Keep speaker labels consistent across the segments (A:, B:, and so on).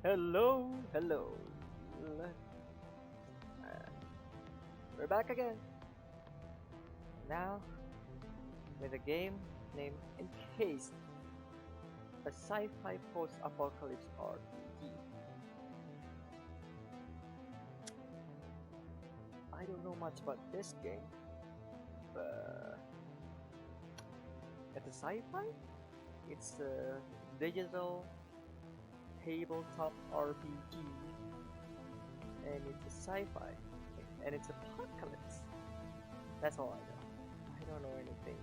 A: Hello, hello. Uh, we're back again. Now with a game named Encased, a sci-fi post-apocalypse RPG. I don't know much about this game, but it's a sci-fi. It's a digital tabletop RPG, and it's a sci-fi, and it's apocalypse. That's all I know. I don't know anything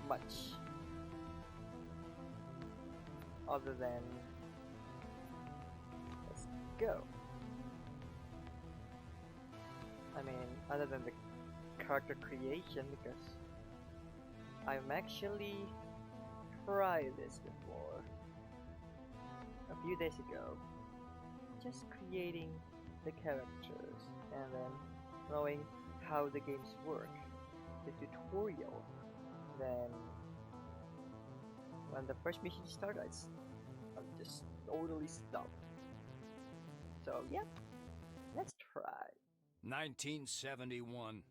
A: much other than let's go. I mean, other than the character creation, because I've actually tried this before a few days ago, just creating the characters and then knowing how the games work, the tutorial. Then when the first mission started, I'm just totally stopped. So yeah, let's try.
B: 1971.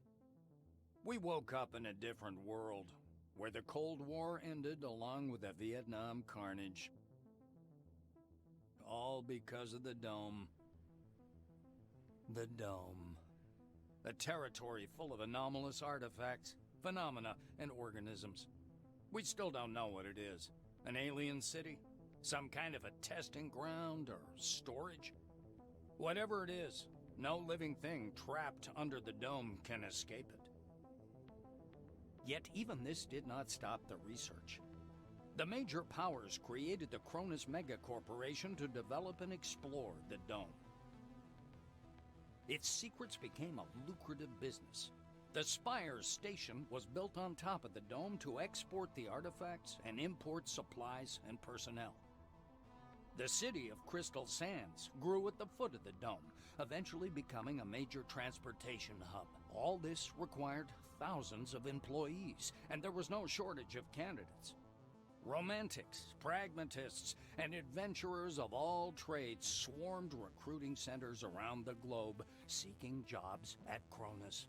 B: We woke up in a different world, where the Cold War ended along with the Vietnam carnage. All because of the Dome. The Dome. A territory full of anomalous artifacts, phenomena, and organisms. We still don't know what it is. An alien city? Some kind of a testing ground or storage? Whatever it is, no living thing trapped under the dome can escape it. Yet even this did not stop the research. The major powers created the Cronus Megacorporation to develop and explore the dome. Its secrets became a lucrative business. The Spires station was built on top of the dome to export the artifacts and import supplies and personnel. The city of Crystal Sands grew at the foot of the dome, eventually becoming a major transportation hub. All this required thousands of employees, and there was no shortage of candidates. Romantics, pragmatists, and adventurers of all trades swarmed recruiting centers around the globe, seeking jobs at Cronus.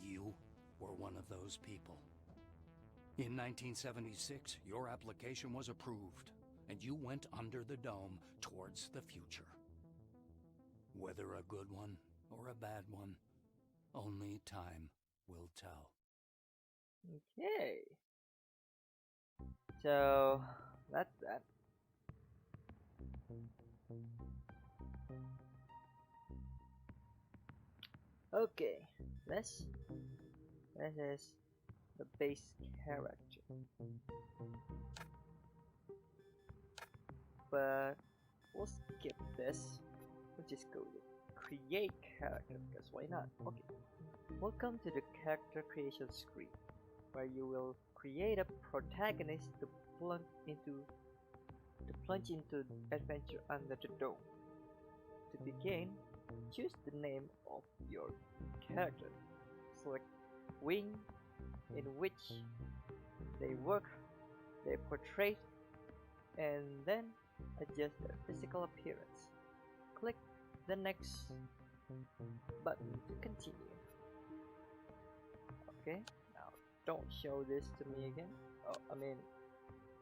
B: You were one of those people. In 1976, your application was approved, and you went under the dome towards the future. Whether a good one or a bad one, only time will tell.
A: Okay. So that's that. Okay, this is the base character, but we'll skip this. We'll just go to create character because why not? Okay, welcome to the character creation screen, where you will create a protagonist to plunge into adventure under the dome. To begin, choose the name of your character. Select wing in which they work, they portray, and then adjust their physical appearance. Click the next button to continue. Okay, now don't show this to me again. Oh, I mean,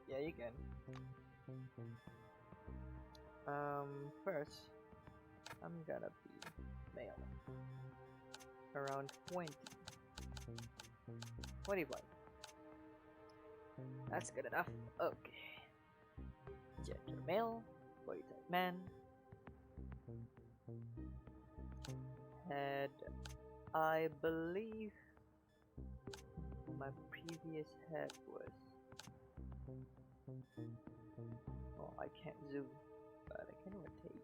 A: yeah, you can. First, I'm gonna be male. Around 20. 21. That's good enough. Okay. Gender male, body type man. And I believe my previous head was. Oh, I can't zoom, but I can rotate.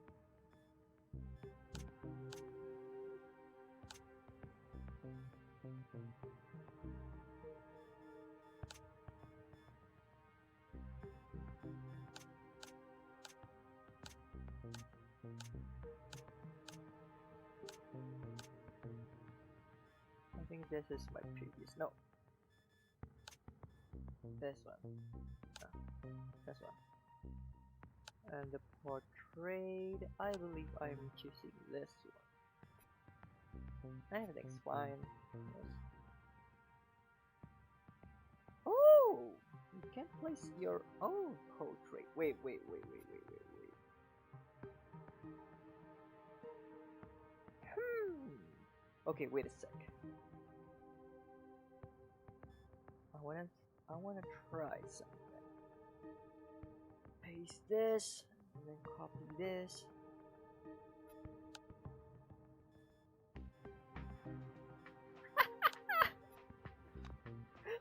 A: I think this is my previous. No, this one. No, this one. And the portrait, I believe I'm choosing this one. Everything's fine. Yes. Oh! You can place your own portrait. Wait. Okay, wait a sec. I wanna try something. Paste this, and then copy this.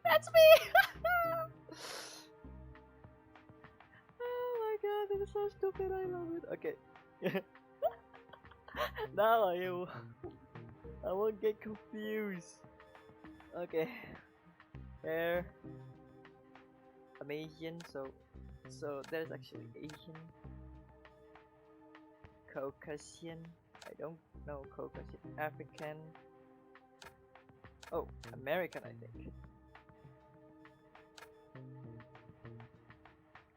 A: That's me! Oh my god, this is so stupid, I love it. Okay. Now I won't get confused. Okay. There. I'm Asian, so there's actually Asian, Caucasian. I don't know Caucasian, African. Oh, American, I think.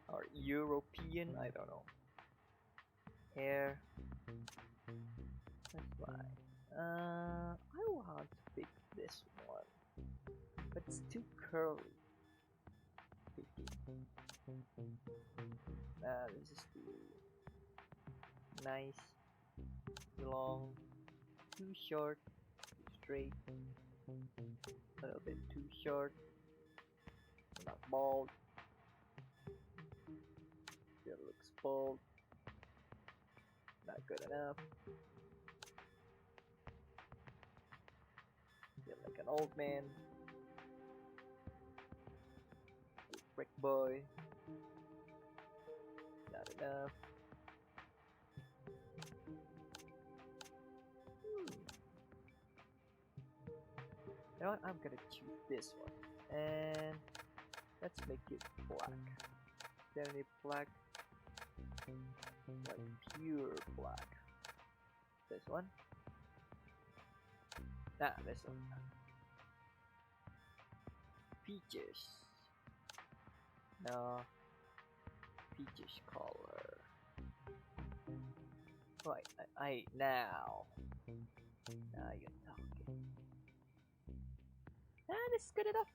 A: Or European, I don't know. Hair. That's fine. I want to pick this one, but it's too curly. This is too nice, too long, too short, too straight, a little bit too short, not bald, still looks bald, not good enough, feel like an old man, brick boy, not enough. You know what? I'm gonna choose this one, and let's make it black. Definitely black, like pure black. This one. This one. Peaches. No. Peaches color. Right. Now you're talking. This is good enough.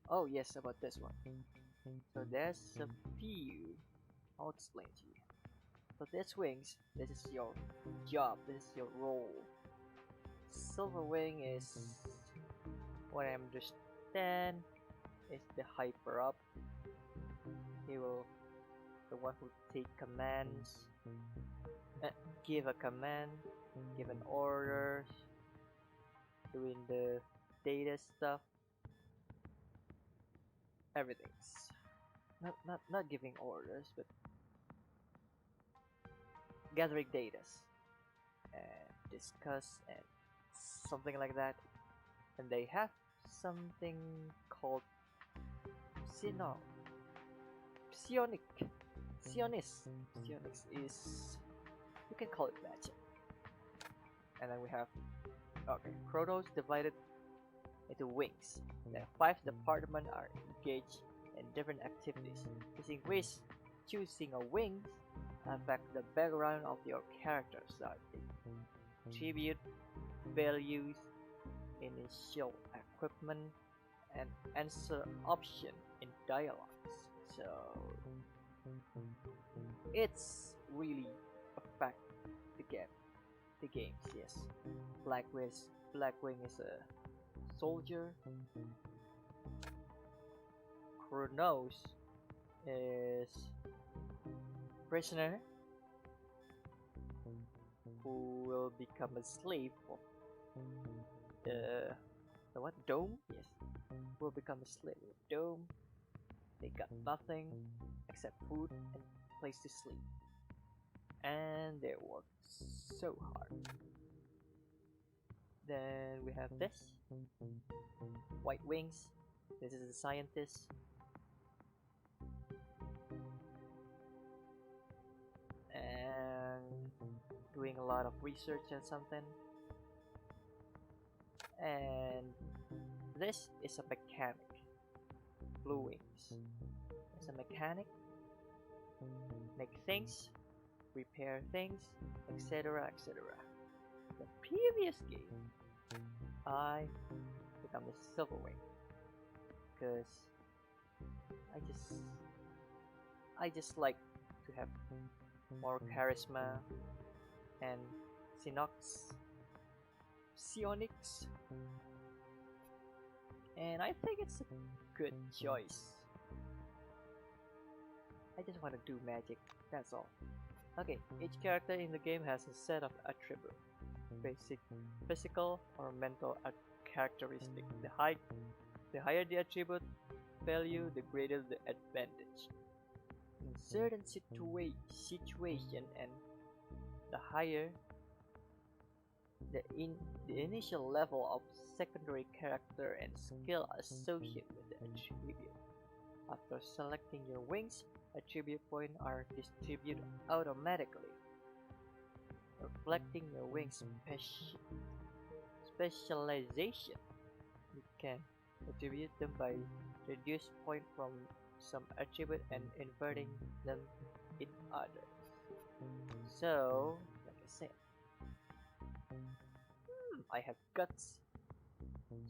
A: Oh yes, about this one. So there's a few. I'll explain to you. So this wings, this is your job, this is your role. Silver wing is, what I understand, is the hyper up. He will, the one who take commands, give a command, give an orders, doing the data stuff. Everything's not giving orders, but gathering data and discuss and something like that. And they have something called Psionics is, you can call it magic. And then we have, okay, Kronos divided into wings. The 5 departments are engaged in different activities. Using which choosing a wing affect the background of your characters, like tribute, values, initial equipment, and answer option in dialogues. So it's really affect the games. Yes, Blackwing is a soldier. Kronos is prisoner who will become a slave of the what, dome? Yes, will become a slave of dome. They got nothing except food and place to sleep, and they work so hard. Then we have this White Wings. This is the scientist. And doing a lot of research on something. And this is a mechanic. Blue Wings. as a mechanic, make things, repair things, etc. etc. The previous game, I become the Silver Wing because I just like to have more charisma and psionics, and I think it's a good choice. I just want to do magic, that's all. Okay, each character in the game has a set of attributes, basic physical or mental characteristic. The higher the attribute value, the greater the advantage. In certain situation and the higher the initial level of secondary character and skill associated with the attribute. After selecting your wings, attribute points are distributed automatically, reflecting your wing's specialization. You can attribute them by reduce point from some attribute and inverting them in others. So, like I said, I have guts,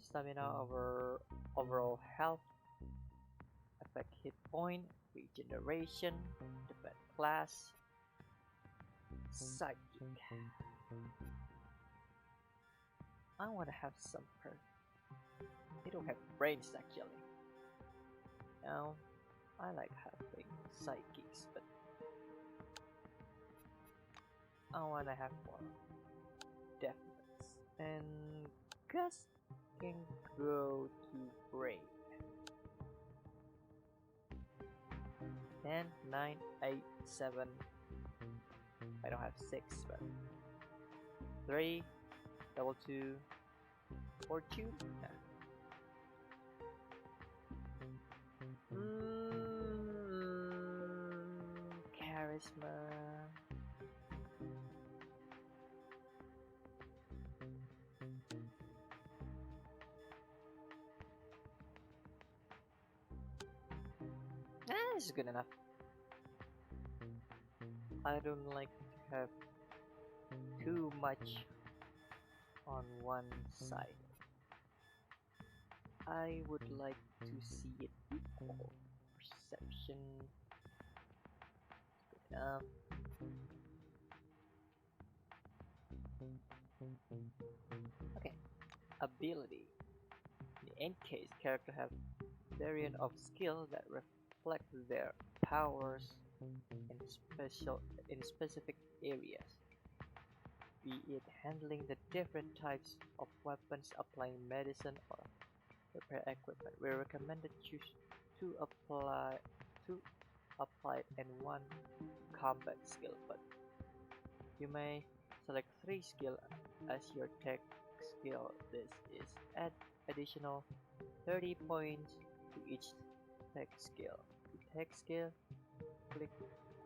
A: stamina over overall health, affect hit point, regeneration, defense class, psychic. I want to have some they don't have brains actually. Now, I like having psychics, but I want to have more defense. And Gus can go to brain. 10, 9, 8, 7. I don't have 6, but 3, double 2, fortune. Charisma. This is good enough. I don't like to have too much on one side. I would like to see it equal. Perception. Good enough. Okay. Ability. The Encased character have variant of skill that reflect their powers in specific areas, be it handling the different types of weapons, applying medicine, or repair equipment. We recommend to choose two applied and one combat skill, but you may select 3 skill as your tech skill. This is add additional 30 points to each tech skill. The tech skill, click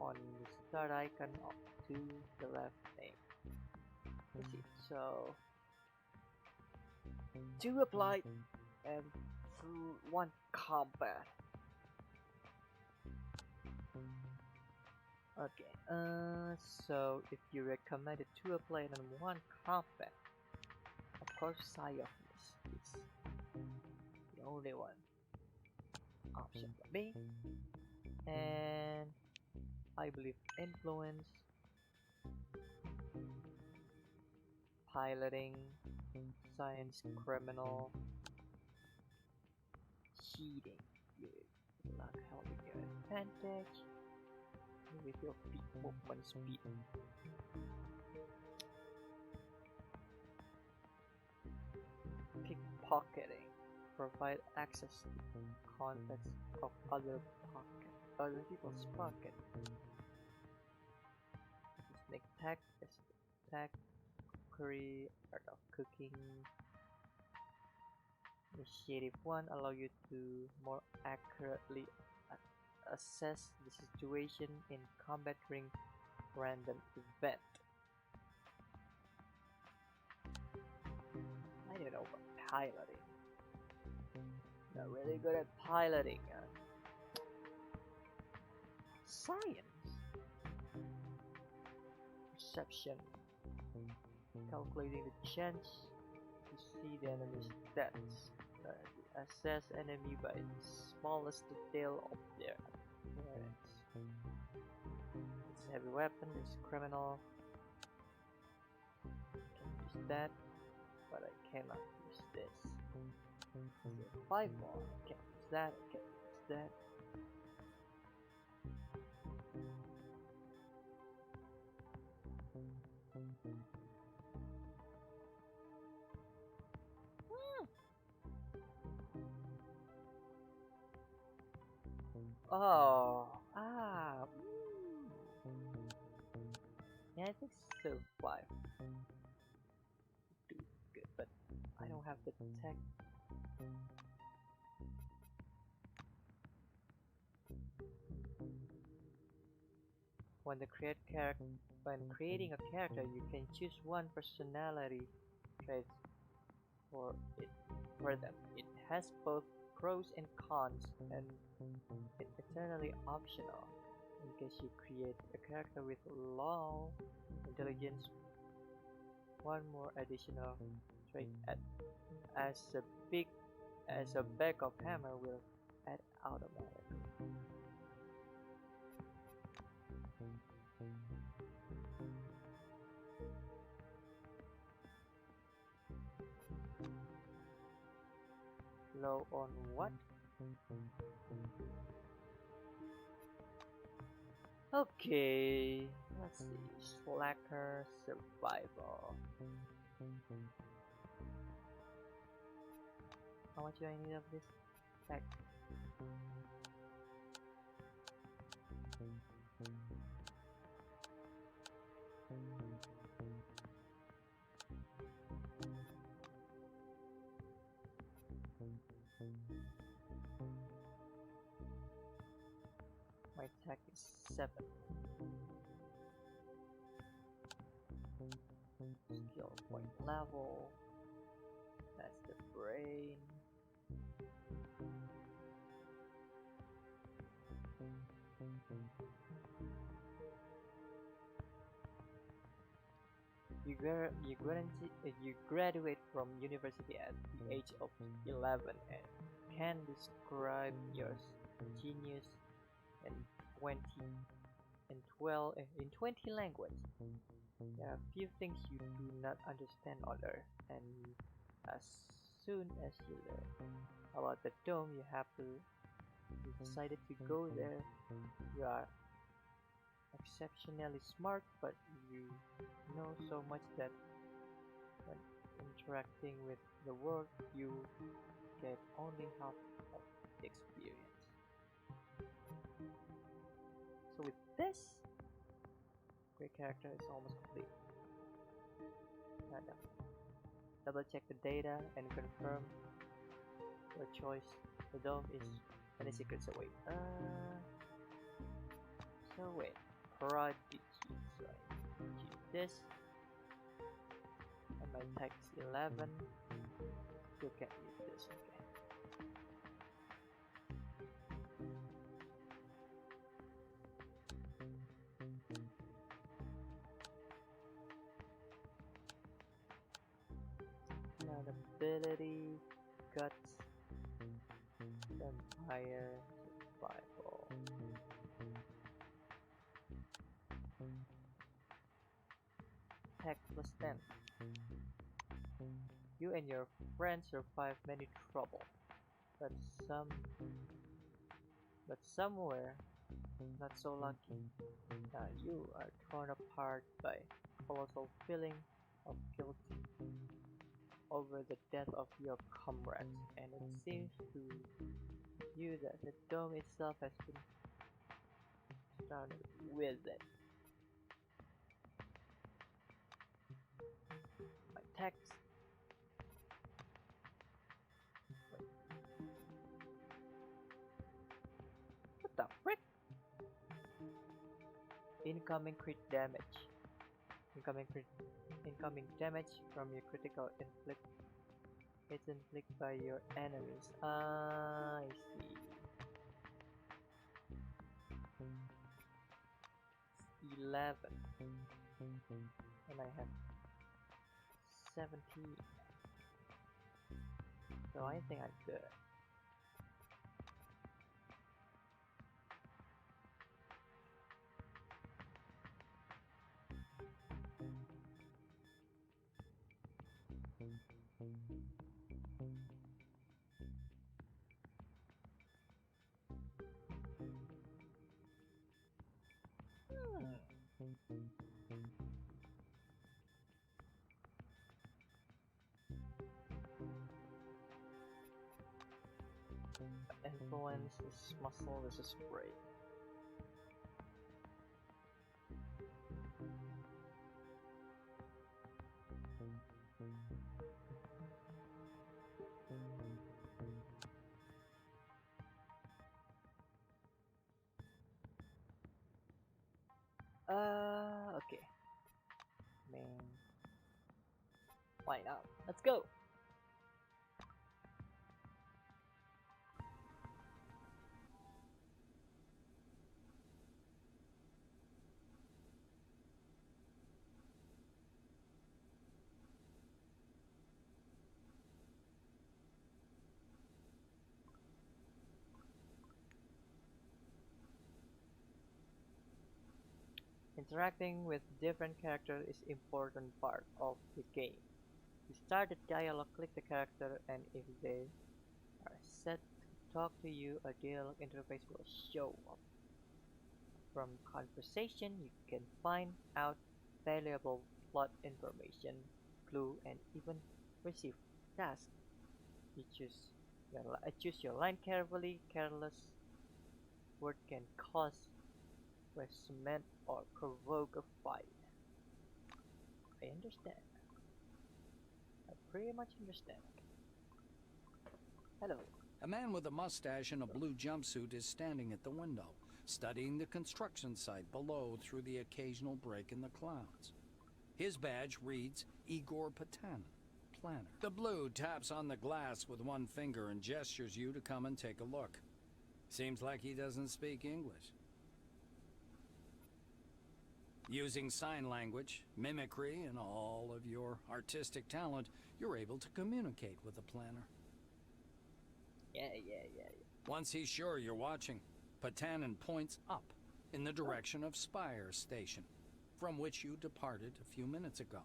A: on the start icon to the left name. Let's see. So 2 applied and 1 combat. Okay. So if you recommended 2 applied and 1 combat, of course Psyophness is the only one option for me. And I believe influence, piloting, science, criminal, cheating. Luck helping your advantage with your feet movement speed. Pickpocketing, provide access to contents of other people's pocket. Sneak attack, cookery, art of cooking. Initiative 1 allow you to more accurately assess the situation in combat during random event. I don't know about piloting. Not really good at piloting. Science. Perception. Calculating the chance to see the enemy's stats. To assess enemy by the smallest detail of their appearance. It's a heavy weapon, it's criminal. I can use that, but I cannot use this. So 5 more. I can't use that, I can't use that. Oh, yeah, I think survive. Do good, but I don't have the tech. When creating a character, you can choose one personality trait for them. It has both pros and cons, and it's eternally optional. In case you create a character with low intelligence, one more additional trait as a backup hammer will add automatically. Low on what? Okay, let's see. Slacker survival. How much do I need of this? Tech. My tech is 7. Skill point level. That's the brain. You graduate from university at the age of 11 and can describe your genius in 20 languages. There are few things you do not understand on Earth, and as soon as you learn about the dome, you decided to go there. You are exceptionally smart, but you know so much that when interacting with the world, you get only half of the experience. So with this, great character is almost complete. Double check the data and confirm your choice. The dome is any secrets away. So wait, prodigy. So I choose this, and my tech is 11. Still can't use this. Okay. Now the ability, guts, vampire, survival. Tech plus 10. You and your friends survive many trouble, but somewhere not so lucky. You are torn apart by a colossal feeling of guilt over the death of your comrades, and it seems to you that the dome itself has been started with it. My text. What the frick? Incoming crit damage. Incoming damage from your critical inflict. It's inflicted by your enemies. I see. 11. And I have 17. So I think I'm good. Influence is muscle, this is spray. Okay. Man. Why not? Let's go! Interacting with different characters is important part of the game. To start the dialogue, click the character, and if they are set to talk to you, a dialogue interface will show up. From conversation, you can find out valuable plot information, clue, and even receive tasks. You choose your line carefully. Careless word can cause resentment or provoke a fight. I understand. I pretty much understand. Hello.
B: A man with a mustache and a blue jumpsuit is standing at the window, studying the construction site below through the occasional break in the clouds. His badge reads Igor Patanin, planner. The blue taps on the glass with one finger and gestures you to come and take a look. Seems like he doesn't speak English. Using sign language, mimicry, and all of your artistic talent, you're able to communicate with the planner.
A: Yeah.
B: Once he's sure you're watching, Patanin points up in the direction of Spire Station, from which you departed a few minutes ago.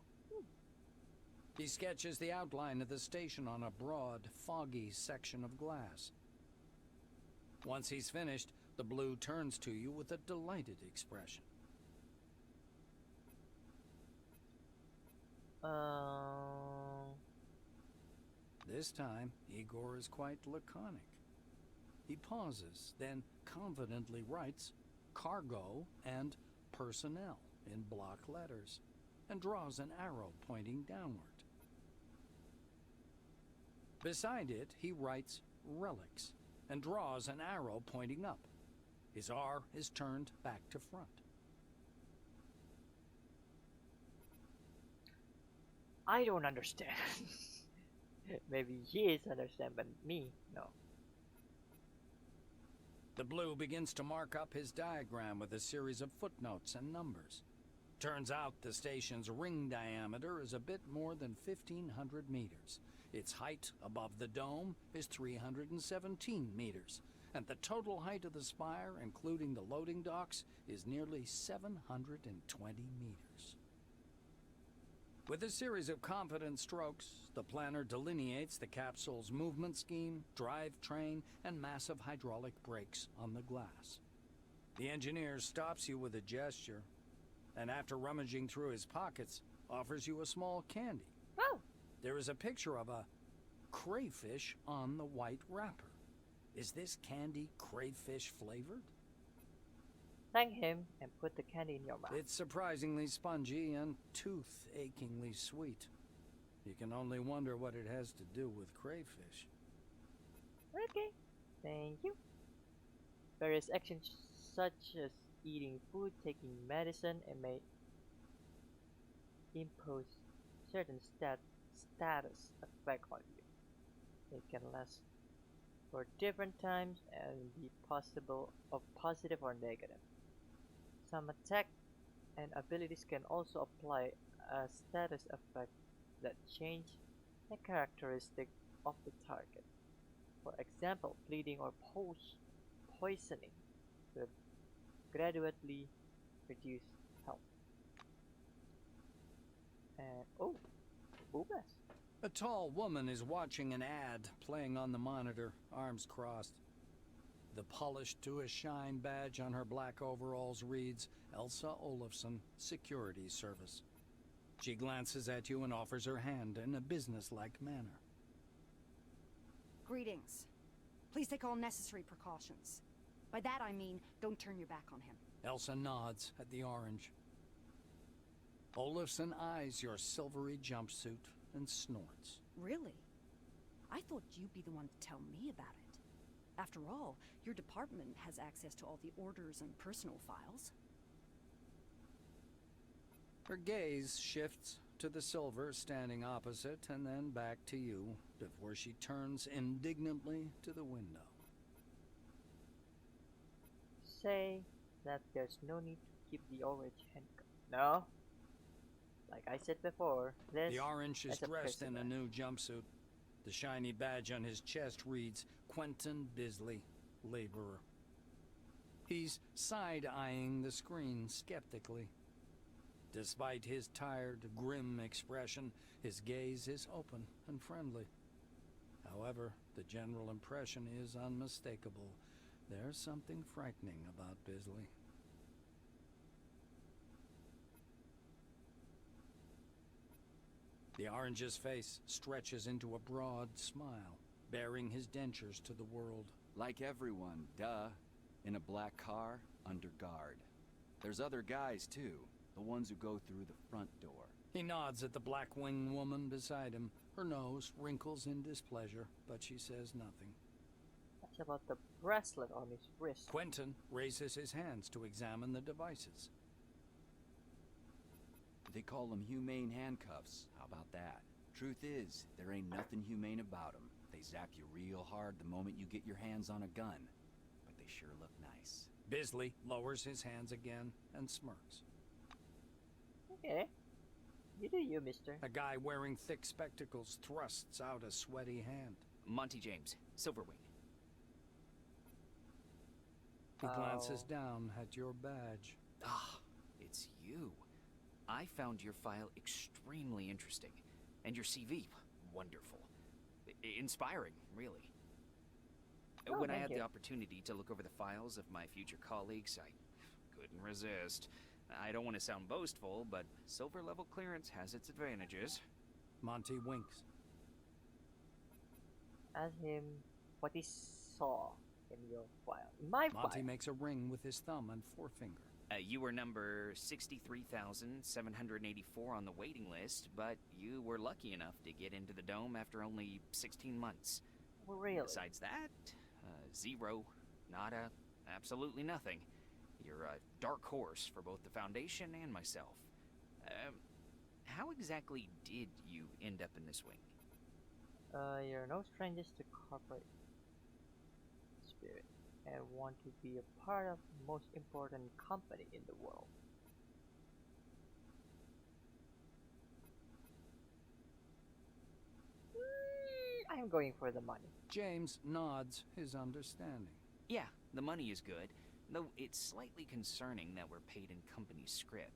B: He sketches the outline of the station on a broad, foggy section of glass. Once he's finished, the blue turns to you with a delighted expression. This time, Igor is quite laconic. He pauses, then confidently writes cargo and personnel in block letters, and draws an arrow pointing downward. Beside it, he writes relics, and draws an arrow pointing up. His R is turned back to front.
A: I don't understand. Maybe he is understand, but me, no.
B: The blue begins to mark up his diagram with a series of footnotes and numbers. Turns out the station's ring diameter is a bit more than 1,500 meters. Its height above the dome is 317 meters, and the total height of the spire, including the loading docks, is nearly 720 meters. With a series of confident strokes, the planner delineates the capsule's movement scheme, drivetrain, and massive hydraulic brakes on the glass. The engineer stops you with a gesture, and after rummaging through his pockets, offers you a small candy.
A: Oh!
B: There is a picture of a crayfish on the white wrapper. Is this candy crayfish flavored?
A: Thank him and put the candy in your mouth.
B: It's surprisingly spongy and tooth-achingly sweet. You can only wonder what it has to do with crayfish.
A: Okay, thank you. Various actions such as eating food, taking medicine, and may impose certain status effect on you. It can last for different times and be possible of positive or negative. Some attack And abilities can also apply a status effect that change the characteristic of the target. For example, bleeding or poisoning will gradually reduce health. And oh, Ubas.
B: A tall woman is watching an ad playing on the monitor, arms crossed. The polished to a shine badge on her black overalls reads Elsa Olafsson, Security Service. She glances at you and offers her hand in a businesslike manner.
C: Greetings. Please take all necessary precautions. By that I mean, don't turn your back on him.
B: Elsa nods at the orange. Olafsson eyes your silvery jumpsuit and snorts.
C: Really? I thought you'd be the one to tell me about it. After all, your department has access to all the orders and personal files.
B: Her gaze shifts to the silver standing opposite and then back to you before she turns indignantly to the window.
A: Say that there's no need to keep the orange handcuffed. No? Like I said before, this
B: The orange is dressed in a
A: prisoner.
B: new jumpsuit. The shiny badge on his chest reads Quentin Bisley, Laborer. He's side-eyeing the screen skeptically. Despite his tired, grim expression, his gaze is open and friendly. However, the general impression is unmistakable. There's something frightening about Bisley. The orange's face stretches into a broad smile, baring his dentures to the world.
D: Like everyone, duh. In a black car, under guard. There's other guys too, the ones who go through the front door.
B: He nods at the black-winged woman beside him. Her nose wrinkles in displeasure, but she says nothing.
A: What about the bracelet on his wrist?
B: Quentin raises his hands to examine the devices.
D: They call them humane handcuffs. How about that? Truth is, there ain't nothing humane about them. They zap you real hard the moment you get your hands on a gun. But they sure look nice.
B: Bisley lowers his hands again and smirks.
A: Okay. You do you, mister.
B: A guy wearing thick spectacles thrusts out a sweaty hand.
E: Monty James, Silverwing.
B: He glances
A: Oh.
B: down at your badge.
E: Ah, it's you. I found your file extremely interesting, and your CV wonderful. Inspiring, really.
A: Oh,
E: when I
A: thank
E: had
A: you.
E: the opportunity to look over the files of my future colleagues, I couldn't resist. I don't want to sound boastful, but silver level clearance has its advantages.
B: Monty winks.
A: Ask him what he saw in your file. In my
B: Monty
A: file.
B: makes a ring with his thumb and forefinger.
E: You were number 63,784 on the waiting list, but you were lucky enough to get into the dome after only 16 months.
A: Really?
E: Besides that, zero, nada, absolutely nothing. You're a dark horse for both the Foundation and myself. How exactly did you end up in this wing?
A: You're no strangers to corporate spirit and want to be a part of the most important company in the world. I'm going for the money.
B: James nods his understanding.
E: Yeah, the money is good, though it's slightly concerning that we're paid in company scrip.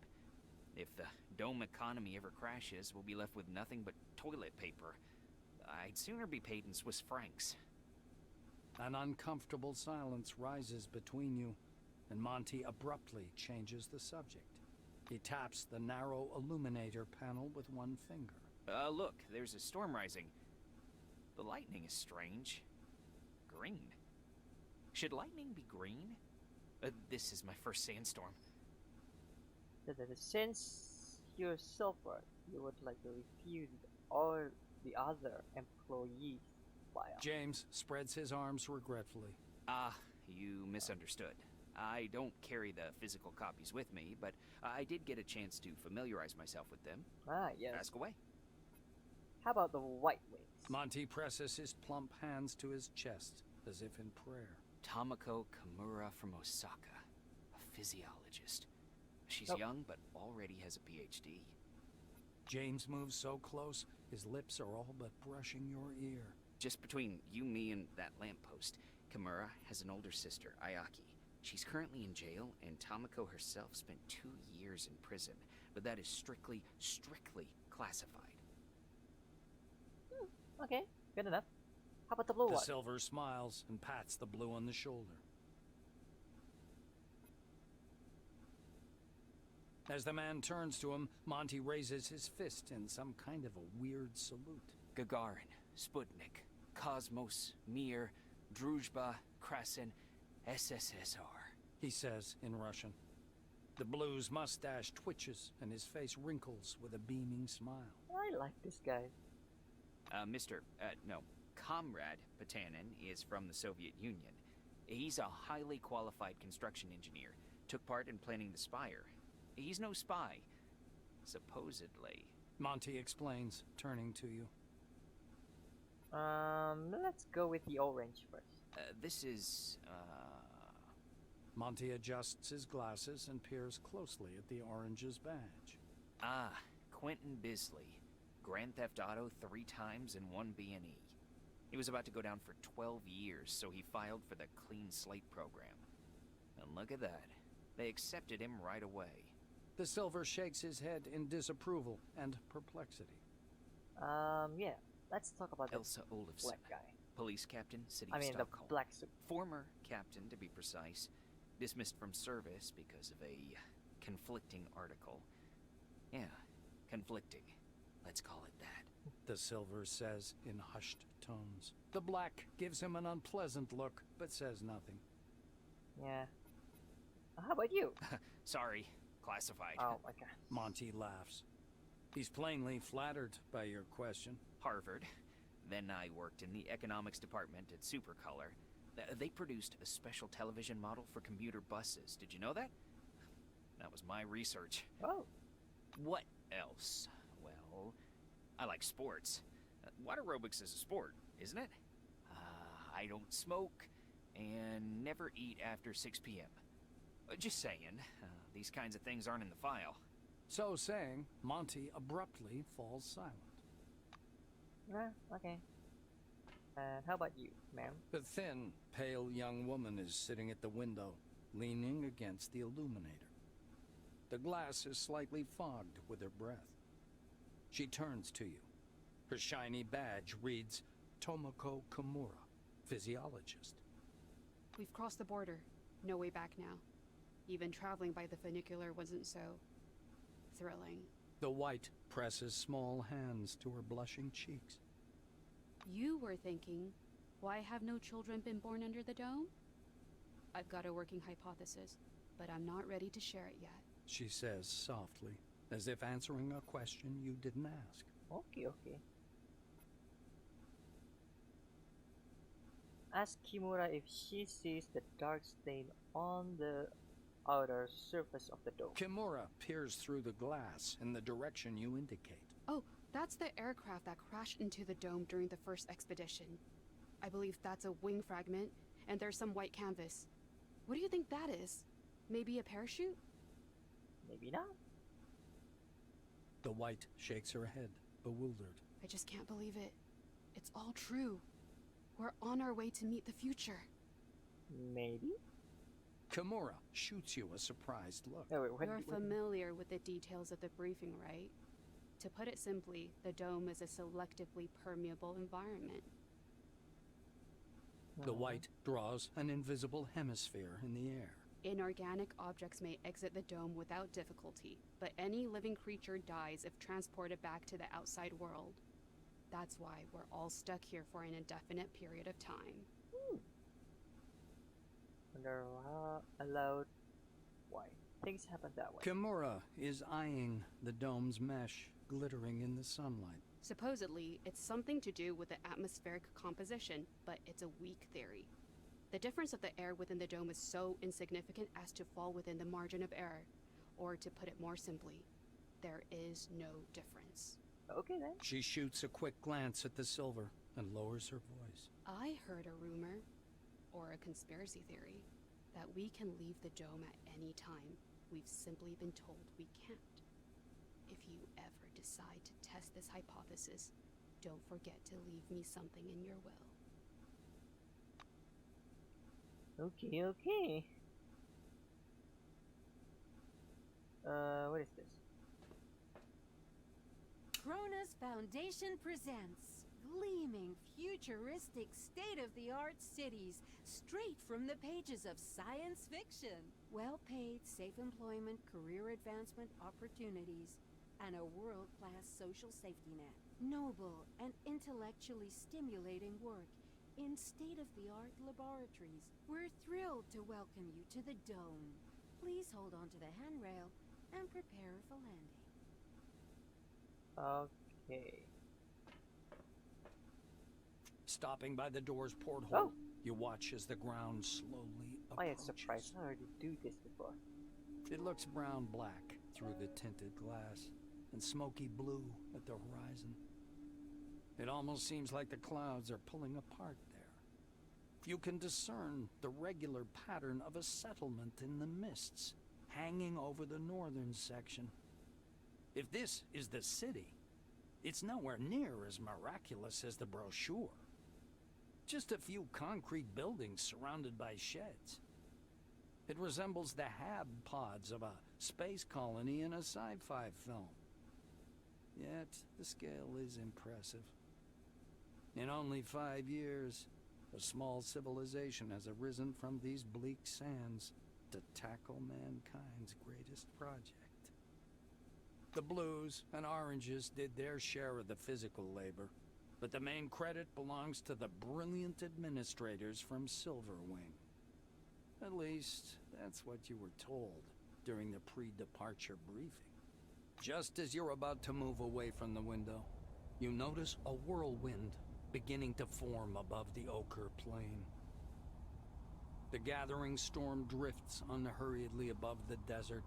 E: If the dome economy ever crashes, we'll be left with nothing but toilet paper. I'd sooner be paid in Swiss francs.
B: An uncomfortable silence rises between you, and Monty abruptly changes the subject. He taps the narrow illuminator panel with one finger.
E: Look, there's a storm rising. The lightning is strange. Green. Should lightning be green? This is my first sandstorm.
A: Since you're silver, you would like to refuse all the other employees' file.
B: James spreads his arms regretfully.
E: You misunderstood. I don't carry the physical copies with me, but I did get a chance to familiarize myself with them.
A: Ah, yes.
E: Ask away.
A: How about the White Wings?
B: Monty presses his plump hands to his chest, as if in prayer.
E: Tamako Kimura from Osaka, a physiologist. She's
A: Nope.
E: young, but already has a PhD.
B: James moves so close, his lips are all but brushing your ear.
E: Just between you, me, and that lamppost, Kimura has an older sister, Ayaki. She's currently in jail, and Tamako herself spent 2 years in prison, but that is strictly classified.
A: Okay, good enough. How about the blue
B: The
A: one?
B: silver smiles and pats the blue on the shoulder. As the man turns to him, Monty raises his fist in some kind of a weird salute.
E: Gagarin, Sputnik, Cosmos, Mir, Druzhba, Krasin, SSSR.
B: He says in Russian. The blue's mustache twitches and his face wrinkles with a beaming smile.
A: I like this guy.
E: Comrade Patanin is from the Soviet Union. He's a highly qualified construction engineer. Took part in planning the Spire. He's no spy. Supposedly.
B: Monty explains, turning to you.
A: Let's go with the orange first.
E: This is,
B: Monty adjusts his glasses and peers closely at the orange's badge.
E: Quentin Bisley. Grand Theft Auto 3 times and 1 B&E. He was about to go down for 12 years, so he filed for the Clean Slate program. And look at that. They accepted him right away.
B: The silver shakes his head in disapproval and perplexity.
A: Yeah. Let's talk about the
E: Elsa Olafsson.
A: black guy.
E: Police captain, City
A: I
E: of
A: mean, the
E: Stockholm.
A: black suit.
E: Former captain, to be precise. Dismissed from service because of a conflicting article. Yeah, conflicting. Let's call it that.
B: The silver says in hushed tones. The black gives him an unpleasant look, but says nothing.
A: Yeah. How about you?
E: Sorry, classified.
A: Oh my god.
B: Monty laughs. He's plainly flattered by your question.
E: Harvard. Then I worked in the economics department at Supercolor. They produced a special television model for commuter buses. Did you know that? That was my research.
A: Oh.
E: What else? Well, I like sports. Water aerobics is a sport, isn't it? I don't smoke and never eat after 6 p.m. Just saying, these kinds of things aren't in the file.
B: So saying, Monty abruptly falls silent.
A: Okay. And how about you, ma'am?
B: The thin, pale young woman is sitting at the window, leaning against the illuminator. The glass is slightly fogged with her breath. She turns to you. Her shiny badge reads Tomoko Kimura, physiologist.
F: We've crossed the border. No way back now. Even traveling by the funicular wasn't so thrilling.
B: The white presses small hands to her blushing cheeks.
F: You were thinking, why have no children been born under the dome? I've got a working hypothesis, but I'm not ready to share it yet.
B: She says softly, as if answering a question you didn't ask.
A: Okay. Ask Kimura if she sees the dark stain on the outer surface of the dome.
B: Kimura peers through the glass in the direction you indicate.
F: Oh, that's the aircraft that crashed into the dome during the first expedition. I believe that's a wing fragment, and there's some white canvas. What do you think that is? Maybe a parachute?
A: Maybe not.
B: The white shakes her head, bewildered.
F: I just can't believe it. It's all true. We're on our way to meet the future.
A: Maybe?
B: Kimura shoots you a surprised look.
A: No, wait,
F: You're familiar with the details of the briefing, right? To put it simply, the dome is a selectively permeable environment.
B: The white draws an invisible hemisphere in the air.
F: Inorganic objects may exit the dome without difficulty, but any living creature dies if transported back to the outside world. That's why we're all stuck here for an indefinite period of time.
A: Wonder how allowed. Why? Things happen that way.
B: Kimura is eyeing the dome's mesh, glittering in the sunlight.
F: Supposedly, it's something to do with the atmospheric composition, but it's a weak theory. The difference of the air within the dome is so insignificant as to fall within the margin of error. Or to put it more simply, there is no difference.
A: Okay then.
B: She shoots a quick glance at the silver and lowers her voice.
F: I heard a rumor, or a conspiracy theory, that we can leave the dome at any time, We've simply been told we can't. If you ever decide to test this hypothesis, don't forget to leave me something in your will.
A: Okay, okay. What is this?
G: Kronos Foundation presents gleaming, futuristic, state-of-the-art cities straight from the pages of science fiction. Well-paid, safe employment, career advancement opportunities, and a world-class social safety net. Noble and intellectually stimulating work in state-of-the-art laboratories. We're thrilled to welcome you to the Dome. Please hold on to the handrail and prepare for landing.
A: Okay.
B: Stopping by the door's porthole,
A: Oh.
B: you watch as the ground slowly
A: I am
B: approaches.
A: surprised. I already do this before.
B: It looks brown-black through the tinted glass and smoky blue at the horizon. It almost seems like the clouds are pulling apart there. You can discern the regular pattern of a settlement in the mists, hanging over the northern section. If this is the city, it's nowhere near as miraculous as the brochure. Just a few concrete buildings surrounded by sheds. It resembles the hab pods of a space colony in a sci-fi film. Yet, the scale is impressive. In only 5 years, a small civilization has arisen from these bleak sands to tackle mankind's greatest project. The blues and oranges did their share of the physical labor, but the main credit belongs to the brilliant administrators from Silverwing. At least, that's what you were told during the pre-departure briefing. Just as you're about to move away from the window, you notice a whirlwind beginning to form above the ochre plain. The gathering storm drifts unhurriedly above the desert,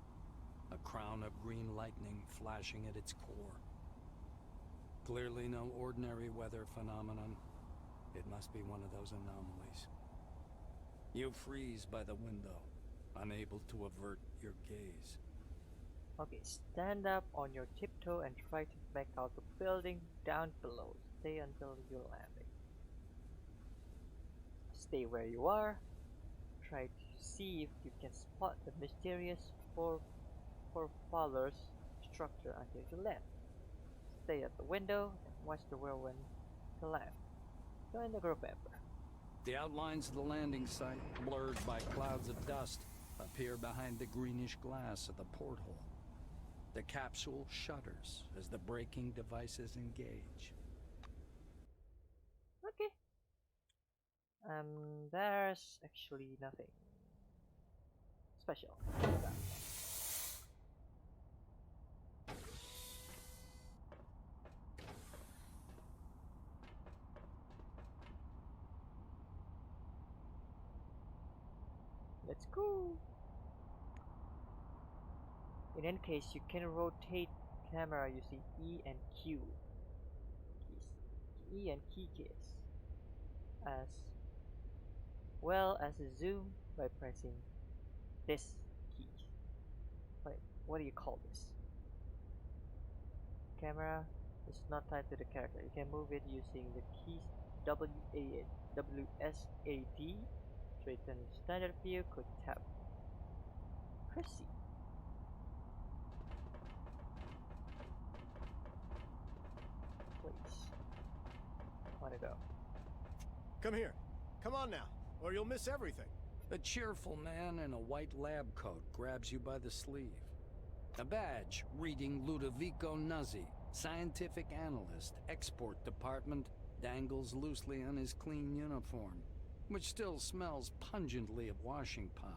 B: a crown of green lightning flashing at its core. Clearly no ordinary weather phenomenon. It must be one of those anomalies. You freeze by the window, unable to avert your gaze.
A: Okay, stand up on your tiptoe and try to back out the building down below. Stay until you're landing. Stay where you are. Try to see if you can spot the mysterious four-pillars structure until you land. Stay at the window and watch the whirlwind to land. Join the group member.
B: The outlines of the landing site, blurred by clouds of dust, appear behind the greenish glass of the porthole. The capsule shudders as the braking devices engage.
A: Okay. There's actually nothing special about that. Let's go. In any case, you can rotate camera using E and Q keys. E and key keys, as well as zoom by pressing this key. Wait, what do you call this? Camera is not tied to the character. You can move it using the keys WSAD. Straighten standard view, quick tap. Press C. Please. Wanna go?
H: Come here. Come on now, or you'll miss everything.
B: A cheerful man in a white lab coat grabs you by the sleeve. A badge reading Ludovico Nuzzi, scientific analyst, export department, dangles loosely on his clean uniform, which still smells pungently of washing powder.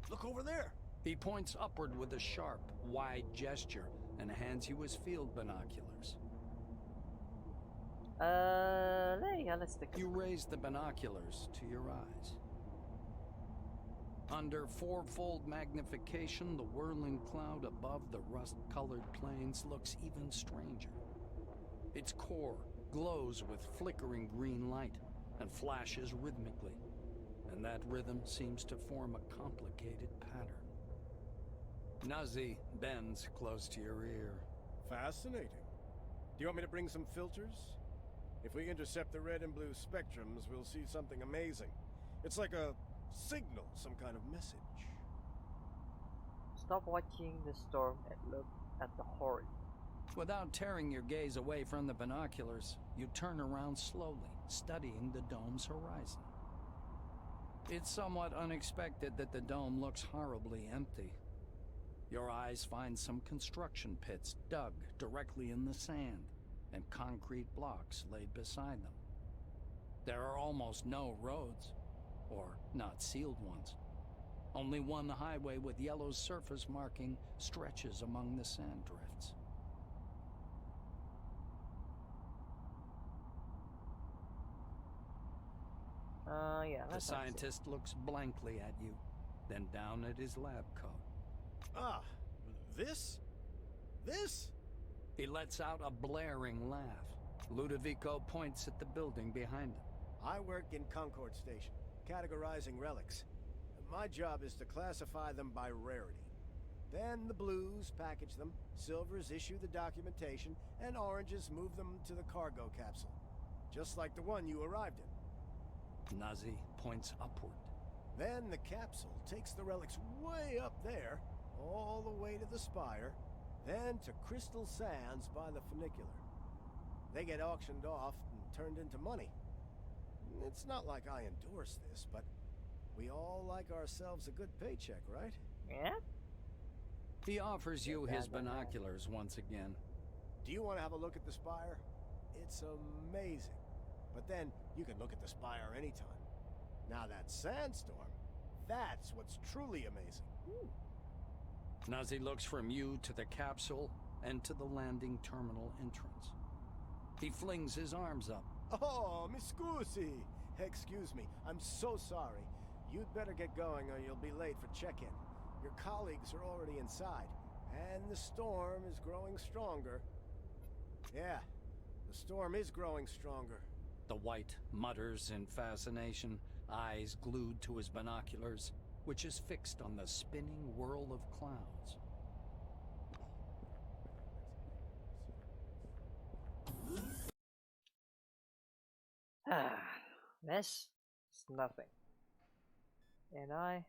H: Look over there.
B: He points upward with a sharp, wide gesture and hands you his field binoculars.
A: Yeah, let's take a
B: You raise the binoculars to your eyes. Under fourfold magnification, the whirling cloud above the rust-colored plains looks even stranger. Its core glows with flickering green light and flashes rhythmically, and that rhythm seems to form a complicated pattern. Nazi bends close to your ear.
H: Fascinating. Do you want me to bring some filters? If we intercept the red and blue spectrums, we'll see something amazing. It's like a signal, some kind of message.
A: Stop watching the storm and look at the horde.
B: Without tearing your gaze away from the binoculars, you turn around slowly, studying the dome's horizon. It's somewhat unexpected that the dome looks horribly empty. Your eyes find some construction pits dug directly in the sand, and concrete blocks laid beside them. There are almost no roads, or not sealed ones. Only one highway with yellow surface marking stretches among the sand drifts.
A: Yeah,
B: The
A: that's
B: scientist looks blankly at you, then down at his lab coat.
H: Ah, this? This?
B: He lets out a blaring laugh. Ludovico points at the building behind him.
H: I work in Concord Station, categorizing relics. My job is to classify them by rarity. Then the blues package them, silvers issue the documentation, and oranges move them to the cargo capsule. Just like the one you arrived in.
B: Nazi points upward.
H: Then the capsule takes the relics way up there, all the way to the spire, then to Crystal Sands by the funicular. They get auctioned off and turned into money. It's not like I endorse this, but we all like ourselves a good paycheck, right?
A: Yeah?
B: He offers you his
A: Yeah.
B: binoculars once again.
H: Do you want to have a look at the spire? It's amazing. But then you can look at the spire anytime. Now that sandstorm, that's what's truly amazing.
B: Nazi looks from you to the capsule and to the landing terminal entrance. He flings his arms up.
H: Oh, mi scusi. Excuse me, I'm so sorry. You'd better get going or you'll be late for check-in. Your colleagues are already inside, and the storm is growing stronger. Yeah, the storm is growing stronger.
B: The White mutters in fascination, eyes glued to his binoculars, which is fixed on the spinning whirl of clouds.
A: This is nothing. And I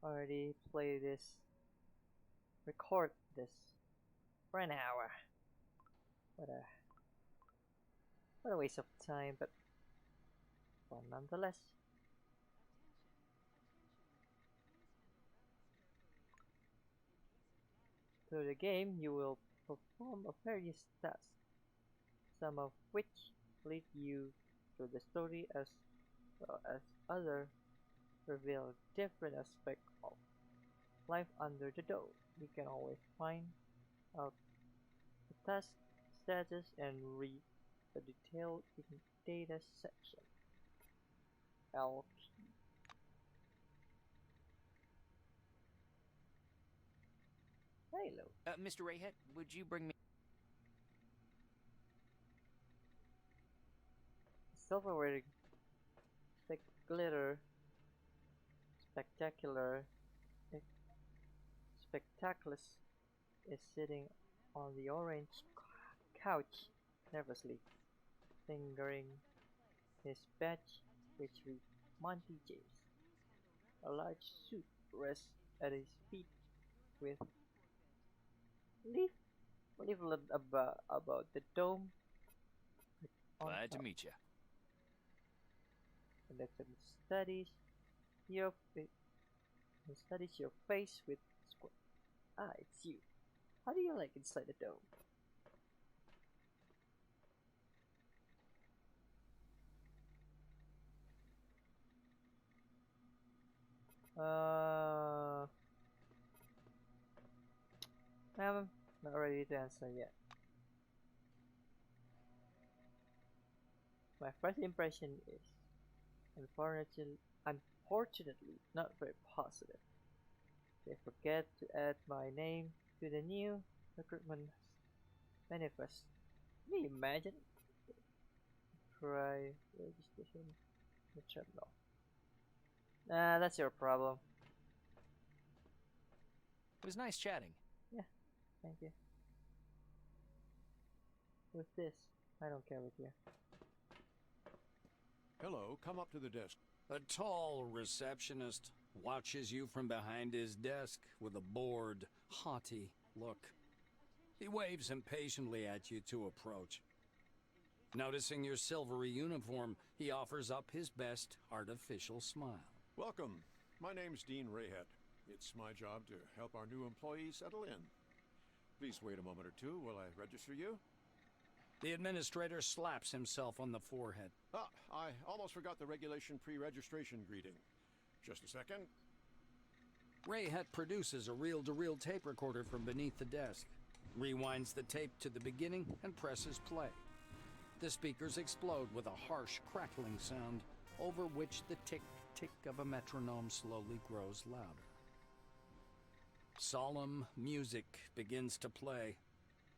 A: already play this, record this for an hour. What a waste of time, but fun nonetheless. Through the game, you will perform various tasks, some of which lead you through the story as well as other reveal different aspects of life under the dome. You can always find out the task status and read the detail in data section. LP. Hello.
E: Mr. Rayhead, would you bring me...
A: Silver wearing glitter spectacular spectaculous is sitting on the orange couch nervously fingering his badge which reads Monty James. A large suit rests at his feet with leaflet about the dome on
E: Glad to
A: top.
E: meet you.
A: And that studies your face with squint. Ah, it's you. How do you like inside the dome? I'm not ready to answer yet. My first impression is unfortunately not very positive. They forget to add my name to the new recruitment manifest. Can you imagine? Try registration in the terminal. Nah, that's your problem.
E: It was nice chatting.
A: Yeah, thank you. Who's this? I don't care with you.
I: Hello, come up to the desk.
B: A tall receptionist watches you from behind his desk with a bored, haughty look. He waves impatiently at you to approach. Noticing your silvery uniform, he offers up his best artificial smile.
I: Welcome. My name's Dean Rayhead. It's my job to help our new employees settle in. Please wait a moment or two while I register you.
B: The administrator slaps himself on the forehead.
I: Ah, I almost forgot the regulation pre-registration greeting. Just a second.
B: Rayhead produces a reel-to-reel tape recorder from beneath the desk, rewinds the tape to the beginning, and presses play. The speakers explode with a harsh, crackling sound, over which the tick-tick of a metronome slowly grows louder. Solemn music begins to play,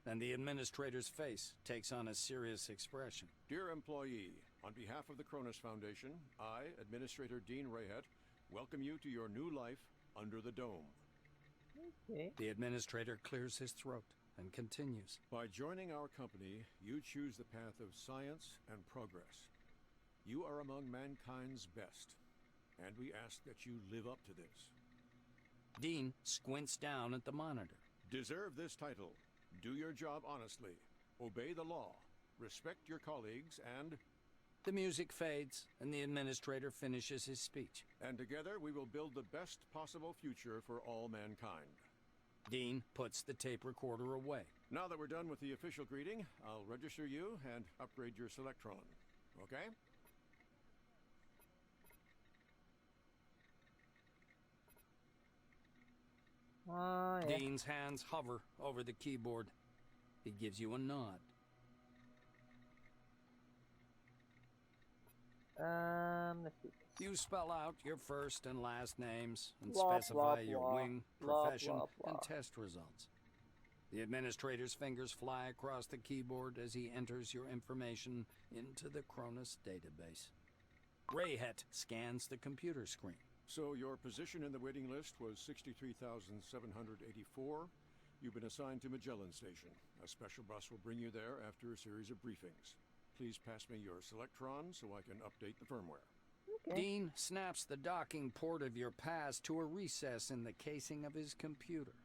B: and the administrator's face takes on a serious expression.
I: Dear employee, on behalf of the Cronus Foundation, I, Administrator Dean Rayhead, welcome you to your new life under the dome.
A: Okay.
B: The administrator clears his throat and continues.
I: By joining our company, you choose the path of science and progress. You are among mankind's best, and we ask that you live up to this.
B: Dean squints down at the monitor.
I: Deserve this title. Do your job honestly. Obey the law. Respect your colleagues and...
B: The music fades, and the administrator finishes his speech.
I: And together we will build the best possible future for all mankind.
B: Dean puts the tape recorder away.
I: Now that we're done with the official greeting, I'll register you and upgrade your Selectron. Okay?
A: Oh, yeah.
B: Dean's hands hover over the keyboard. He gives you a nod.
A: Let's see.
B: You spell out your first and last names and
A: Blah,
B: specify
A: blah,
B: your
A: blah.
B: wing,
A: Blah,
B: profession,
A: blah, blah.
B: and test results. The administrator's fingers fly across the keyboard as he enters your information into the Cronus database. Rayhead scans the computer screen.
I: So your position in the waiting list was 63,784. You've been assigned to Magellan Station. A special bus will bring you there after a series of briefings. Please pass me your Selectron so I can update the firmware.
A: Okay.
B: Dean snaps the docking port of your pass to a recess in the casing of his computer.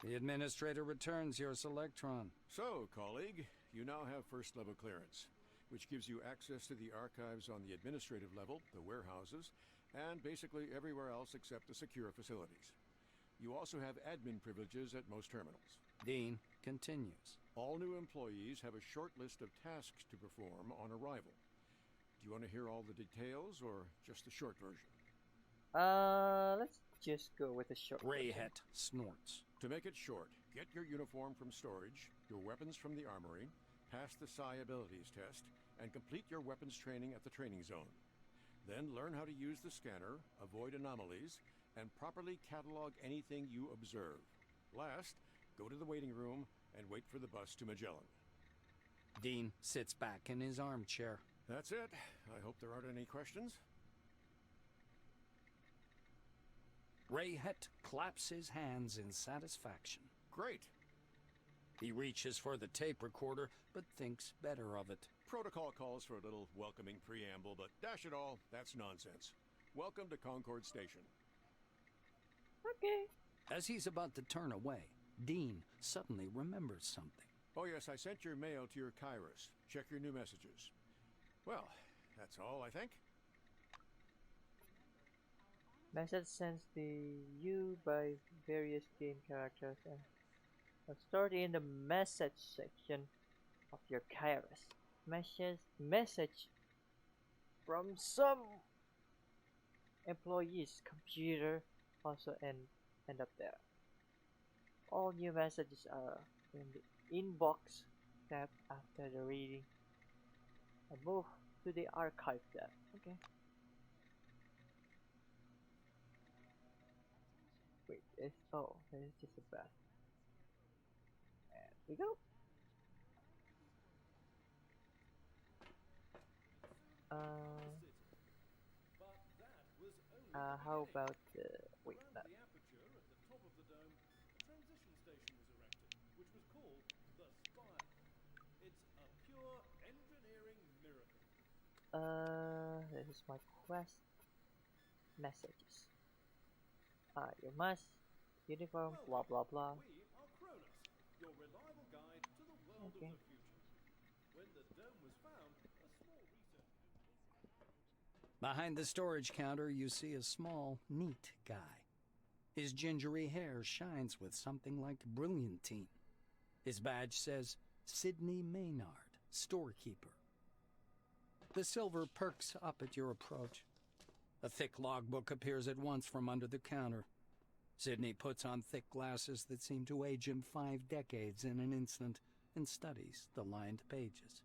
B: The administrator returns your Selectron.
I: So, colleague, you now have first-level clearance, which gives you access to the archives on the administrative level, the warehouses, and basically everywhere else except the secure facilities. You also have admin privileges at most terminals.
B: Dean continues.
I: All new employees have a short list of tasks to perform on arrival. Do you want to hear all the details or just the short version?
A: Let's just go with the short.
B: Rayhead snorts.
I: To make it short, get your uniform from storage, your weapons from the armory, pass the Psi abilities test, and complete your weapons training at the training zone. Then learn how to use the scanner, avoid anomalies, and properly catalog anything you observe. Last, go to the waiting room and wait for the bus to Magellan.
B: Dean sits back in his armchair.
I: That's it. I hope there aren't any questions.
B: Rayhead claps his hands in satisfaction.
I: Great.
B: He reaches for the tape recorder, but thinks better of it.
I: Protocol calls for a little welcoming preamble, but dash it all, that's nonsense. Welcome to Concord Station.
A: Okay.
B: As he's about to turn away, Dean suddenly remembers something.
I: Oh yes, I sent your mail to your Kairos. Check your new messages. Well, that's all, I think.
A: Message sent to you by various game characters and stored in the message section of your Kairos. Message from some employee's computer also end up there. All new messages are in the inbox tab after the reading. I move to the archive tab. Okay. Wait, it's just a bath. And we go. How about the wait?
J: which was called the Spire. It's a pure engineering miracle.
A: This is my quest messages. You must uniform blah blah blah.
J: We are Cronus, your reliable guide to the world
A: Okay.
J: of the future. When the dome was found, a small research...
B: Behind the storage counter, you see a small, neat guy. His gingery hair shines with something like brilliantine. His badge says, Sidney Maynard, storekeeper. The silver perks up at your approach. A thick logbook appears at once from under the counter. Sidney puts on thick glasses that seem to age him 5 decades in an instant and studies the lined pages.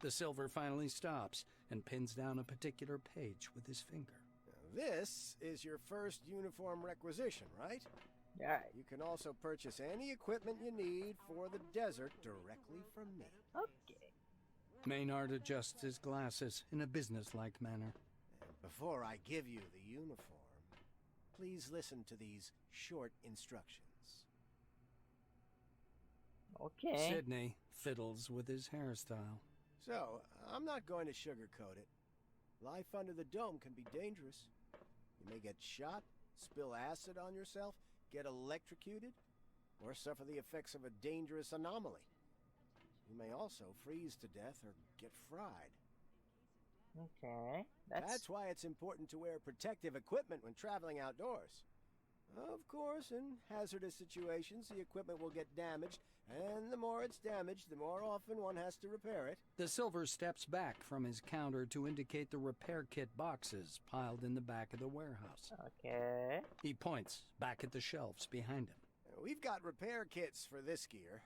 B: The silver finally stops and pins down a particular page with his finger.
H: Now, this is your first uniform requisition, right?
A: Yeah.
H: You can also purchase any equipment you need for the desert directly from me.
A: Okay.
B: Maynard adjusts his glasses in a businesslike manner.
H: And before I give you the uniform, please listen to these short instructions.
A: Okay.
B: Sidney fiddles with his hairstyle.
H: So, I'm not going to sugarcoat it. Life under the dome can be dangerous. You may get shot, spill acid on yourself, get electrocuted, or suffer the effects of a dangerous anomaly. You may also freeze to death or get fried.
A: Okay.
H: That's why it's important to wear protective equipment when traveling outdoors. Of course, in hazardous situations, the equipment will get damaged, and the more it's damaged, the more often one has to repair it.
B: The silver steps back from his counter to indicate the repair kit boxes piled in the back of the warehouse.
A: Okay.
B: He points back at the shelves behind him.
H: We've got repair kits for this gear.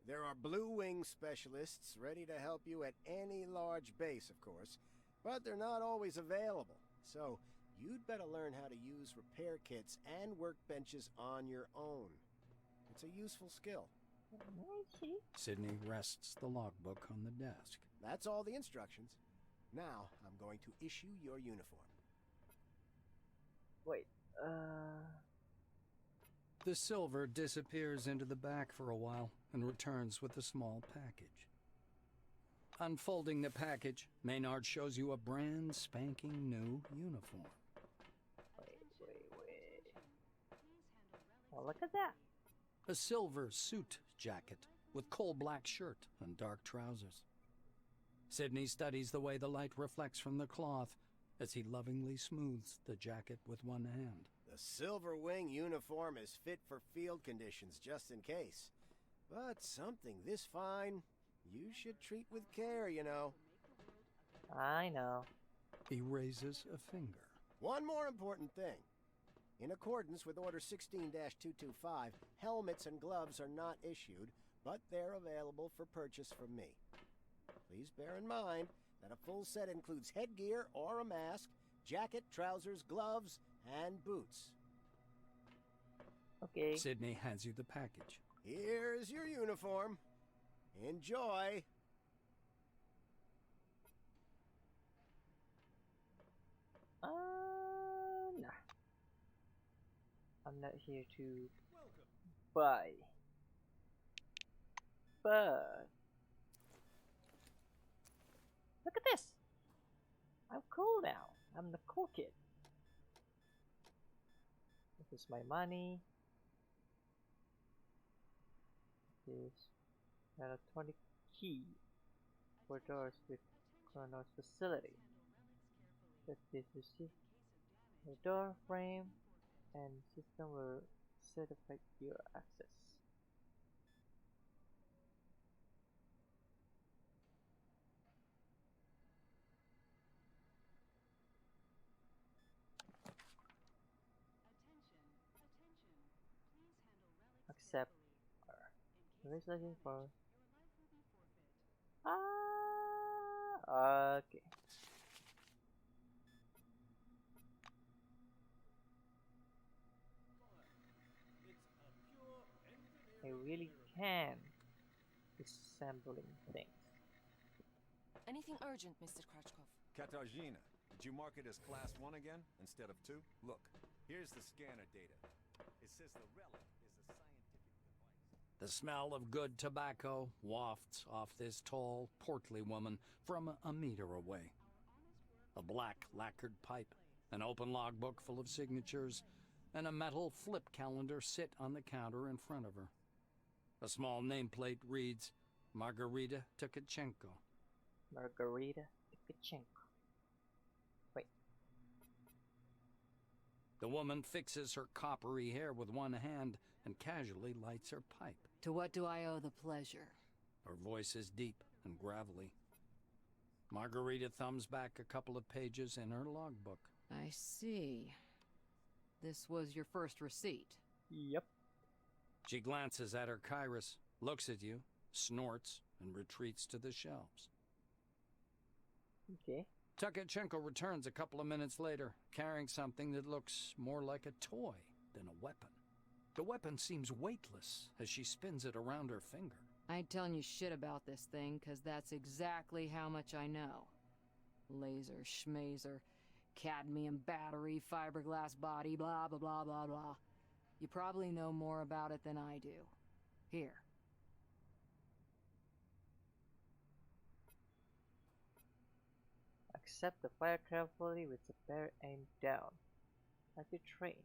H: There are Blue Wing specialists ready to help you at any large base, of course, but they're not always available. So, you'd better learn how to use repair kits and workbenches on your own. It's a useful skill.
A: I see.
B: Sidney rests the logbook on the desk.
H: That's all the instructions. Now, I'm going to issue your uniform.
A: Wait.
B: The silver disappears into the back for a while and returns with a small package. Unfolding the package, Maynard shows you a brand spanking new uniform.
A: Wait. Oh, look at that.
B: A silver suit jacket with coal black shirt and dark trousers. Sidney studies the way the light reflects from the cloth as he lovingly smooths the jacket with one hand.
H: The Silver Wing uniform is fit for field conditions, just in case. But something this fine, you should treat with care, you know.
A: I know.
B: He raises a finger.
H: One more important thing. In accordance with Order 16-225, helmets and gloves are not issued, but they're available for purchase from me. Please bear in mind that a full set includes headgear or a mask, jacket, trousers, gloves, and boots.
A: Okay.
B: Sidney hands you the package.
H: Here's your uniform. Enjoy.
A: Nah. I'm not here to buy. But look at this. I'm cool now. I'm the cool kid. This is my money. This electronic key for doors with Chronos facility. That this receive the door frame and system will certify your access. Accept. Who's looking for? Okay. I really can assembling things.
K: Anything urgent, Mr. Krachkov?
L: Katarzyna, did you mark it as Class 1 again, instead of 2? Look, here's the scanner data. It says the relic is a scientific device.
B: The smell of good tobacco wafts off this tall, portly woman from a meter away. A black lacquered pipe, an open logbook full of signatures, and a metal flip calendar sit on the counter in front of her. A small nameplate reads, Margarita Tkachenko.
A: Margarita Tkachenko. Wait.
B: The woman fixes her coppery hair with one hand and casually lights her pipe.
G: To what do I owe the pleasure?
B: Her voice is deep and gravelly. Margarita thumbs back a couple of pages in her logbook.
G: I see. This was your first receipt.
A: Yep.
B: She glances at her Kairos, looks at you, snorts, and retreats to the shelves.
A: Okay.
B: Tkachenko returns a couple of minutes later, carrying something that looks more like a toy than a weapon. The weapon seems weightless as she spins it around her finger.
G: I ain't telling you shit about this thing, 'cause that's exactly how much I know. Laser, schmazer, cadmium battery, fiberglass body, blah, blah, blah, blah, blah. You probably know more about it than I do. Here.
A: Accept the fire carefully with the barrel aimed down, like you train.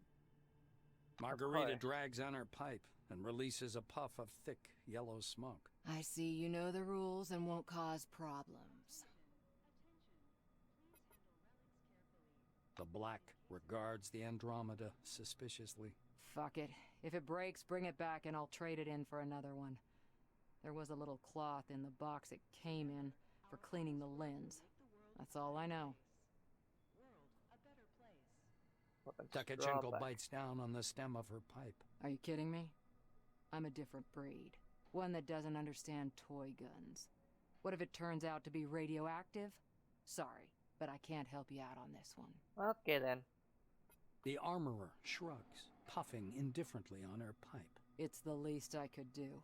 B: Margarita drags on her pipe and releases a puff of thick, yellow smoke.
G: I see you know the rules and won't cause problems.
B: The black regards the Andromeda suspiciously.
G: Fuck it. If it breaks, bring it back and I'll trade it in for another one. There was a little cloth in the box it came in for cleaning the lens. That's all I know.
B: Tkachenko bites down on the stem of her pipe.
G: Are you kidding me? I'm a different breed. One that doesn't understand toy guns. What if it turns out to be radioactive? Sorry, but I can't help you out on this one.
A: Okay then.
B: The armorer shrugs, puffing indifferently on her pipe.
G: It's the least I could do.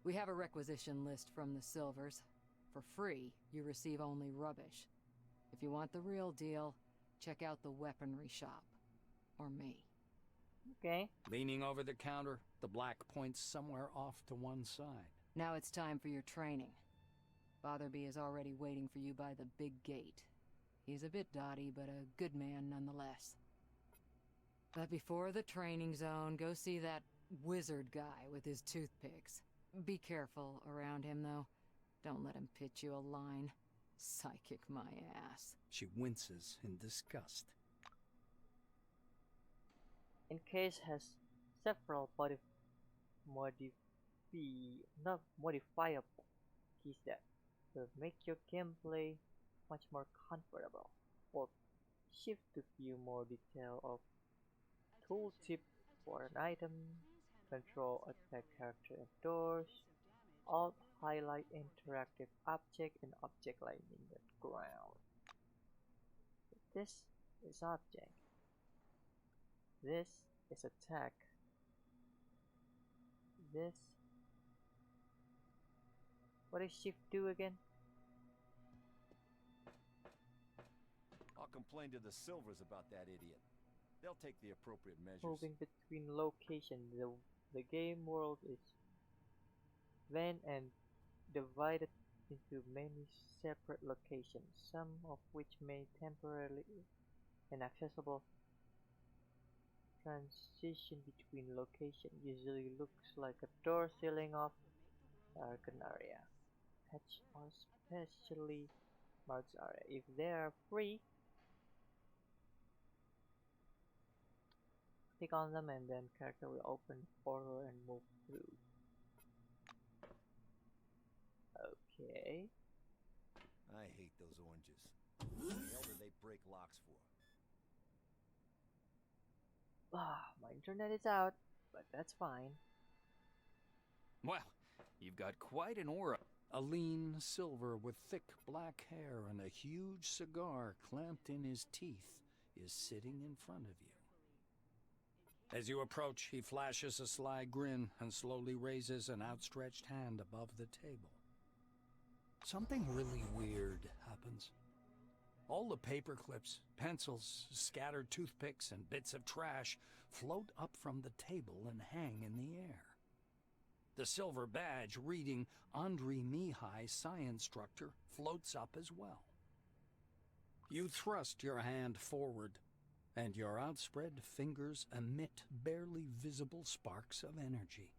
G: We have a requisition list from the Silvers. For free, you receive only rubbish. If you want the real deal, check out the weaponry shop. Or me.
A: Okay.
B: Leaning over the counter, the black points somewhere off to one side.
G: Now it's time for your training. Fatherby is already waiting for you by the big gate. He's a bit dotty, but a good man nonetheless. But before the training zone, go see that wizard guy with his toothpicks. Be careful around him, though. Don't let him pitch you a line. Psychic my ass.
B: She winces in disgust.
A: Encased has several modifiable keys that will make your gameplay much more comfortable. Or shift to view more detail of tooltip for an item, control attack character and doors, alt highlight interactive object and object lying in the ground. This is object. This is attack. This. What does shift do again?
L: I'll complain to the Silvers about that idiot. They'll take the appropriate measures.
A: Moving between locations. The game world is vast and divided into many separate locations, some of which may temporarily inaccessible. Transition between locations usually looks like a door sealing off darkened area. Hatch or specially marked area. If they are free, click on them and then character will open the portal and move through. Okay.
L: I hate those oranges. What the hell do they break locks for?
A: My internet is out, but that's fine.
E: Well, you've got quite an aura.
B: A lean Silver with thick black hair and a huge cigar clamped in his teeth is sitting in front of you. As you approach, he flashes a sly grin and slowly raises an outstretched hand above the table. Something really weird happens. All the paper clips, pencils, scattered toothpicks, and bits of trash float up from the table and hang in the air. The silver badge reading Andre Mihai, Science Instructor, floats up as well. You thrust your hand forward, and your outspread fingers emit barely visible sparks of energy.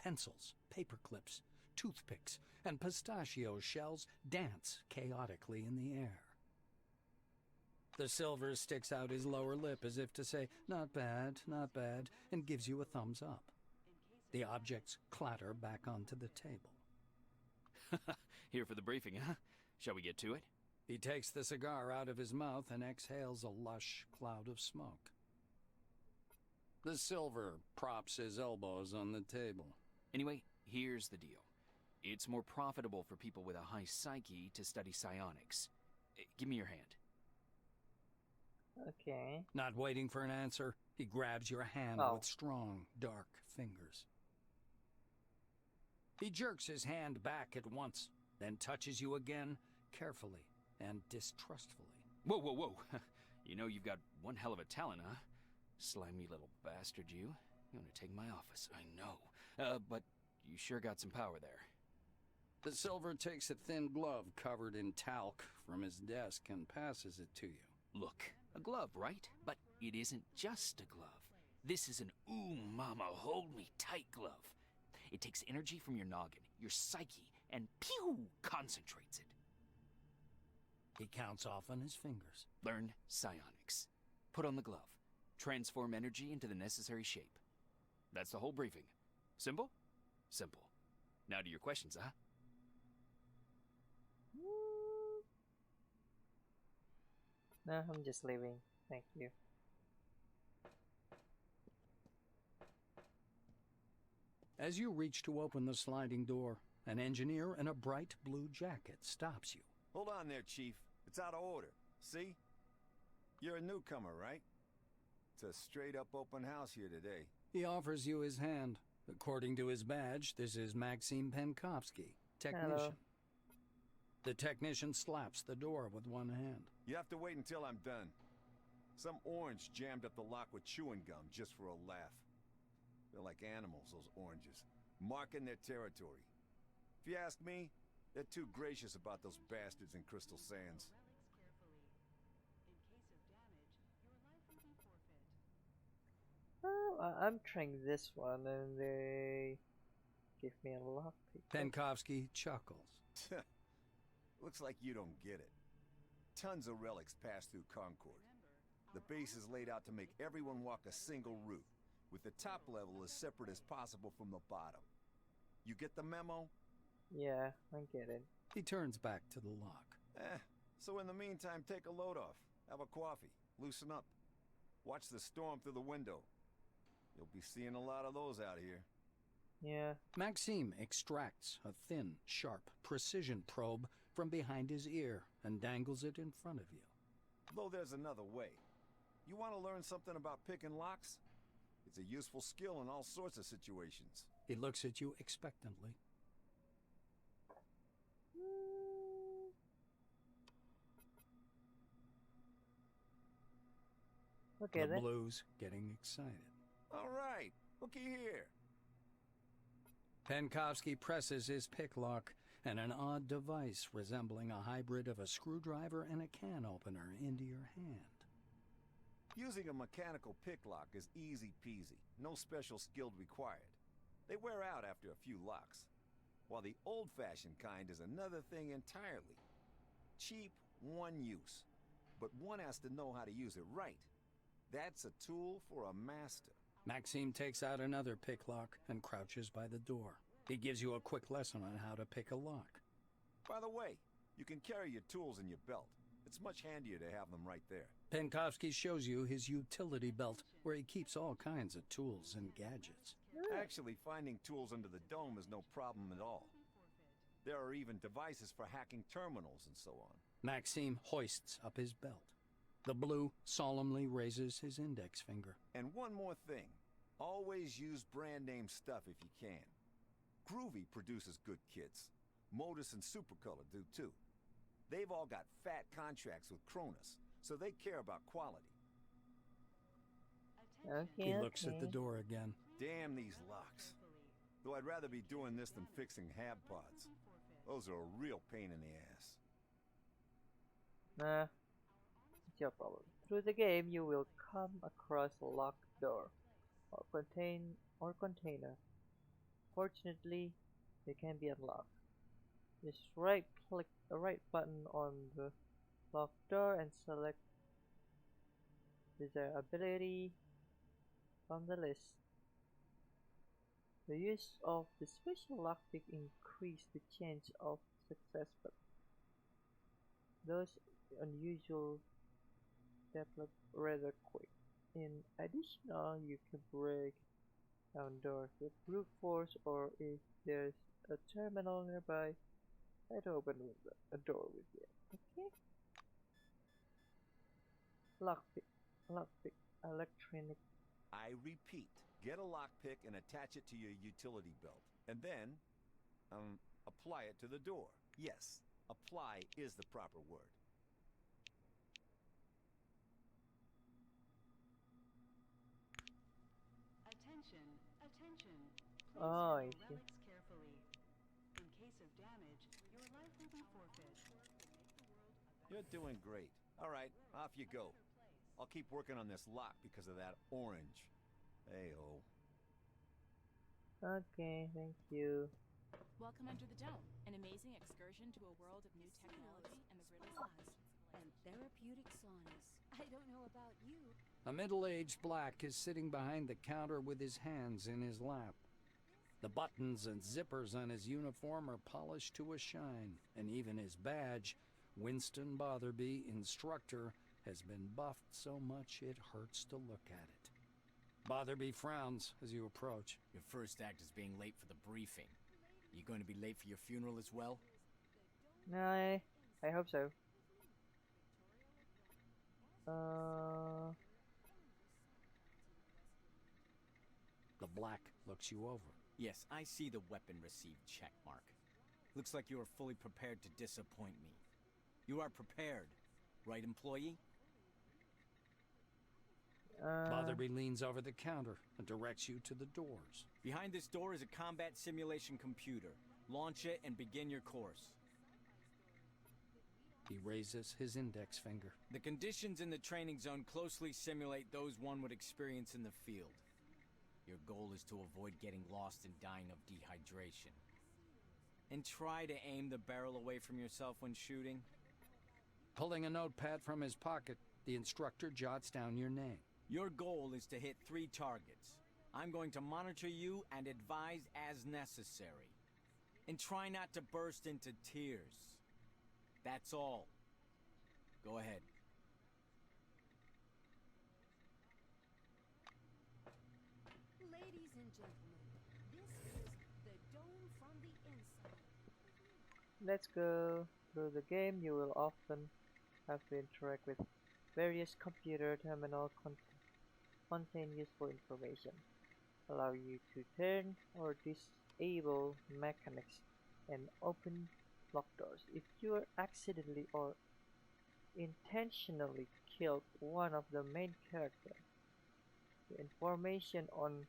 B: Pencils, paper clips, toothpicks, and pistachio shells dance chaotically in the air. The silver sticks out his lower lip as if to say, not bad, and gives you a thumbs up. The objects clatter back onto the table.
E: Here for the briefing, huh? Shall we get to it?
B: He takes the cigar out of his mouth and exhales a lush cloud of smoke. The silver props his elbows on the table.
E: Anyway, here's the deal. It's more profitable for people with a high psyche to study psionics. Give me your hand.
A: Okay.
B: Not waiting for an answer, he grabs your hand with strong, dark fingers. He jerks his hand back at once, then touches you again, carefully and distrustfully.
E: Whoa. You know you've got one hell of a talent, huh? Slimy little bastard, you. You want to take my office, I know. But you sure got some power there.
B: The silver takes a thin glove covered in talc from his desk and passes it to you.
E: Look, a glove, right? But it isn't just a glove. This is an ooh mama, hold me tight glove. It takes energy from your noggin, your psyche, and pew, concentrates it.
B: He counts off on his fingers.
E: Learn psionics. Put on the glove. Transform energy into the necessary shape. That's the whole briefing. Simple? Simple. Now to your questions, huh?
A: No, I'm just leaving. Thank you.
B: As you reach to open the sliding door, an engineer in a bright blue jacket stops you.
L: Hold on there, Chief. It's out of order. See? You're a newcomer, right? It's a straight-up open house here today.
B: He offers you his hand. According to his badge, this is Maxim Penkovsky, technician.
A: Hello.
B: The technician slaps the door with one hand.
L: You have to wait until I'm done. Some orange jammed up the lock with chewing gum just for a laugh. They're like animals, those oranges, marking their territory. If you ask me, they're too gracious about those bastards in Crystal Sands.
A: Oh, I'm trying this one and they give me a lockpick.
B: Penkovsky chuckles.
L: Looks like you don't get it. Tons of relics pass through Concord. The base is laid out to make everyone walk a single route, with the top level as separate as possible from the bottom. You get the memo?
A: Yeah, I get it.
B: He turns back to the lock.
L: So in the meantime, take a load off. Have a coffee. Loosen up. Watch the storm through the window. You'll be seeing a lot of those out here.
A: Yeah.
B: Maxime extracts a thin, sharp, precision probe from behind his ear and dangles it in front of you.
L: Though there's another way. You want to learn something about picking locks? It's a useful skill in all sorts of situations.
B: He looks at you expectantly.
A: Okay,
B: the
A: then.
B: Blues getting excited.
L: All right, looky here.
B: Penkovsky presses his pick lock, and an odd device resembling a hybrid of a screwdriver and a can opener into your hand.
L: Using a mechanical pick lock is easy peasy, no special skill required. They wear out after a few locks, while the old-fashioned kind is another thing entirely. Cheap, one use, but one has to know how to use it right. That's a tool for a master.
B: Maxime takes out another pick lock and crouches by the door. He gives you a quick lesson on how to pick a lock.
L: By the way, you can carry your tools in your belt. It's much handier to have them right there.
B: Penkovsky shows you his utility belt, where he keeps all kinds of tools and gadgets.
L: Actually, finding tools under the dome is no problem at all. There are even devices for hacking terminals and so on.
B: Maxime hoists up his belt. The Blue solemnly raises his index finger.
L: And one more thing. Always use brand name stuff if you can. Groovy produces good kits. Modus and Supercolor do too. They've all got fat contracts with Cronus, so they care about quality.
A: Okay,
B: He looks at the door again.
L: Damn these locks. Though I'd rather be doing this than fixing hab pods. Those are a real pain in the ass.
A: Nah, it's your problem. Through the game, you will come across a locked door or container. Fortunately, they can be unlocked. Just right-click the right button on the locked door and select desired ability from the list. The use of the special lockpick increases the chance of success, but those unusual develop rather quick. In addition, you can break down doors with brute force, or if there's a terminal nearby, try to open a door with it. Okay? Lockpick, electronic.
L: I repeat, get a lockpick and attach it to your utility belt. And then, apply it to the door. Yes, apply is the proper word.
M: Attention, attention. Please
A: Oh, I
M: handle
A: see.
M: relics carefully. In case of damage, your life will be forfeit.
L: You're doing great. All right, off you go. I'll keep working on this lock because of that orange. Hey-oh.
A: Okay, thank you.
N: Welcome under the dome, an amazing excursion to a world of new technology and the griddles
C: And therapeutic saunas.
G: I don't know about you.
B: A middle-aged black is sitting behind the counter with his hands in his lap. The buttons and zippers on his uniform are polished to a shine, and even his badge, Winston Botherby, instructor, has been buffed so much it hurts to look at it. Botherby frowns as you approach.
O: Your first act is being late for the briefing. You going to be late for your funeral as well?
A: No, I hope so.
B: The black looks you over.
O: Yes, I see the weapon received checkmark. Looks like you are fully prepared to disappoint me. You are prepared, right, employee?
B: Botherby leans over the counter and directs you to the doors.
O: Behind this door is a combat simulation computer. Launch it and begin your course.
B: He raises his index finger.
O: The conditions in the training zone closely simulate those one would experience in the field. Your goal is to avoid getting lost and dying of dehydration. And try to aim the barrel away from yourself when shooting.
B: Pulling a notepad from his pocket, the instructor jots down your name.
O: Your goal is to hit 3 targets. I'm going to monitor you and advise as necessary. And try not to burst into tears. That's all. Go ahead.
G: Ladies and gentlemen, this is the dome from the inside.
A: Let's go. Through the game, you will often have to interact with various computer terminals contain useful information, allow you to turn or disable mechanics, and open locked doors. If you accidentally or intentionally killed one of the main characters, the information on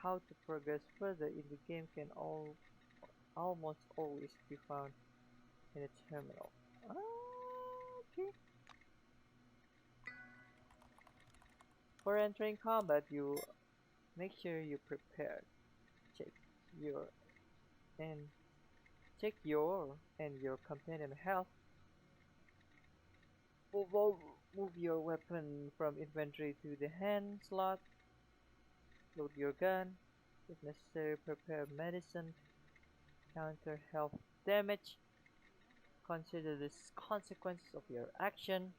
A: how to progress further in the game can almost always be found in a terminal. Okay. For entering combat, you make sure you prepare. Check your and your companion health. Move your weapon from inventory to the hand slot. Load your gun. If necessary, prepare medicine. Counter health damage. Consider the consequences of your action,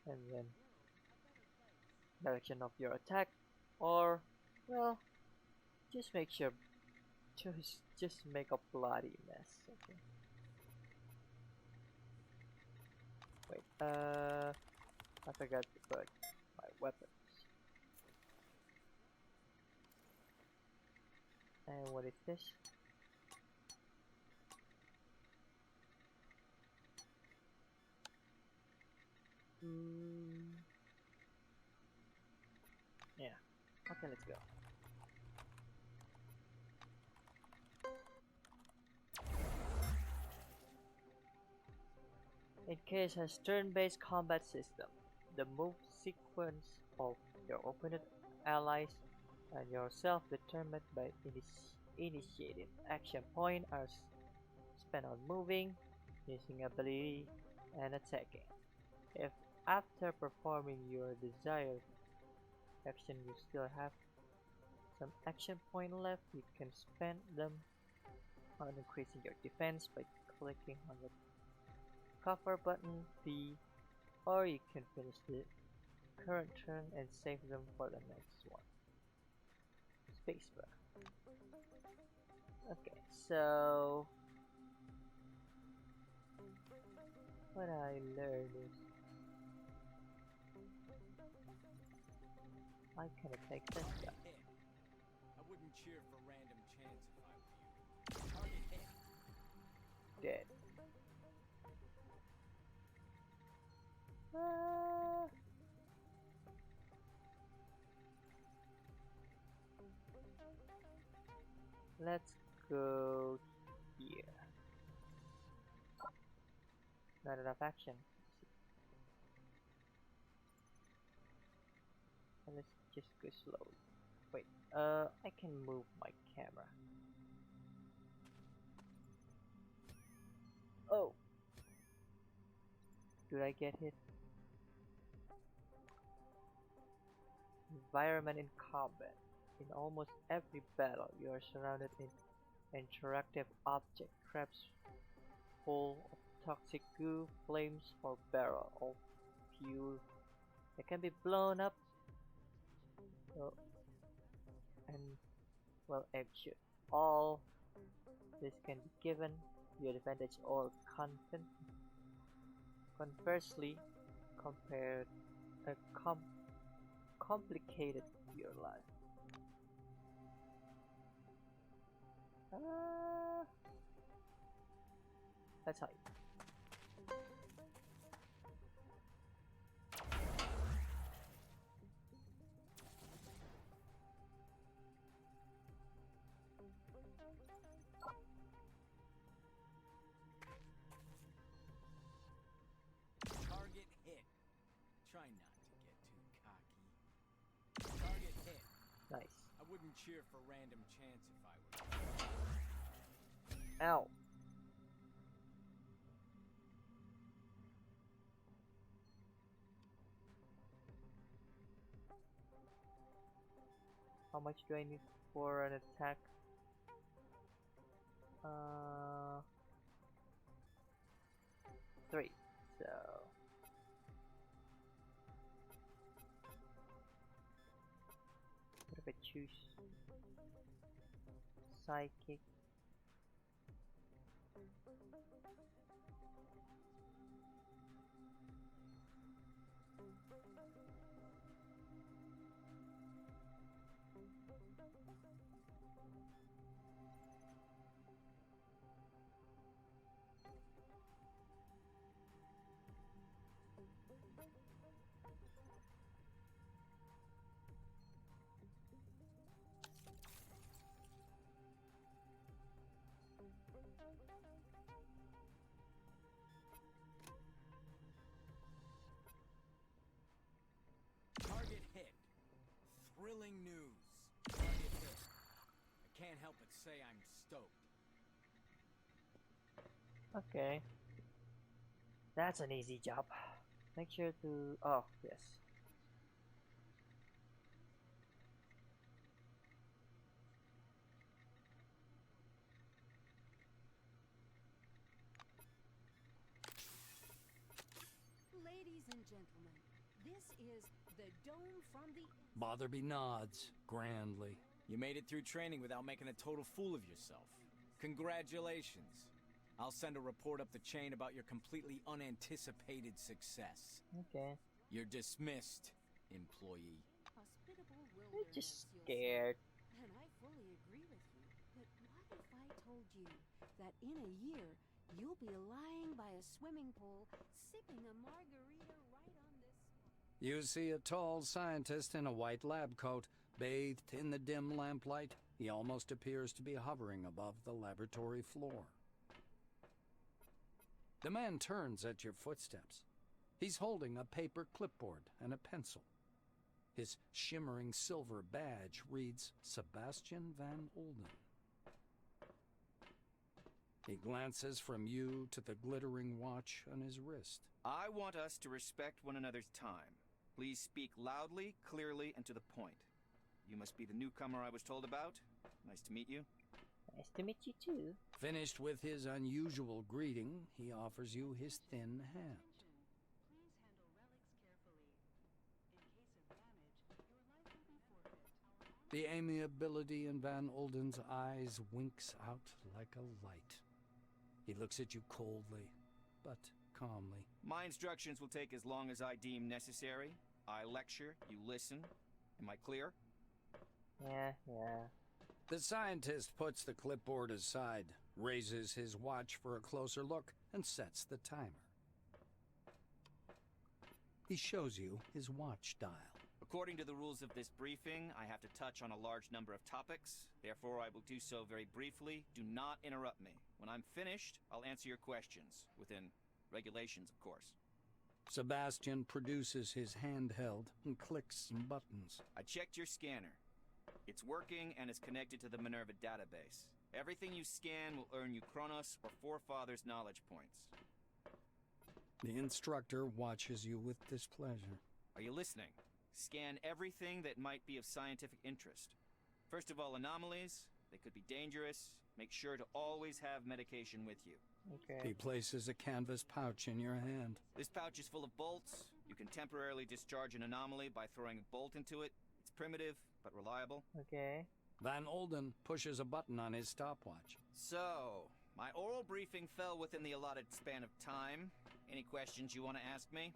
A: and then direction of your attack, or well, just make sure just make a bloody mess. Okay. Wait, I forgot to put my weapons. And what is this? Yeah. Okay, let's go. Encased has turn-based combat system. The move sequence of your opponent, allies, and yourself determined by initiative. Action point are spent on moving, using ability, and attacking. If after performing your desired action you still have some action point left, you can spend them on increasing your defense by clicking on the cover button B, or you can finish the current turn and save them for the next one. Spacebar. Okay, so what I learned is I can attack this guy.
O: I wouldn't cheer for random chance if I were you. Target hit.
A: Dead. Let's go here. Not enough action. Let's just go slowly. Wait, I can move my camera. Oh! Did I get hit? Environment in combat. In almost every battle, you are surrounded in interactive object traps full of toxic goo, flames, or barrel of fuel that can be blown up and well execute. All this can be given your advantage or content. Conversely, compared a complicated your life. Let's hide.
O: Target hit. Try not to get too cocky. Target hit.
A: Nice.
O: I wouldn't cheer for random chance if I were you.
A: Ow. How much do I need for an attack? 3. So what if I choose psychic?
O: Target hit. Thrilling news. Target hit. I can't help but say I'm stoked.
A: Okay. That's an easy job. Make sure to... oh, yes.
G: Ladies and gentlemen, this is the Dome from the...
B: Botherby nods grandly.
O: You made it through training without making a total fool of yourself. Congratulations. I'll send a report up the chain about your completely unanticipated success.
A: Okay.
O: You're dismissed, employee.
G: Hospitable
A: I'm just
G: wilderness, you'll
A: scared.
G: say. And I fully agree with you. But what if I told you that in a year, you'll be lying by a swimming pool, sipping a margarita right on this spot?
B: You see a tall scientist in a white lab coat, bathed in the dim lamplight. He almost appears to be hovering above the laboratory floor. The man turns at your footsteps. He's holding a paper clipboard and a pencil. His shimmering silver badge reads Sebastian Van Olden. He glances from you to the glittering watch on his wrist.
E: I want us to respect one another's time. Please speak loudly, clearly, and to the point. You must be the newcomer I was told about. Nice to meet you.
A: Nice to meet you too.
B: Finished with his unusual greeting, he offers you his thin hand.
M: Please handle relics carefully. In case of damage, your life will be forfeit.
B: The amiability in Van Olden's eyes winks out like a light. He looks at you coldly, but calmly.
E: My instructions will take as long as I deem necessary. I lecture, you listen. Am I clear?
A: Yeah.
B: The scientist puts the clipboard aside, raises his watch for a closer look, and sets the timer. He shows you his watch dial.
E: According to the rules of this briefing, I have to touch on a large number of topics. Therefore, I will do so very briefly. Do not interrupt me. When I'm finished, I'll answer your questions. Within regulations, of course.
B: Sebastian produces his handheld and clicks some buttons.
E: I checked your scanner. It's working and is connected to the Minerva database. Everything you scan will earn you Kronos or Forefathers knowledge points.
B: The instructor watches you with displeasure.
E: Are you listening? Scan everything that might be of scientific interest. First of all, anomalies. They could be dangerous. Make sure to always have medication with you.
A: Okay.
B: He places a canvas pouch in your hand.
E: This pouch is full of bolts. You can temporarily discharge an anomaly by throwing a bolt into it. It's primitive, but reliable.
A: Okay.
B: Van Olden pushes a button on his stopwatch.
E: So, my oral briefing fell within the allotted span of time. Any questions you want to ask me?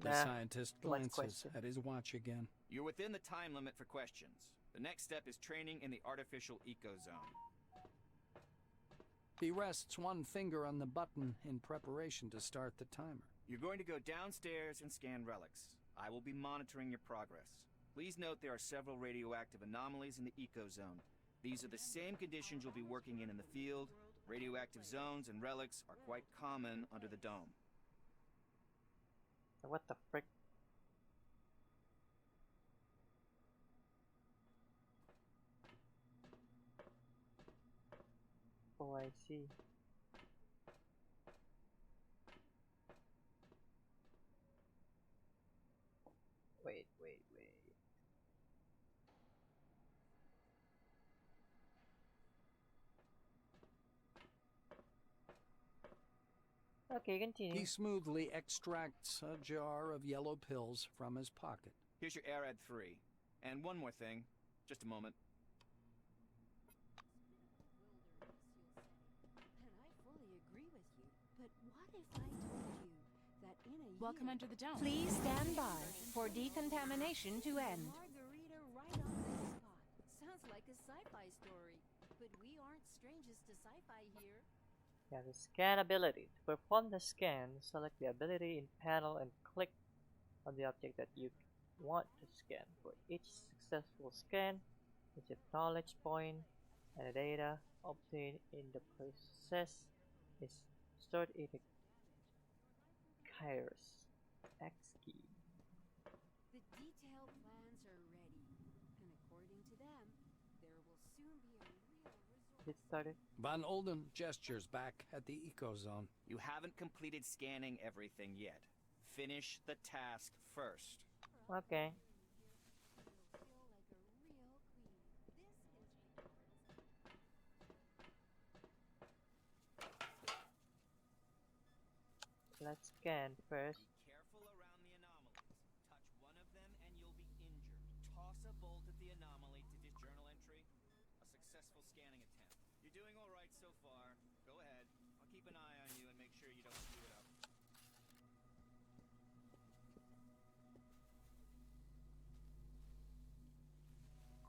B: The scientist glances at his watch again.
E: You're within the time limit for questions. The next step is training in the artificial ecozone.
B: He rests one finger on the button in preparation to start the timer.
E: You're going to go downstairs and scan relics. I will be monitoring your progress. Please note there are several radioactive anomalies in the ecozone. These are the same conditions you'll be working in the field. Radioactive zones and relics are quite common under the dome.
A: What the frick? Oh, I see. Wait. Okay, continue.
B: He smoothly extracts a jar of yellow pills from his pocket.
E: Here's your ARAD 3. And one more thing. Just a moment.
G: And I fully agree with you. But what if I told you that in a
N: Welcome
G: year...
N: under the dome.
G: Please stand by for decontamination to end. Margarita right on the spot. Sounds like a sci-fi story. But we aren't strangers to sci-fi here.
A: Yeah, the scan ability. To perform the scan, select the ability in panel and click on the object that you want to scan. For each successful scan, receive knowledge point, and the data obtained in the process is stored in the Kairos X key.
G: The detailed plans are ready, and according to them, there will soon be a real resort.
A: Get started.
B: Van Olden gestures back at the ecozone.
E: You haven't completed scanning everything yet. Finish the task first.
A: Okay. Let's scan first.
E: Be careful around the anomalies. Touch one of them and you'll be injured. Toss a bolt at the anomaly to this journal entry. A successful scanning attempt. You're doing all right so far. Go ahead. I'll keep an eye on you and make sure you don't screw it up.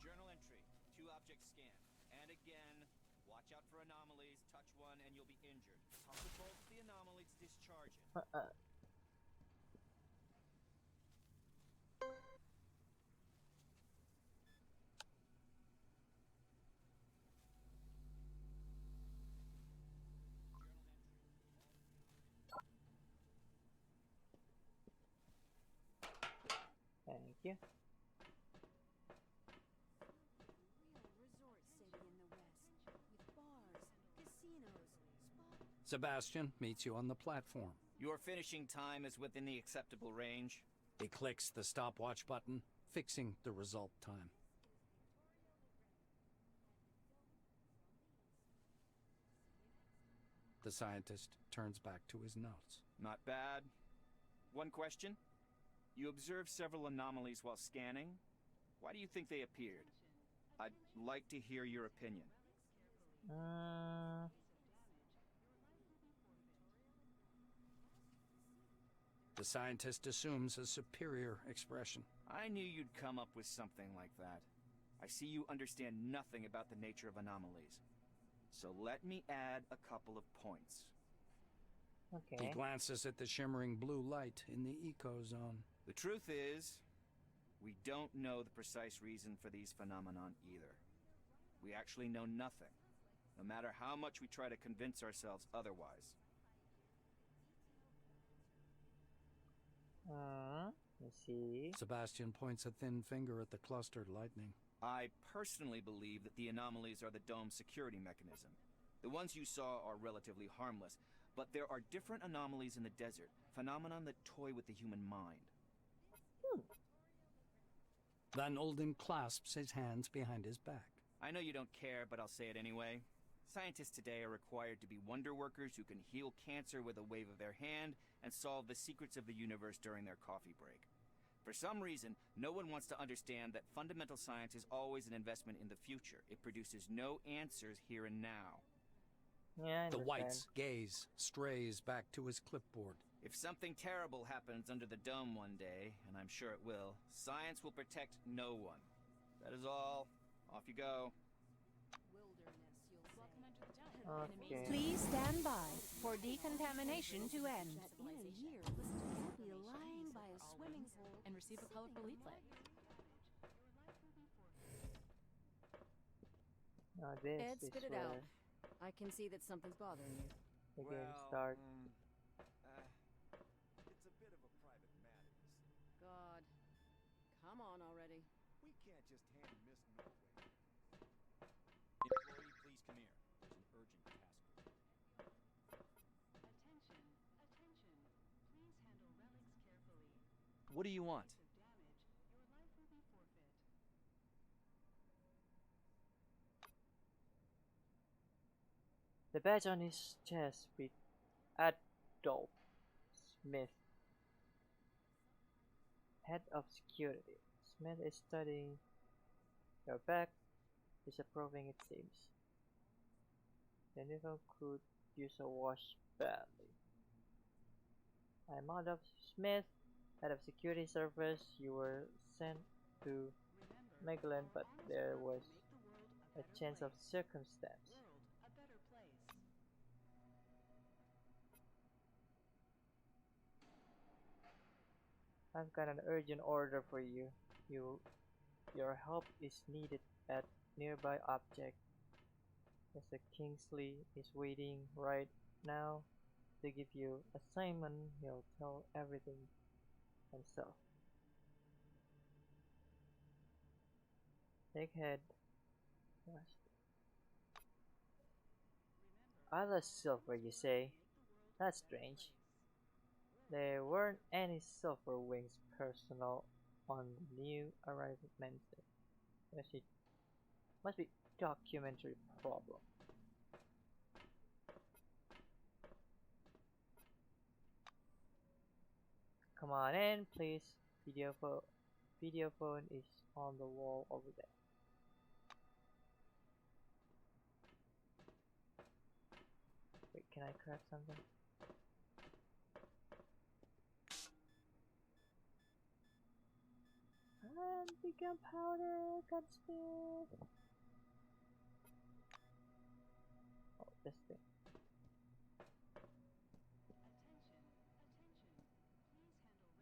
E: Journal entry. 2 objects scanned. And again, watch out for anomalies. Touch one and you'll be injured. Toss a bolt at the anomaly to discharge it.
A: you.
B: Sebastian meets you on the platform.
E: Your finishing time is within the acceptable range.
B: He clicks the stopwatch button, fixing the result time. The scientist turns back to his notes.
E: Not bad. One question. You observed several anomalies while scanning. Why do you think they appeared? I'd like to hear your opinion.
B: The scientist assumes a superior expression.
E: I knew you'd come up with something like that. I see you understand nothing about the nature of anomalies. So let me add a couple of points.
A: Okay.
B: He glances at the shimmering blue light in the eco zone.
E: The truth is, we don't know the precise reason for these phenomenon either. We actually know nothing, no matter how much we try to convince ourselves otherwise.
A: I see.
B: Sebastian points a thin finger at the clustered lightning.
E: I personally believe that the anomalies are the dome's security mechanism. The ones you saw are relatively harmless, but there are different anomalies in the desert, phenomenon that toy with the human mind.
B: Van Olden clasps his hands behind his back.
E: I know you don't care, but I'll say it anyway. Scientists today are required to be wonder workers who can heal cancer with a wave of their hand and solve the secrets of the universe during their coffee break. For some reason, no one wants to understand that fundamental science is always an investment in the future. It produces no answers here and now.
A: Yeah, I
B: The
A: understand.
B: White's gaze strays back to his clipboard.
E: If something terrible happens under the dome one day, and I'm sure it will, science will protect no one. That is all. Off you go.
N: Welcome under the dome. An
A: Okay.
N: amazing
G: Please stand by for decontamination to end.
N: in a year,
G: You'll be lying by a swimming pool
N: and receive a colorful leaflet.
A: Now this
C: Ed,
A: is
C: spit it
A: where
C: out. I can see that something's bothering you.
A: the game starts.
L: It's a bit of a private matter, you see.
C: God. Come on already.
L: We can't just hand Miss Norway.
D: Employee, please come here. There's an urgent task for you.
M: Attention, attention. Please handle relics carefully.
E: What do you want?
M: In case of damage, your life will be forfeit.
A: The badge on his chest reads Adolf Smith, head of security. Smith is studying your back, disapproving it seems. The uniform could use a wash badly. I'm Adolf Smith, head of security service. You were sent to Megaland, but there was a chance of circumstance.
M: A better place.
A: I've got an urgent order for you. Your help is needed at nearby object. Mr. Kingsley is waiting right now to give you assignment. He'll tell everything himself. Take head. Other silver, you say? That's strange. There weren't any Silver Wings personnel on the new arrival Wednesday. Must be documentary problem. Come on in, please. Video phone is on the wall over there. Wait, can I craft something? And the gunpowder, gunsmith. Oh, this thing.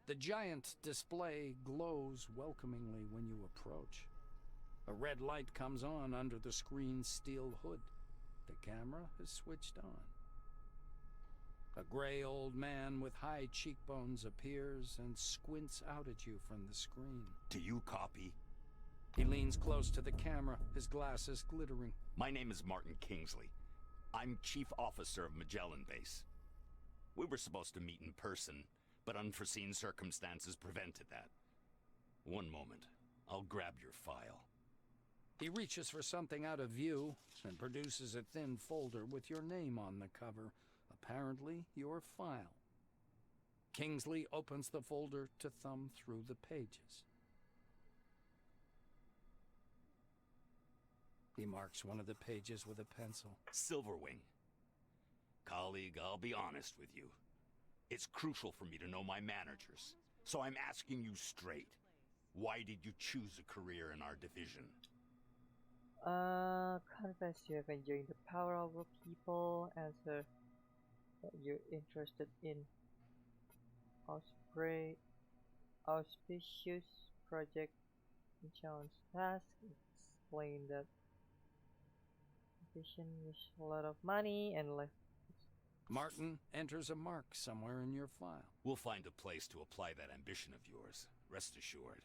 B: The giant display glows welcomingly when you approach. A red light comes on under the screen's steel hood. The camera is switched on. A gray old man with high cheekbones appears and squints out at you from the screen.
P: Do you copy?
B: He leans close to the camera, his glasses glittering.
P: My name is Martin Kingsley. I'm Chief Officer of Magellan Base. We were supposed to meet in person, but unforeseen circumstances prevented that. One moment. I'll grab your file.
B: He reaches for something out of view and produces a thin folder with your name on the cover. Apparently, your file. Kingsley opens the folder to thumb through the pages. He marks one of the pages with a pencil.
P: Silverwing. Colleague, I'll be honest with you. It's crucial for me to know my managers, so I'm asking you straight. Why did you choose a career in our division?
A: Confess you have enjoyed the power over people. Answer that you're interested in auspicious project and challenge task. Explain that vision is a lot of money and life.
B: Martin enters a mark somewhere in your file.
P: We'll find a place to apply that ambition of yours, rest assured.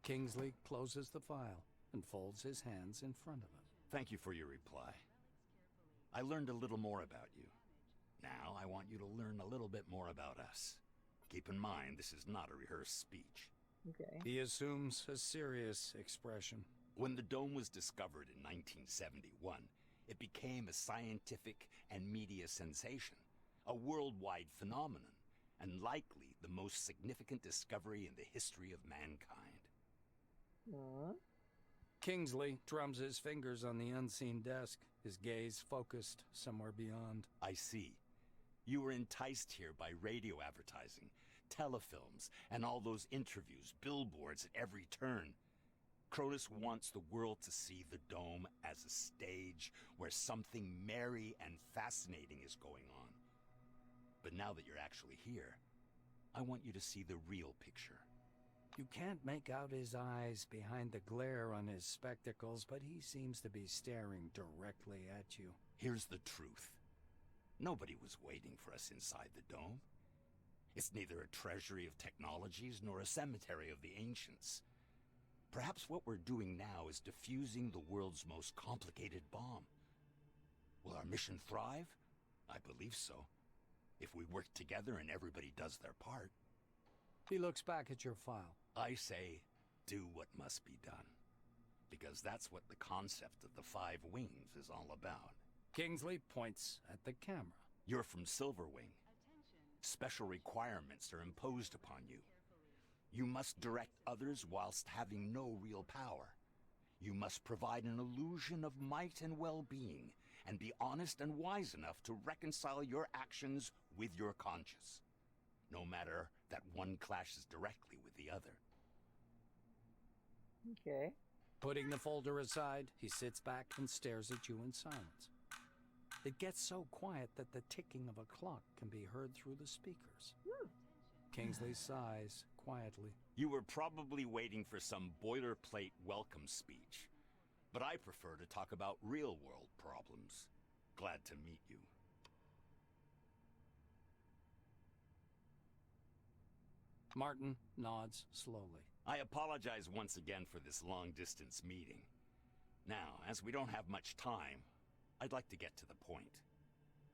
B: Kingsley closes the file and folds his hands in front of him.
P: Thank you for your reply. I learned a little more about you. Now I want you to learn a little bit more about us. Keep in mind, this is not a rehearsed speech.
A: Okay.
B: He assumes a serious expression.
P: When the dome was discovered in 1971, it became a scientific and media sensation, a worldwide phenomenon, and likely the most significant discovery in the history of mankind.
B: Kingsley drums his fingers on the unseen desk, his gaze focused somewhere beyond.
P: I see. You were enticed here by radio advertising, telefilms, and all those interviews, billboards at every turn. Cronus wants the world to see the dome as a stage where something merry and fascinating is going on. But now that you're actually here, I want you to see the real picture.
B: You can't make out his eyes behind the glare on his spectacles, but he seems to be staring directly at you.
P: Here's the truth. Nobody was waiting for us inside the dome. It's neither a treasury of technologies nor a cemetery of the ancients. Perhaps what we're doing now is defusing the world's most complicated bomb. Will our mission thrive? I believe so. If we work together and everybody does their part.
B: He looks back at your file.
P: I say, do what must be done. Because that's what the concept of the 5 wings is all about.
B: Kingsley points at the camera.
P: You're from Silverwing. Special requirements are imposed upon you. You must direct others whilst having no real power. You must provide an illusion of might and well-being, and be honest and wise enough to reconcile your actions with your conscience, no matter that one clashes directly with the other.
A: Okay.
B: Putting the folder aside, he sits back and stares at you in silence. It gets so quiet that the ticking of a clock can be heard through the speakers. Kingsley sighs quietly.
P: You were probably waiting for some boilerplate welcome speech, but I prefer to talk about real-world problems. Glad to meet you.
B: Martin nods slowly.
P: I apologize once again for this long-distance meeting. Now, as we don't have much time, I'd like to get to the point.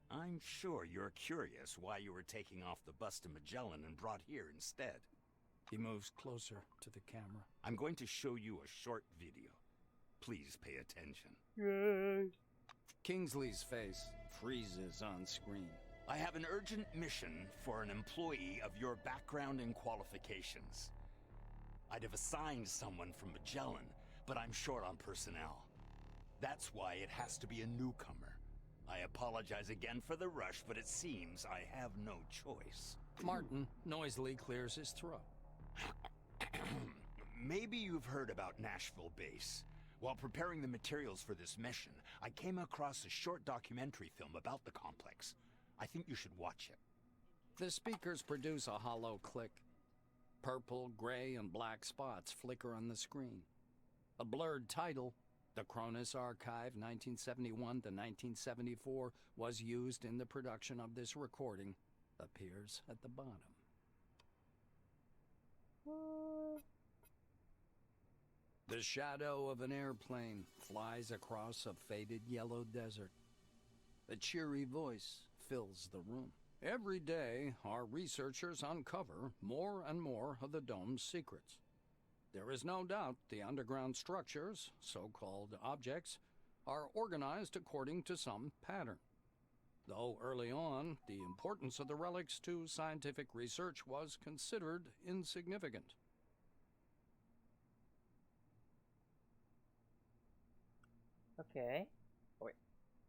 P: I'm sure you're curious why you were taking off the bus to Magellan and brought here instead.
B: He moves closer to the camera.
P: I'm going to show you a short video. Please pay attention.
A: Yay.
B: Kingsley's face freezes on screen.
P: I have an urgent mission for an employee of your background and qualifications. I'd have assigned someone from Magellan, but I'm short on personnel. That's why it has to be a newcomer. I apologize again for the rush, but it seems I have no choice.
B: Martin noisily clears his throat.
P: Maybe you've heard about Nashville Base. While preparing the materials for this mission, I came across a short documentary film about the complex. I think you should watch it.
B: The speakers produce a hollow click. Purple, gray, and black spots flicker on the screen. A blurred title The Cronus Archive 1971 to 1974 was used in the production of this recording. Appears at the bottom. The shadow of an airplane flies across a faded yellow desert. A cheery voice fills the room. Every day, our researchers uncover more and more of the dome's secrets. There is no doubt the underground structures, so-called objects, are organized according to some pattern. Though early on, the importance of the relics to scientific research was considered insignificant.
A: Okay. Wait.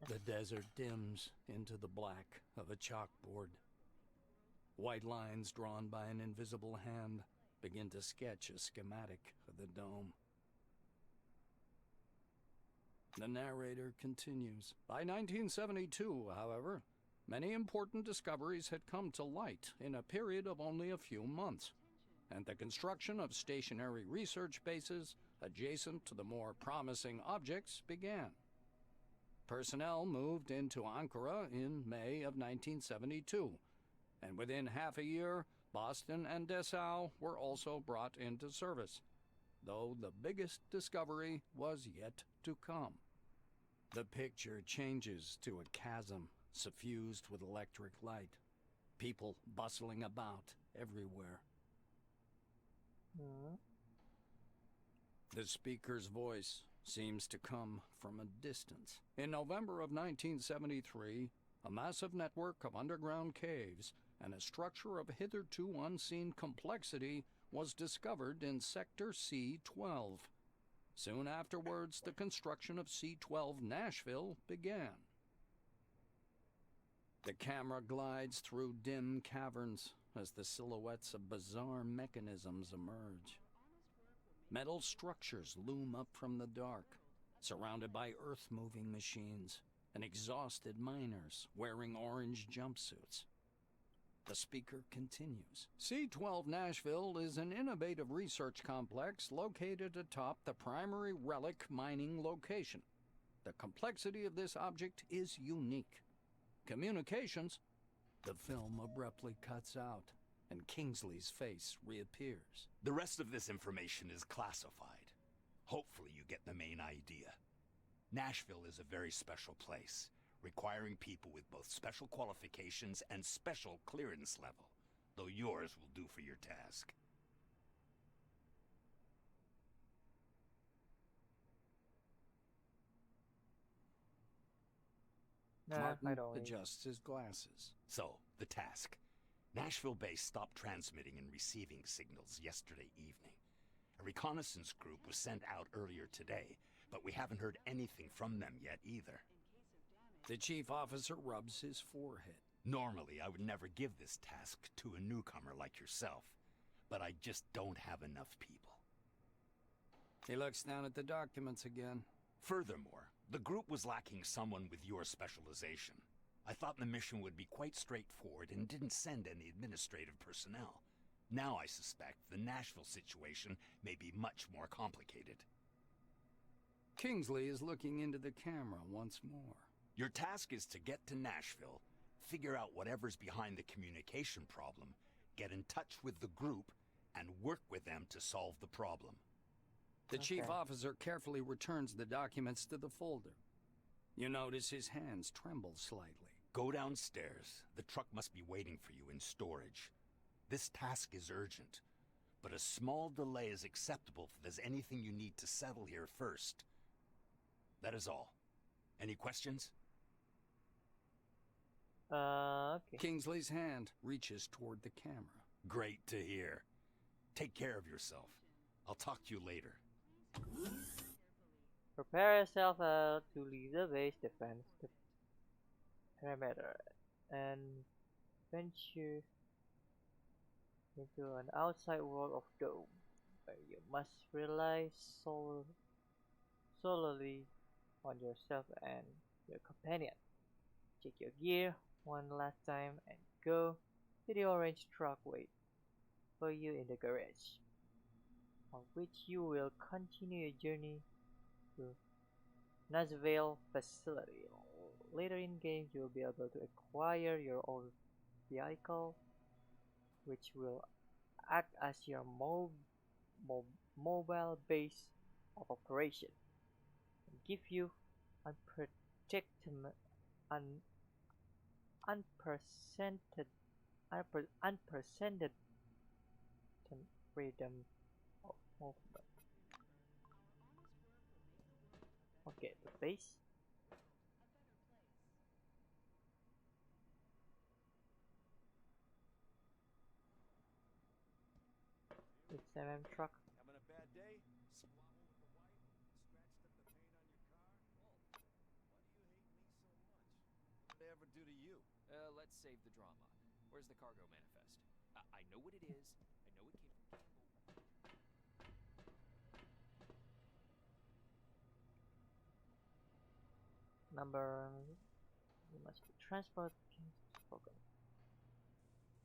B: The desert dims into the black of a chalkboard. White lines drawn by an invisible hand begin to sketch a schematic of the dome. The narrator continues. By 1972, however, many important discoveries had come to light in a period of only a few months, and the construction of stationary research bases adjacent to the more promising objects began. Personnel moved into Ankara in May of 1972, and within half a year, Boston and Dessau were also brought into service, though the biggest discovery was yet to come. The picture changes to a chasm suffused with electric light, people bustling about everywhere. The speaker's voice seems to come from a distance. In November of 1973, a massive network of underground caves and a structure of hitherto unseen complexity was discovered in Sector C-12. Soon afterwards, the construction of C-12 Nashville began. The camera glides through dim caverns as the silhouettes of bizarre mechanisms emerge. Metal structures loom up from the dark, surrounded by earth-moving machines and exhausted miners wearing orange jumpsuits. The speaker continues. C-12 Nashville is an innovative research complex located atop the primary relic mining location. The complexity of this object is unique. Communications. The film abruptly cuts out, and Kingsley's face reappears.
P: The rest of this information is classified. Hopefully you get the main idea. Nashville is a very special place, requiring people with both special qualifications and special clearance level, though yours will do for your task.
B: Martin adjusts his glasses.
P: So, the task. Nashville base stopped transmitting and receiving signals yesterday evening. A reconnaissance group was sent out earlier today, but we haven't heard anything from them yet either.
B: The chief officer rubs his forehead.
P: Normally, I would never give this task to a newcomer like yourself, but I just don't have enough people.
B: He looks down at the documents again.
P: Furthermore, the group was lacking someone with your specialization. I thought the mission would be quite straightforward and didn't send any administrative personnel. Now I suspect the Nashville situation may be much more complicated.
B: Kingsley is looking into the camera once more.
P: Your task is to get to Nashville, figure out whatever's behind the communication problem, get in touch with the group, and work with them to solve the problem.
B: The chief officer carefully returns the documents to the folder. You notice his hands tremble slightly.
P: Go downstairs. The truck must be waiting for you in storage. This task is urgent, but a small delay is acceptable if there's anything you need to settle here first. That is all. Any questions?
A: Okay.
B: Kingsley's hand reaches toward the camera.
P: Great to hear. Take care of yourself. I'll talk to you later.
A: Prepare yourself to leave the base, defense the perimeter, and venture into an outside world of dome, where you must rely solely on yourself and your companion. Check your gear one last time and go to the orange truck wait for you in the garage, on which you will continue your journey to Nashville facility. Later in game, you will be able to acquire your own vehicle, which will act as your mobile base of operation and give you unprotected, unprecedented, unprecedented freedom of movement. Okay, the base. It's truck.
H: Having a bad day? Squabbling with the wife? Scratched up the paint on your car? Oh, why do you hate me so much? What did I ever do to you?
E: Let's save the drama. Where's the cargo manifest? I know what it is. I know it came from Campbell.
A: Number. You must be transported. Spoken.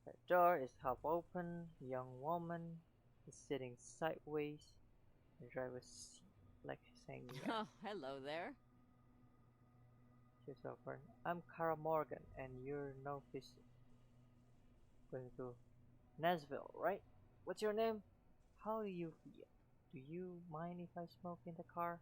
A: The door is half open. Young woman is sitting sideways. The driver's seat, like saying,
Q: "Oh, hello there."
A: She's open. I'm Kara Morgan, and you're no visit. Going to Nashville, right? What's your name? How do you feel? Do you mind if I smoke in the car?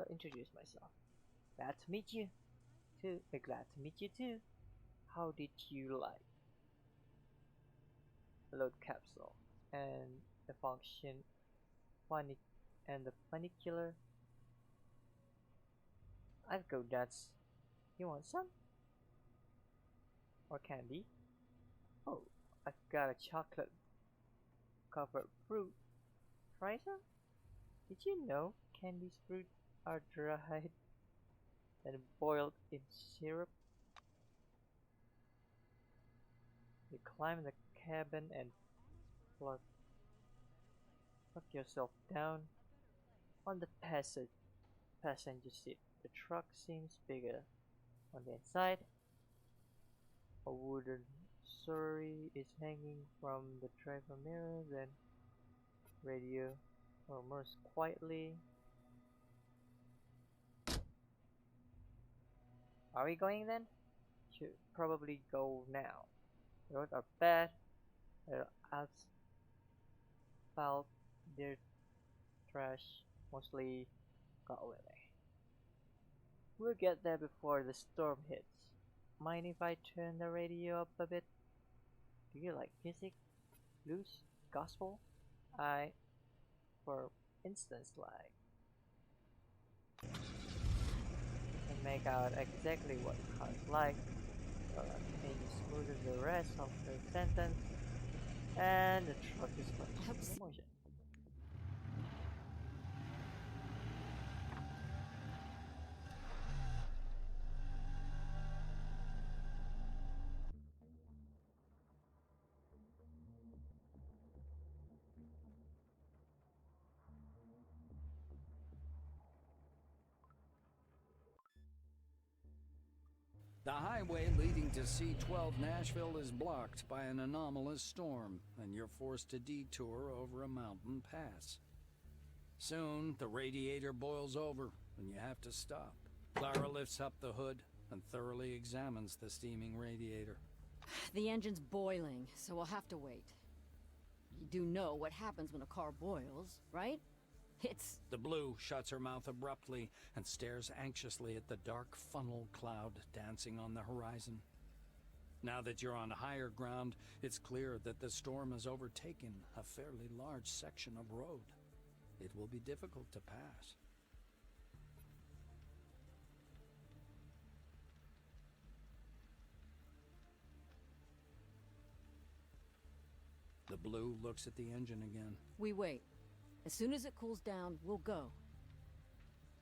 A: Introduce myself. Glad to meet you. Glad to meet you too. How did you like the load capsule and the funicular? I'd go nuts. You want some? Or candy? Oh, I've got a chocolate covered fruit. Try some? Did you know candy's fruit are dried and boiled in syrup? You climb the cabin and plug yourself down on the passenger seat. The truck seems bigger on the inside. A wooden surrey is hanging from the driver mirror, then radio murmurs quietly. Are we going then? Should probably go now. The roads are bad. The asphalt, dirt, trash, mostly got away. We'll get there before the storm hits. Mind if I turn the radio up a bit? Do you like music? Blues? Gospel? For instance, like... You can make out exactly what the car's like. So can you smoothen the rest of the sentence? And the truck is going to motion.
B: The highway leading to C-12 Nashville is blocked by an anomalous storm, and you're forced to detour over a mountain pass. Soon, the radiator boils over, and you have to stop. Clara lifts up the hood and thoroughly examines the steaming radiator.
Q: The engine's boiling, so we'll have to wait. You do know what happens when a car boils, right?
B: The Blue shuts her mouth abruptly and stares anxiously at the dark funnel cloud dancing on the horizon. Now that you're on higher ground, it's clear that the storm has overtaken a fairly large section of road. It will be difficult to pass. The Blue looks at the engine again.
Q: We wait. As soon as it cools down, we'll go.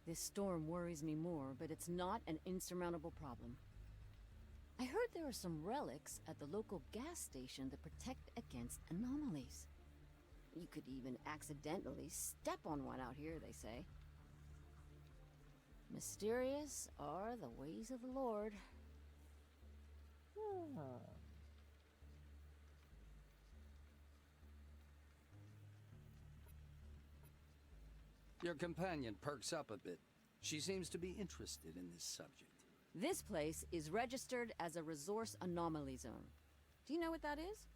Q: This storm worries me more, but it's not an insurmountable problem. I heard there are some relics at the local gas station that protect against anomalies. You could even accidentally step on one out here, they say. Mysterious are the ways of the Lord.
B: Your companion perks up a bit. She seems to be interested in this subject.
Q: This place is registered as a resource anomaly zone. Do you know what that is?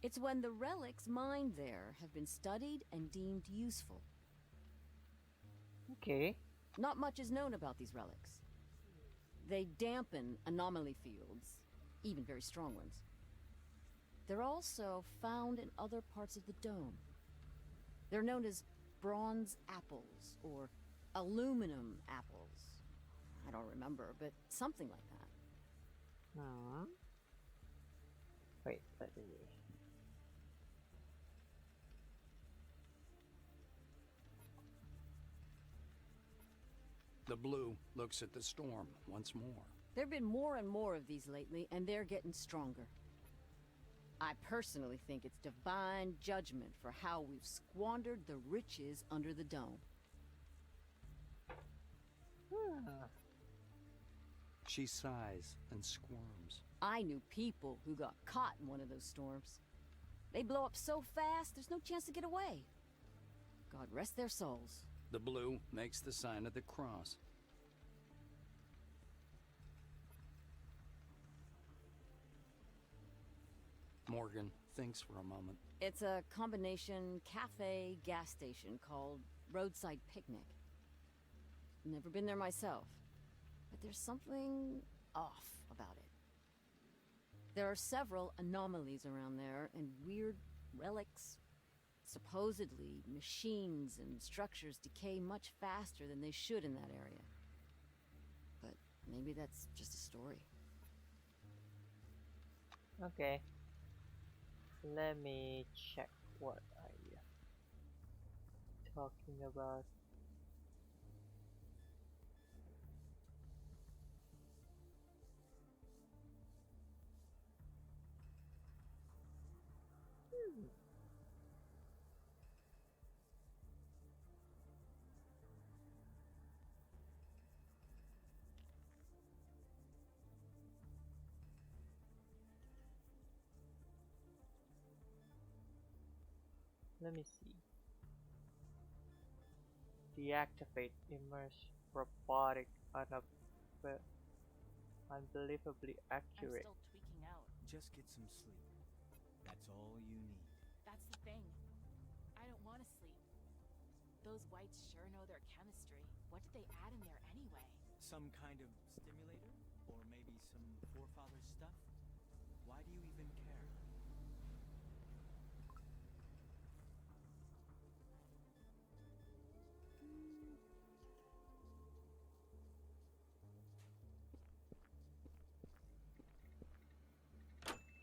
Q: It's when the relics mined there have been studied and deemed useful.
A: Okay.
Q: Not much is known about these relics. They dampen anomaly fields, even very strong ones. They're also found in other parts of the dome. They're known as bronze apples, or aluminum apples. I don't remember, but something like that.
A: Wait, let me...
B: The Blue looks at the storm once more.
Q: There've been more and more of these lately, and they're getting stronger. I personally think it's divine judgment for how we've squandered the riches under the dome.
B: She sighs and squirms.
Q: I knew people who got caught in one of those storms. They blow up so fast, there's no chance to get away. God rest their souls.
B: The Blue makes the sign of the cross. Morgan thinks for a moment.
Q: It's a combination cafe gas station called Roadside Picnic. Never been there myself, but there's something off about it. There are several anomalies around there and weird relics. Supposedly, machines and structures decay much faster than they should in that area. But maybe that's just a story.
A: Okay. Let me check what are you talking about. Let me see. Deactivate immerse robotic unbelievably accurate.
N: I'm still tweaking out.
O: Just get some sleep. That's all you need.
N: That's the thing. I don't want to sleep. Those whites sure know their chemistry. What did they add in there anyway?
O: Some kind of stimulator? Or maybe some forefather stuff? Why do you even care?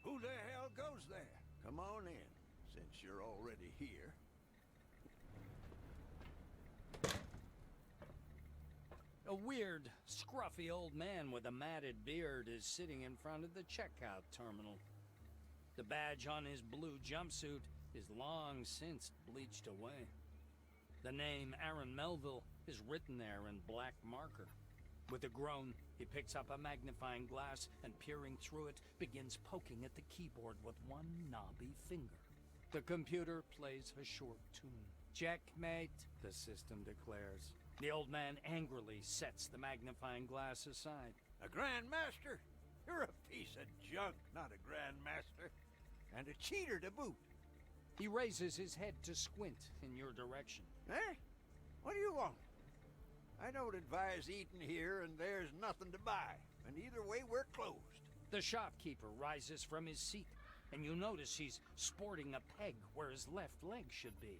H: Who the hell goes there? Come on in, since you're already here.
B: A weird, scruffy old man with a matted beard is sitting in front of the checkout terminal. The badge on his blue jumpsuit is long since bleached away. The name Aaron Melville is written there in black marker. With a groan, he picks up a magnifying glass and, peering through it, begins poking at the keyboard with one knobby finger. The computer plays a short tune. "Checkmate," the system declares. The old man angrily sets the magnifying glass aside.
H: A Grandmaster? You're a piece of junk, not a Grandmaster. And a cheater to boot.
B: He raises his head to squint in your direction.
H: Eh? What do you want? I don't advise eating here, and there's nothing to buy. And either way, we're closed.
B: The shopkeeper rises from his seat, and you notice he's sporting a peg where his left leg should be.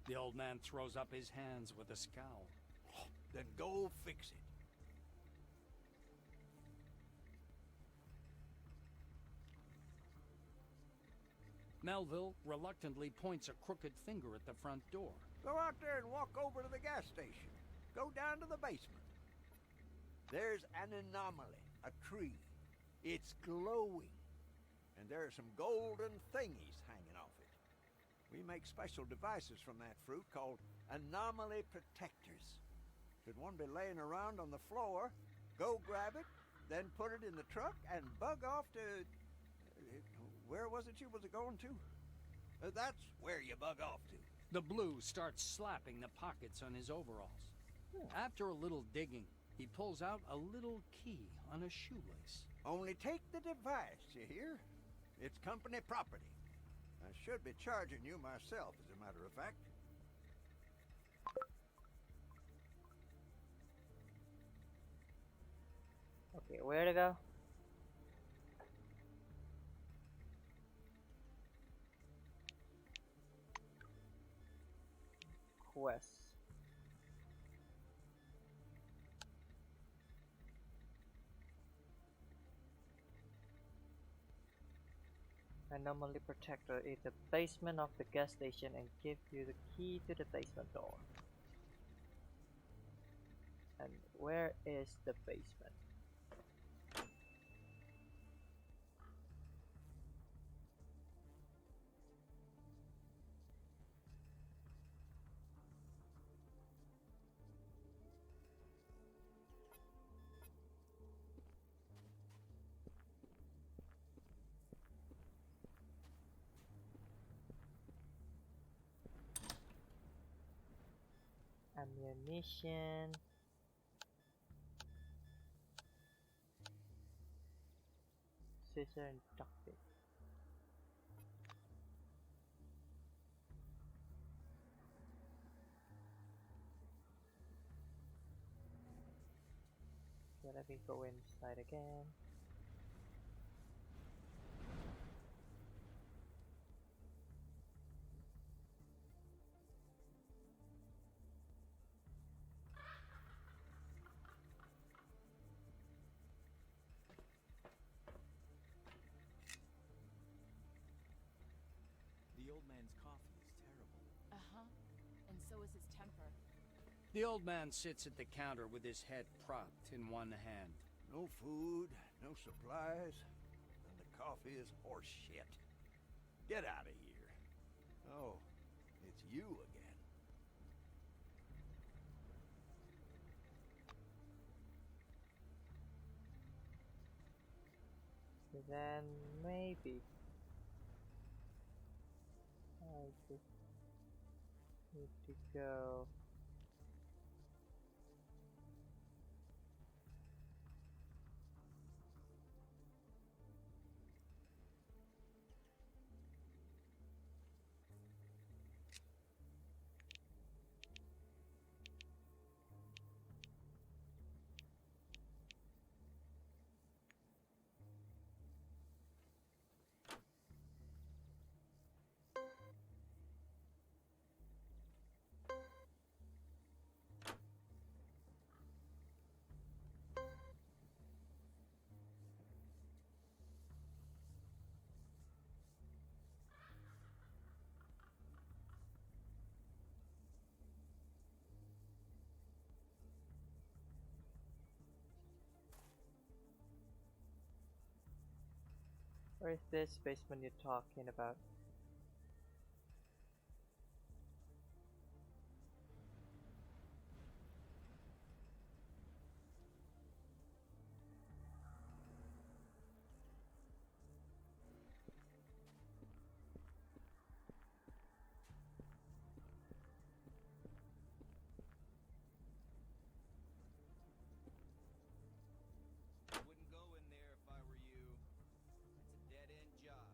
B: The old man throws up his hands with a scowl.
H: Then go fix it.
B: Melville reluctantly points a crooked finger at the front door.
H: Go out there and walk over to the gas station. Go down to the basement. There's an anomaly, a tree. It's glowing. And there are some golden thingies hanging off it. We make special devices from that fruit called anomaly protectors. Should one be laying around on the floor,
R: Go grab it, then put it in the truck and bug off to... where was it you was going to? That's where you bug off to.
B: The Blue starts slapping the pockets on his overalls. After a little digging, he pulls out a little key on a shoelace.
R: Only take the device, you hear? It's company property. I should be charging you myself, as a matter of fact.
A: Okay, where to go? Quest. Anomaly Protector is the basement of the gas station and gives you the key to the basement door. And where is the basement? Ammunition. Scissor and duct tape. Okay, let me go inside again.
O: The old man's coffee is terrible.
N: Uh-huh. And so is his temper.
B: The old man sits at the counter with his head propped in one hand.
R: No food, no supplies, and the coffee is horse shit. Get out of here. Oh, it's you again.
A: Then maybe I just need to go. Where is this basement you're talking about?
D: I wouldn't go in there if I were you. It's a dead-end job.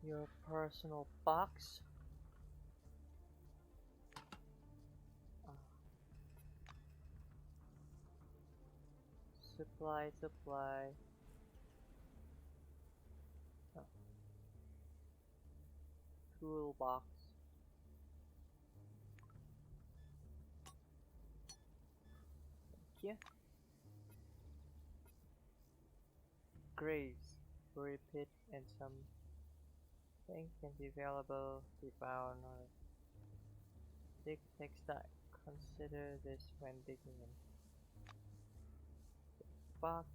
A: Your personal box? Supply. Oh. Toolbox. Thank you. Graves, buried pit, and some things can be available to be found on a dig textile. Consider this when digging in. Box.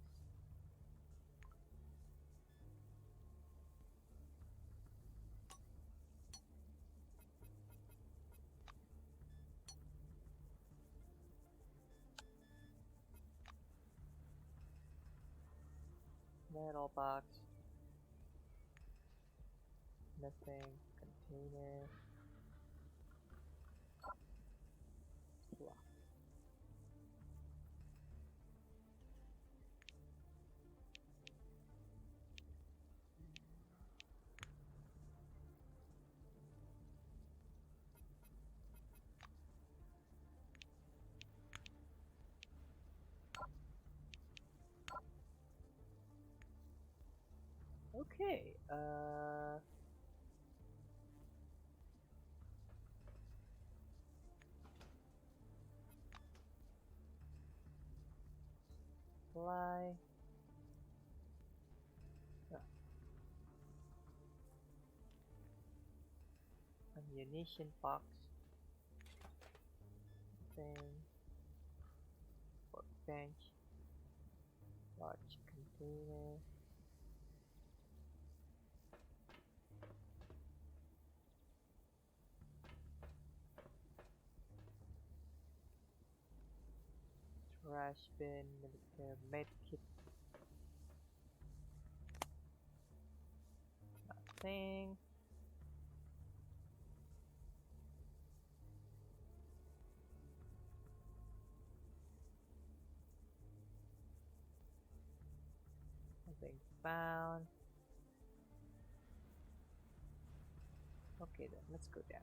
A: Metal box. Nothing. Container. Lock. Okay, fly. Ah. Ammunition box. Thing. Workbench. Large container. Trash bin, military medkit. Nothing. Nothing found. Okay then, let's go down.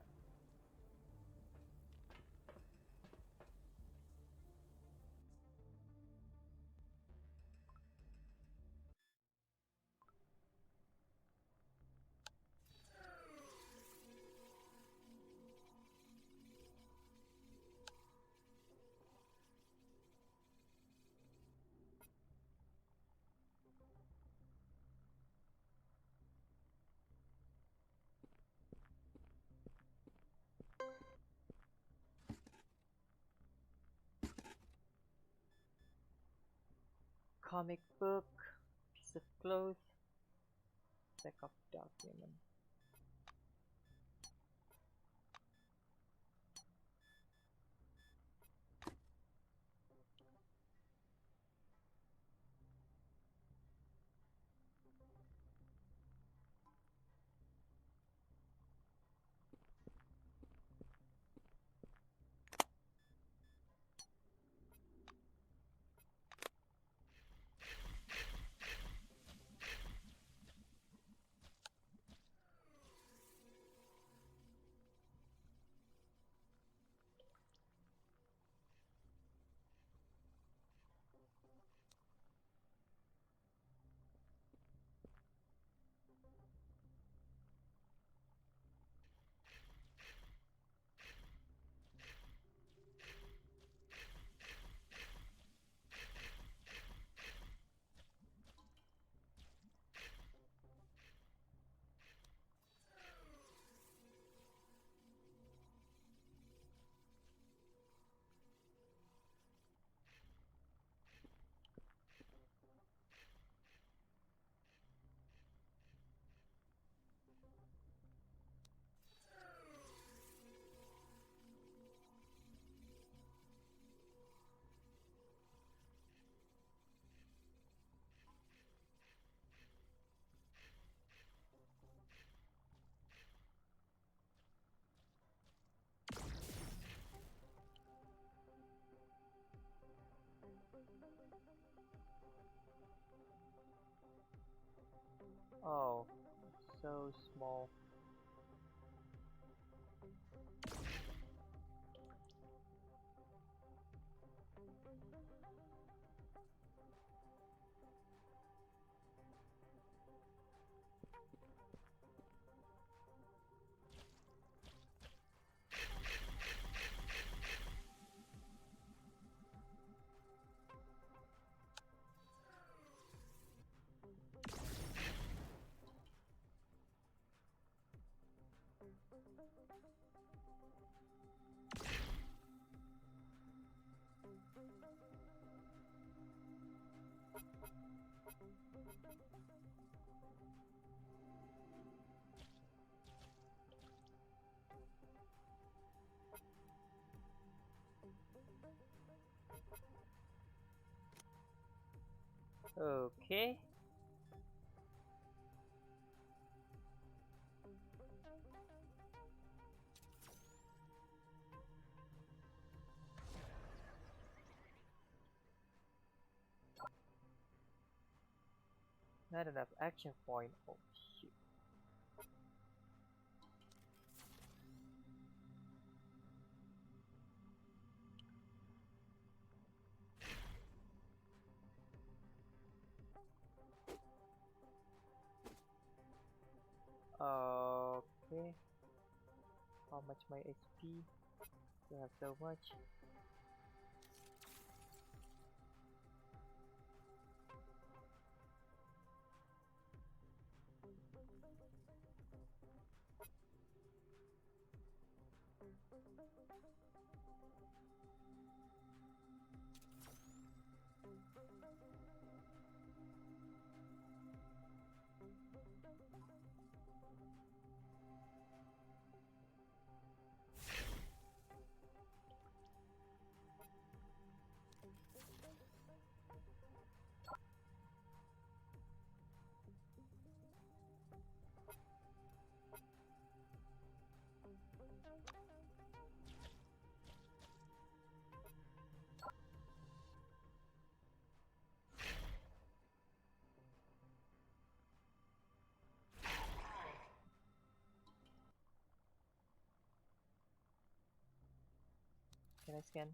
A: Comic book, piece of cloth, stack of document. Oh, so small. Okay. Not enough action point. Oh shit. Okay. How much my HP? You have so much. Can I scan?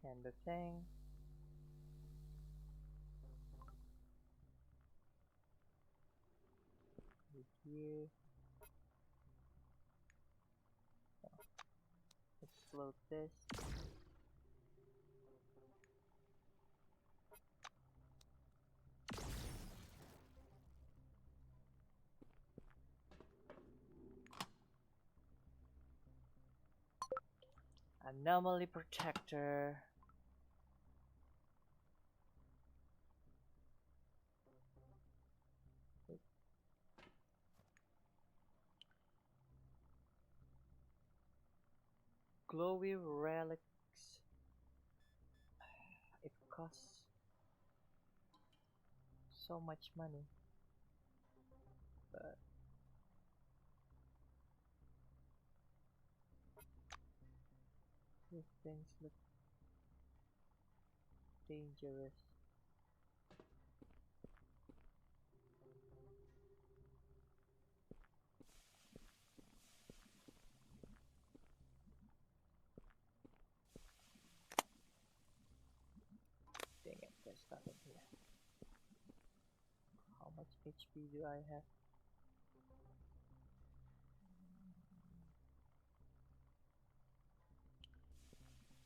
A: Scan the thing. Here. Explode this. Anomaly protector. Glowy relics. It costs so much money, but these things look dangerous. Dang it, there's nothing here. How much HP do I have?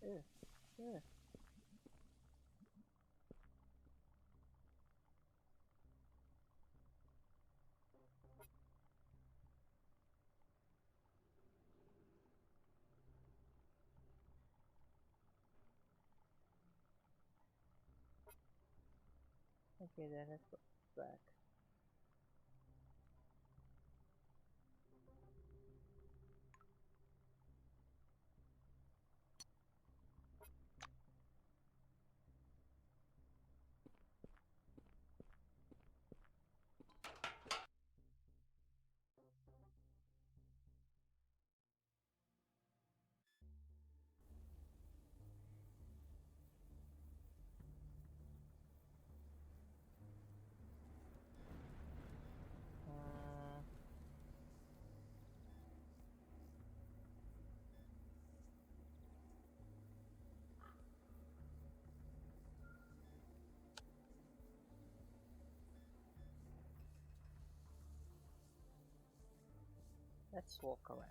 A: Ugh, ugh. Okay, then let's go back. Let's walk around.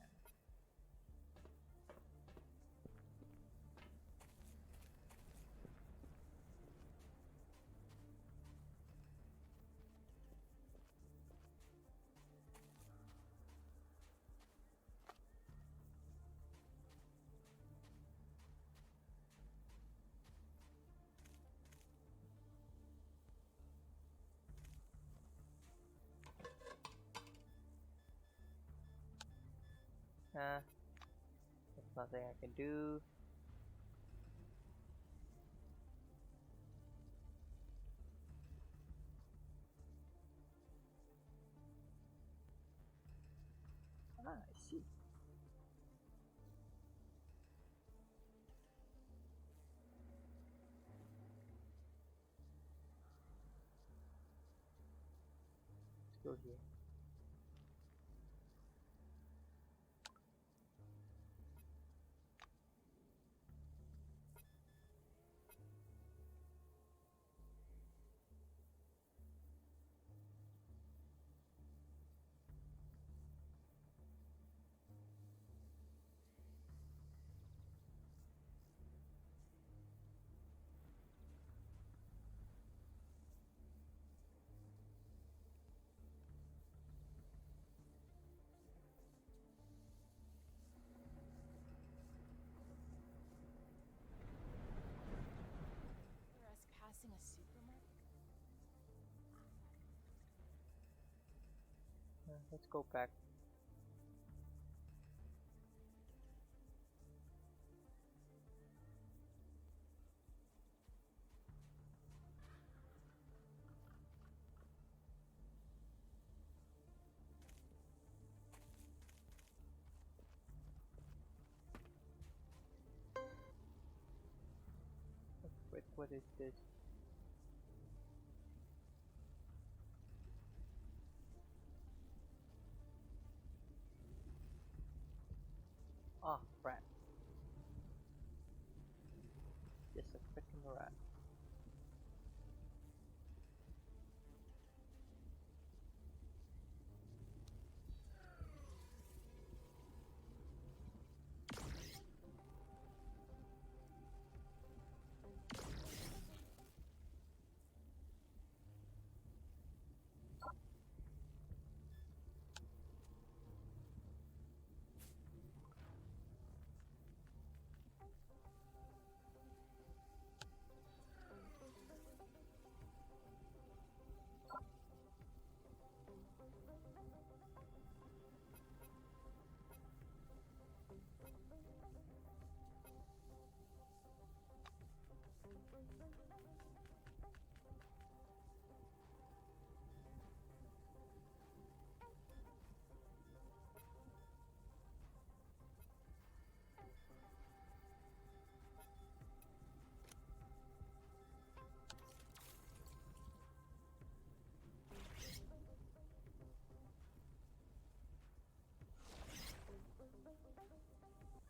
A: There's nothing I can do. I see. Let's go here.
N: For us passing a supermarket?
A: Let's go back. Wait, what is this? Ah, rat. Just a freaking rat.
N: I'm still tweaking out.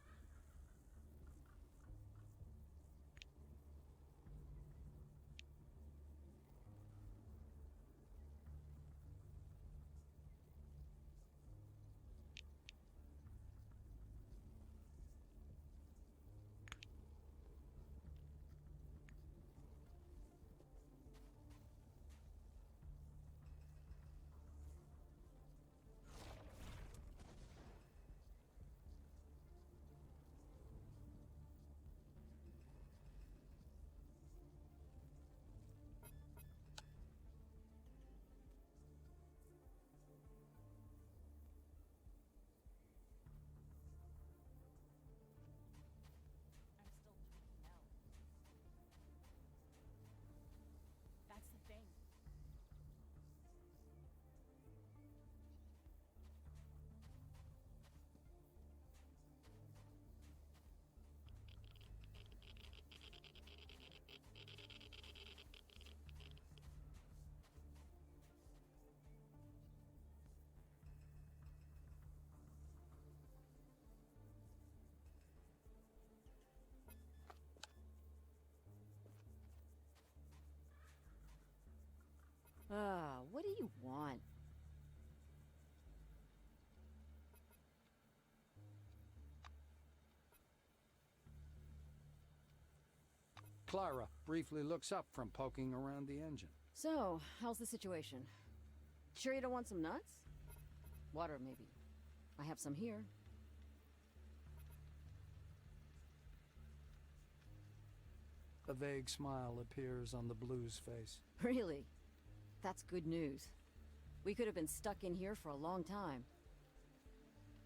N: That's the thing.
Q: Ah, what do you want?
B: Clara briefly looks up from poking around the engine.
Q: So, how's the situation? Sure you don't want some nuts? Water, maybe. I have some here.
B: A vague smile appears on the Blue's face.
Q: Really? That's good news. We could have been stuck in here for a long time.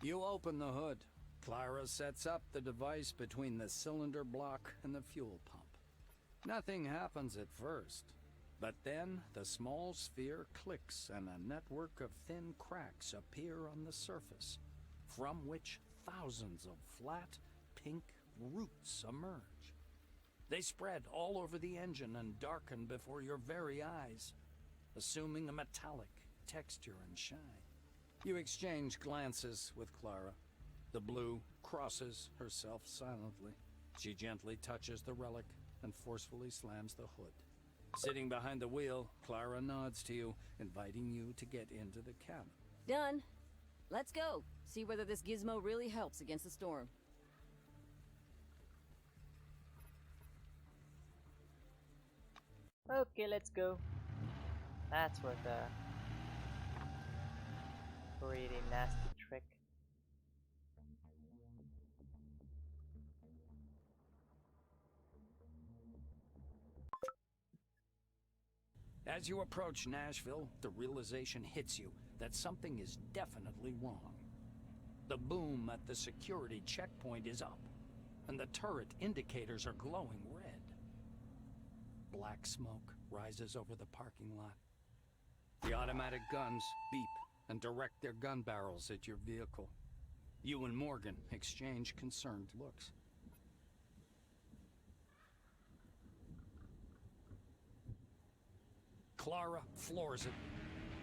B: You open the hood. Clara sets up the device between the cylinder block and the fuel pump. Nothing happens at first, but then the small sphere clicks and a network of thin cracks appear on the surface, from which thousands of flat, pink roots emerge. They spread all over the engine and darken before your very eyes, assuming a metallic texture and shine. You exchange glances with Clara. The blue crosses herself silently. She gently touches the relic and forcefully slams the hood. Sitting behind the wheel, Clara nods to you, inviting you to get into the cabin.
Q: Done. Let's go. See whether this gizmo really helps against the storm.
A: Okay, let's go. That's what the pretty nasty trick.
B: As you approach Nashville, the realization hits you that something is definitely wrong. The boom at the security checkpoint is up, and the turret indicators are glowing red. Black smoke rises over the parking lot. The automatic guns beep and direct their gun barrels at your vehicle. You and Morgan exchange concerned looks. Clara floors it.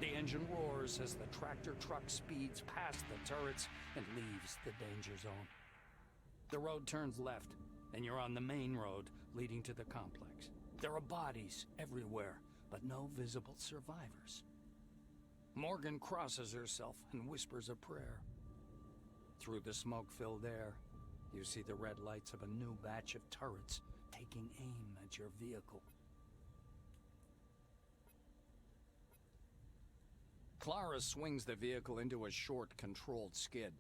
B: The engine roars as the tractor truck speeds past the turrets and leaves the danger zone. The road turns left, and you're on the main road leading to the complex. There are bodies everywhere, but no visible survivors. Morgan crosses herself and whispers a prayer. Through the smoke-filled air, you see the red lights of a new batch of turrets taking aim at your vehicle. Clara swings the vehicle into a short, controlled skid,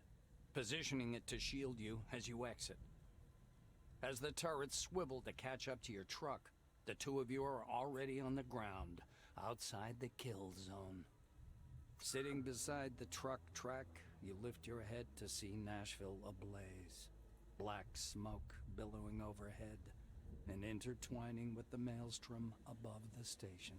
B: positioning it to shield you as you exit. As the turrets swivel to catch up to your truck, the two of you are already on the ground, outside the kill zone. Sitting beside the truck track, you lift your head to see Nashville ablaze. Black smoke billowing overhead and intertwining with the maelstrom above the station.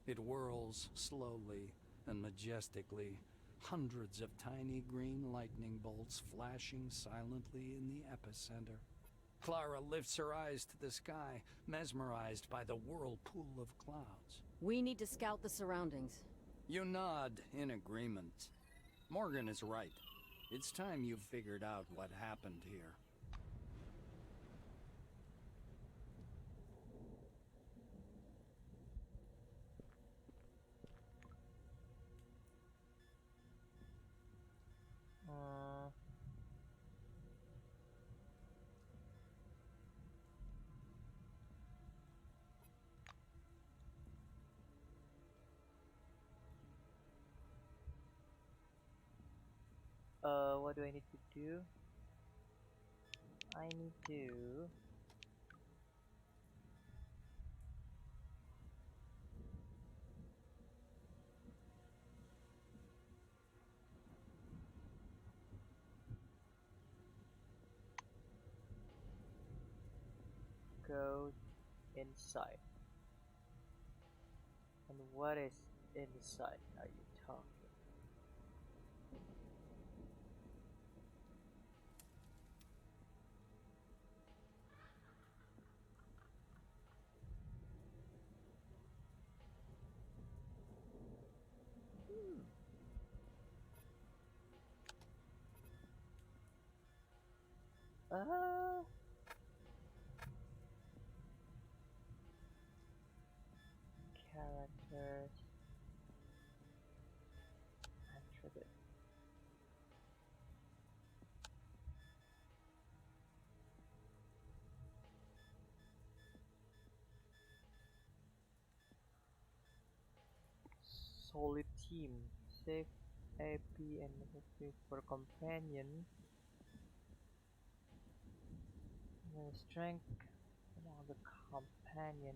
B: It whirls slowly and majestically, hundreds of tiny green lightning bolts flashing silently in the epicenter. Clara lifts her eyes to the sky, mesmerized by the whirlpool of clouds.
Q: We need to scout the surroundings.
B: You nod in agreement. Morgan is right. It's time you figured out what happened here.
A: What do I need to do? I need to go inside. And what is inside are you talking? Characters. Attribute. Solid team. Save AP and negative for companion. Strength among the companion.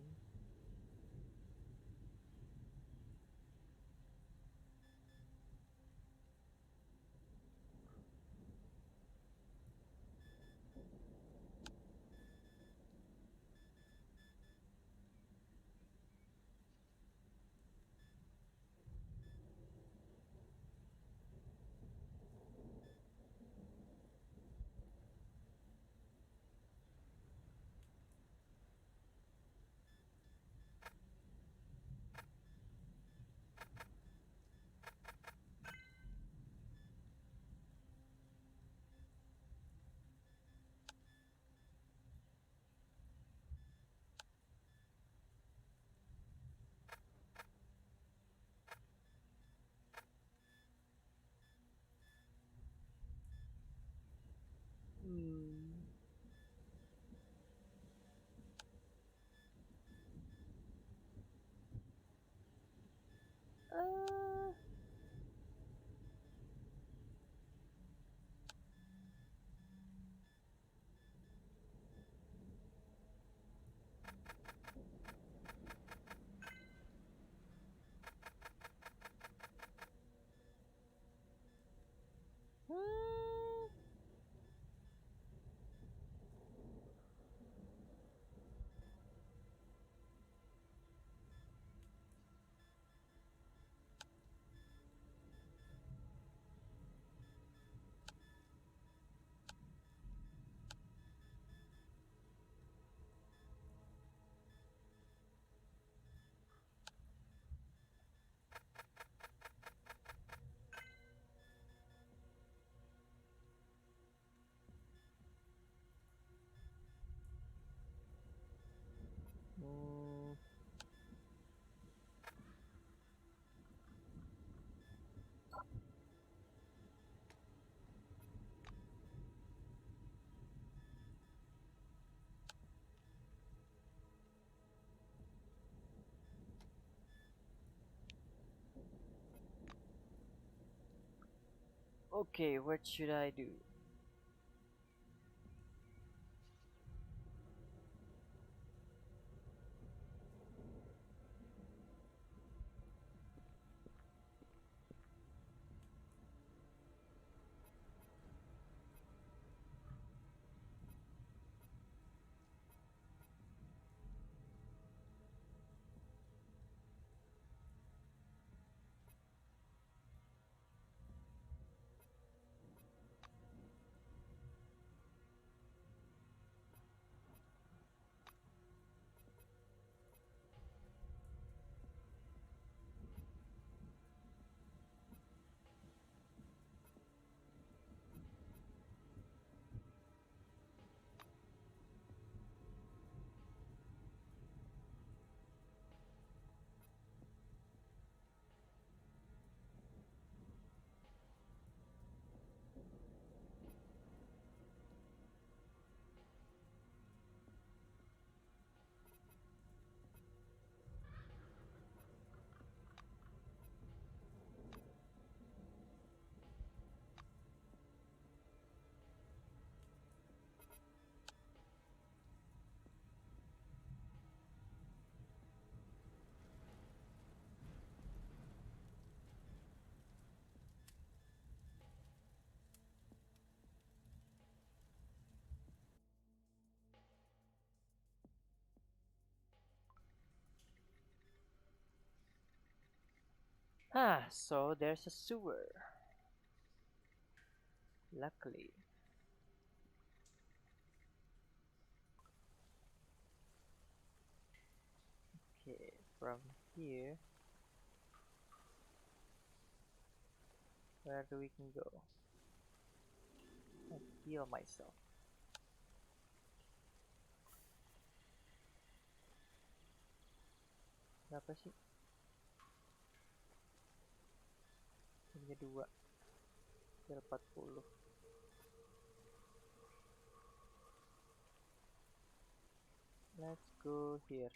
A: Hmm. Uh, hmm. Mm, okay, what should I do? Ah, so there's a sewer. Luckily. Okay, from here, where do we can go? Let's heal myself. Berapa sih? Punya 2 skill 40. Let's go here.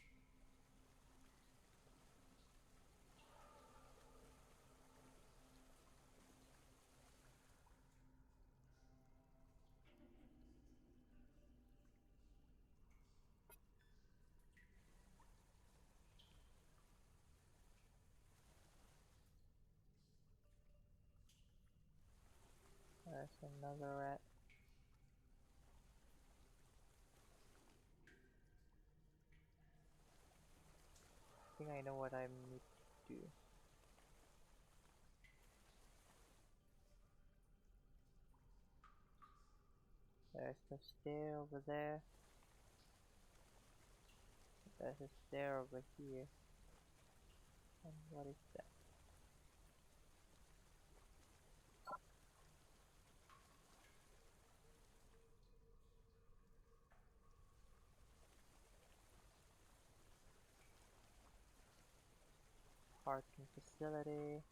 A: There's another rat. I think I know what I need to do. There's the stair over there. There's a stair over here. And what is that? Parking facility.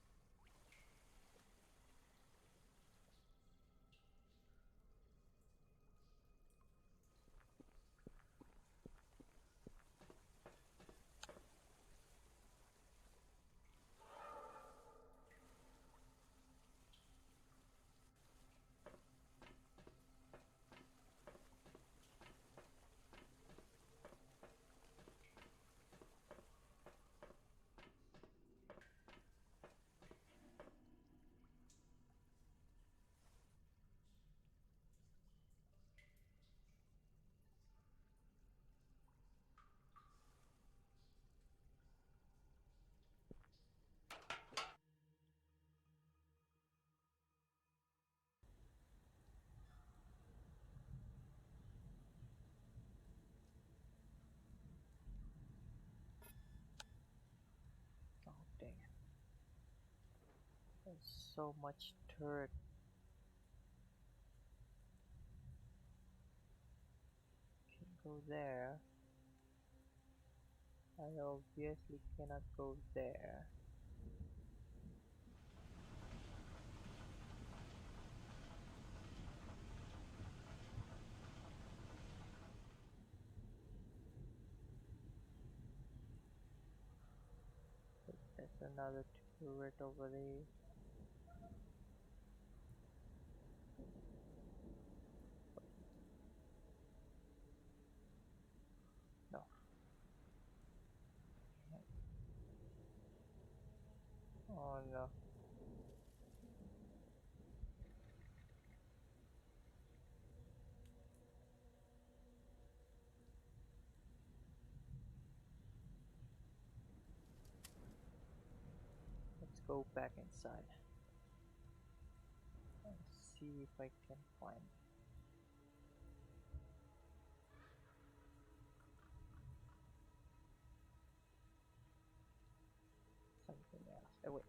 A: There's so much dirt. Can go there. I obviously cannot go there. There's another turret over there. No. Oh no. Let's go back inside and see if I can find something else. Oh wait.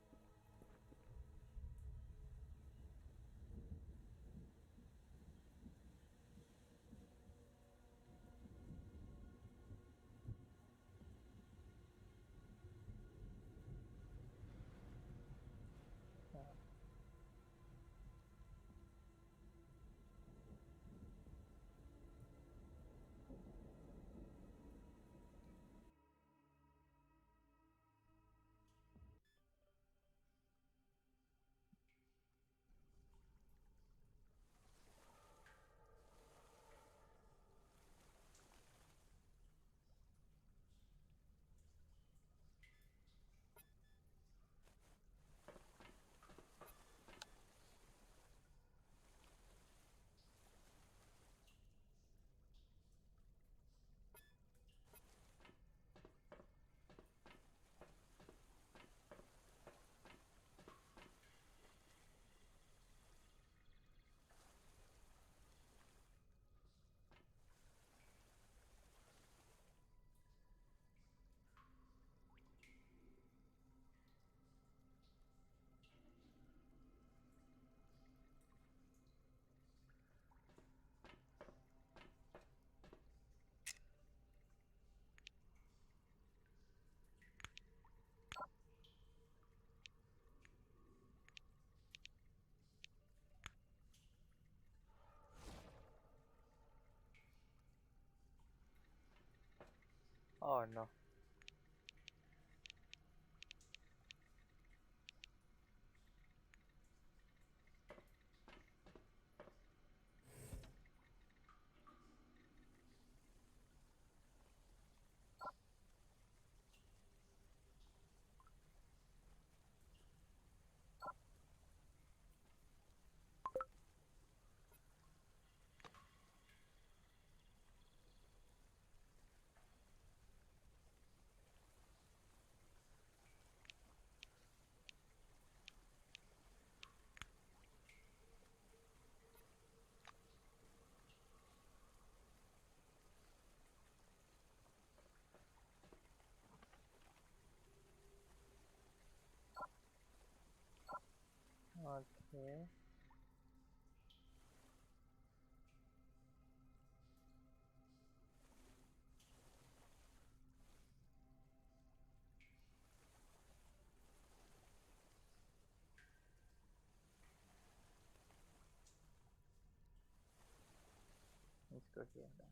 A: Oh no. Okay. Let's go here then.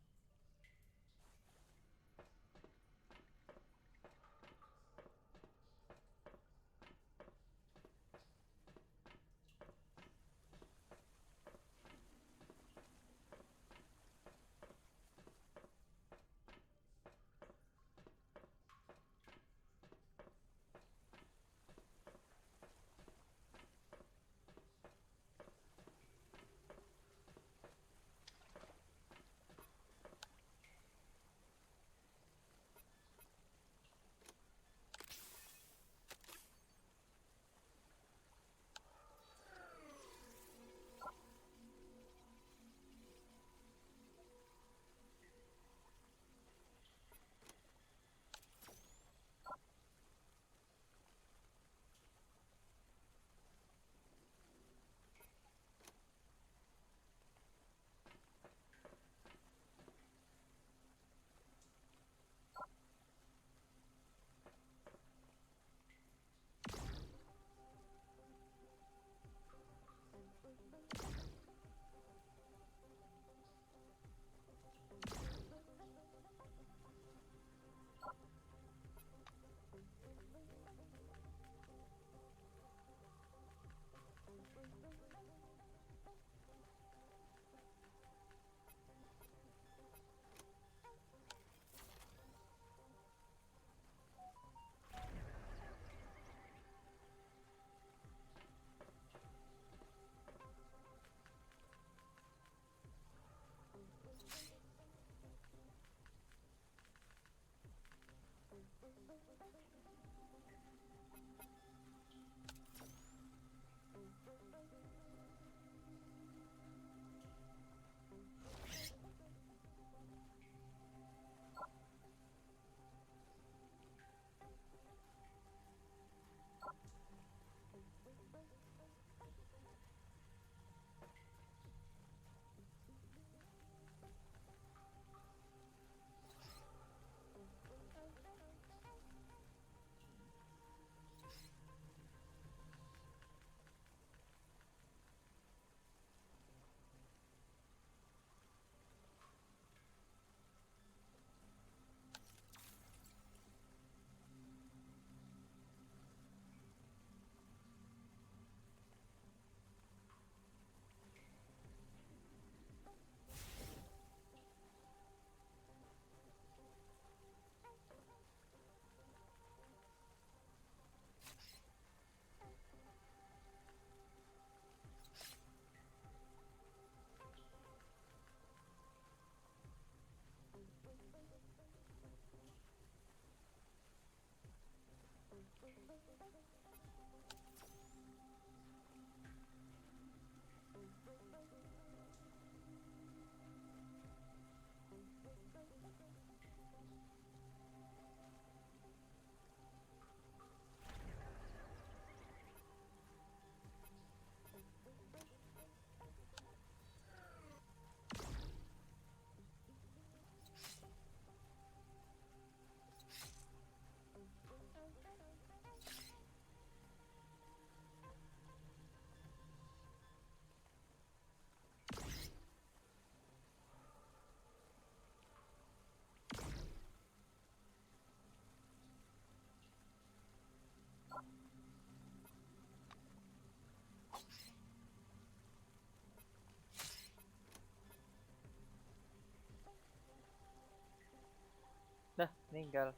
A: Dah, meninggal.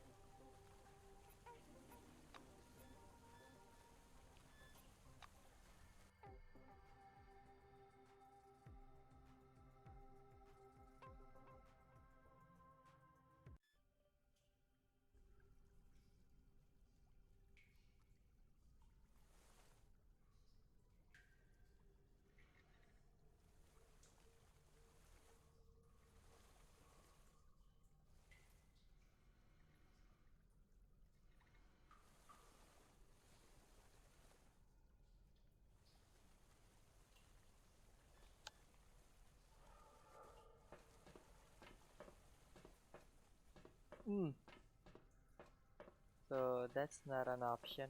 A: So that's not an option.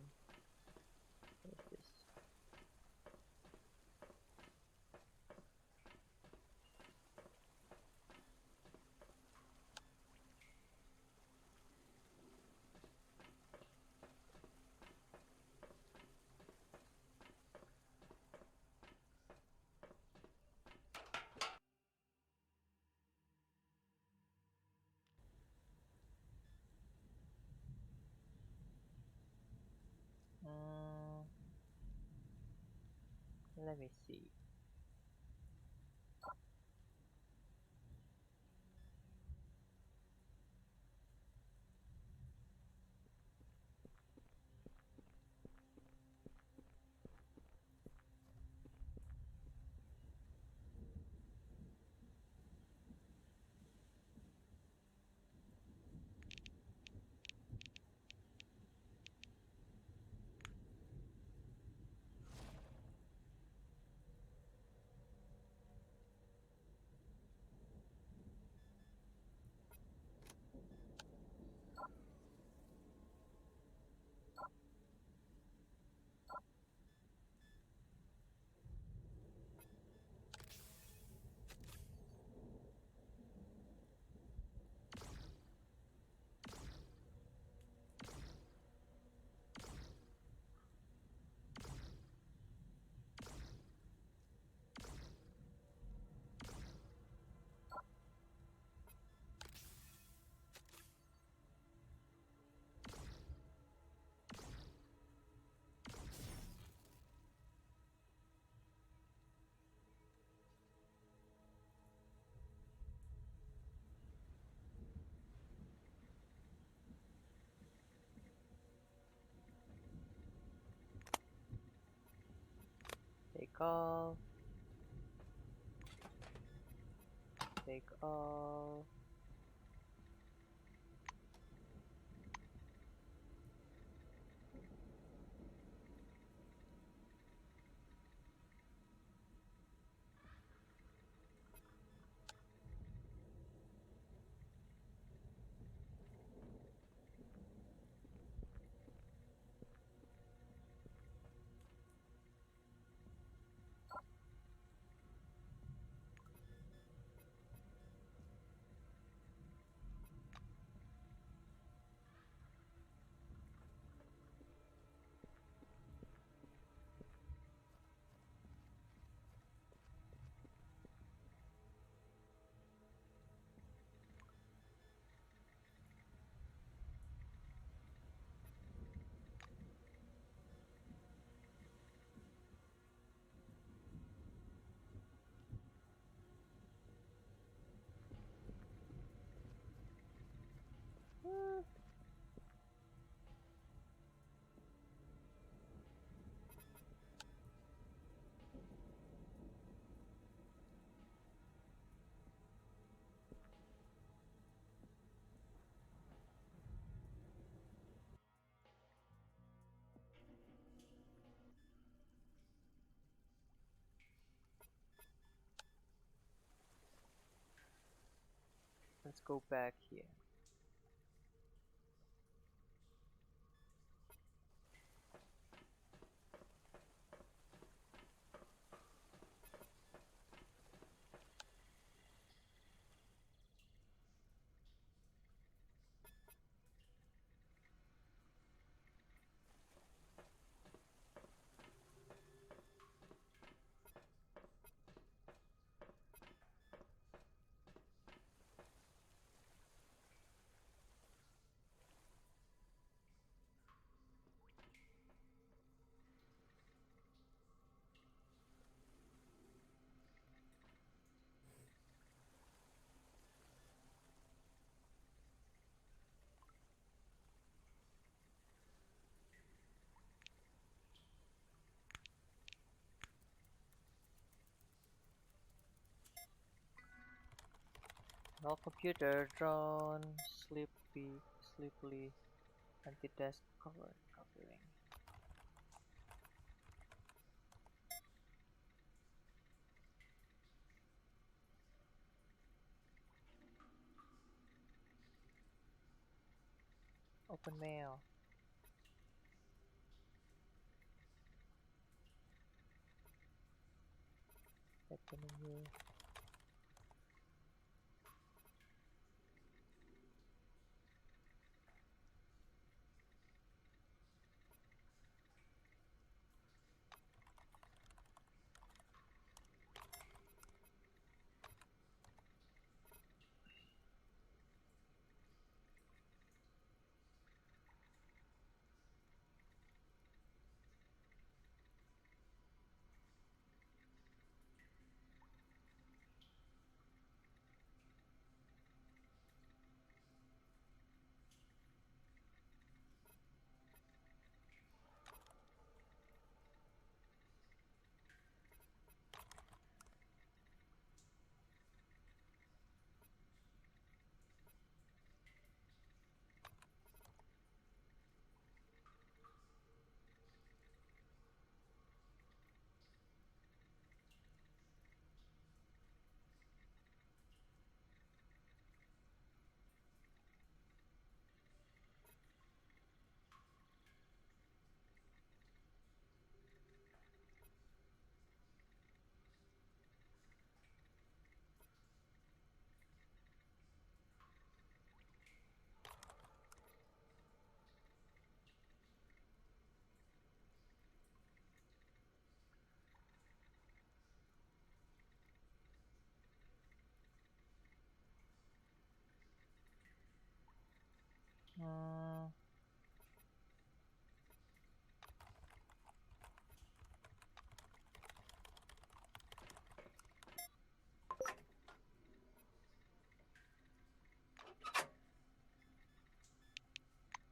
A: What is this? Let me see. Take all. Take all. Let's go back here. No computer, drone, sleepily, anti-desk cover, covering. Open mail. Open menu.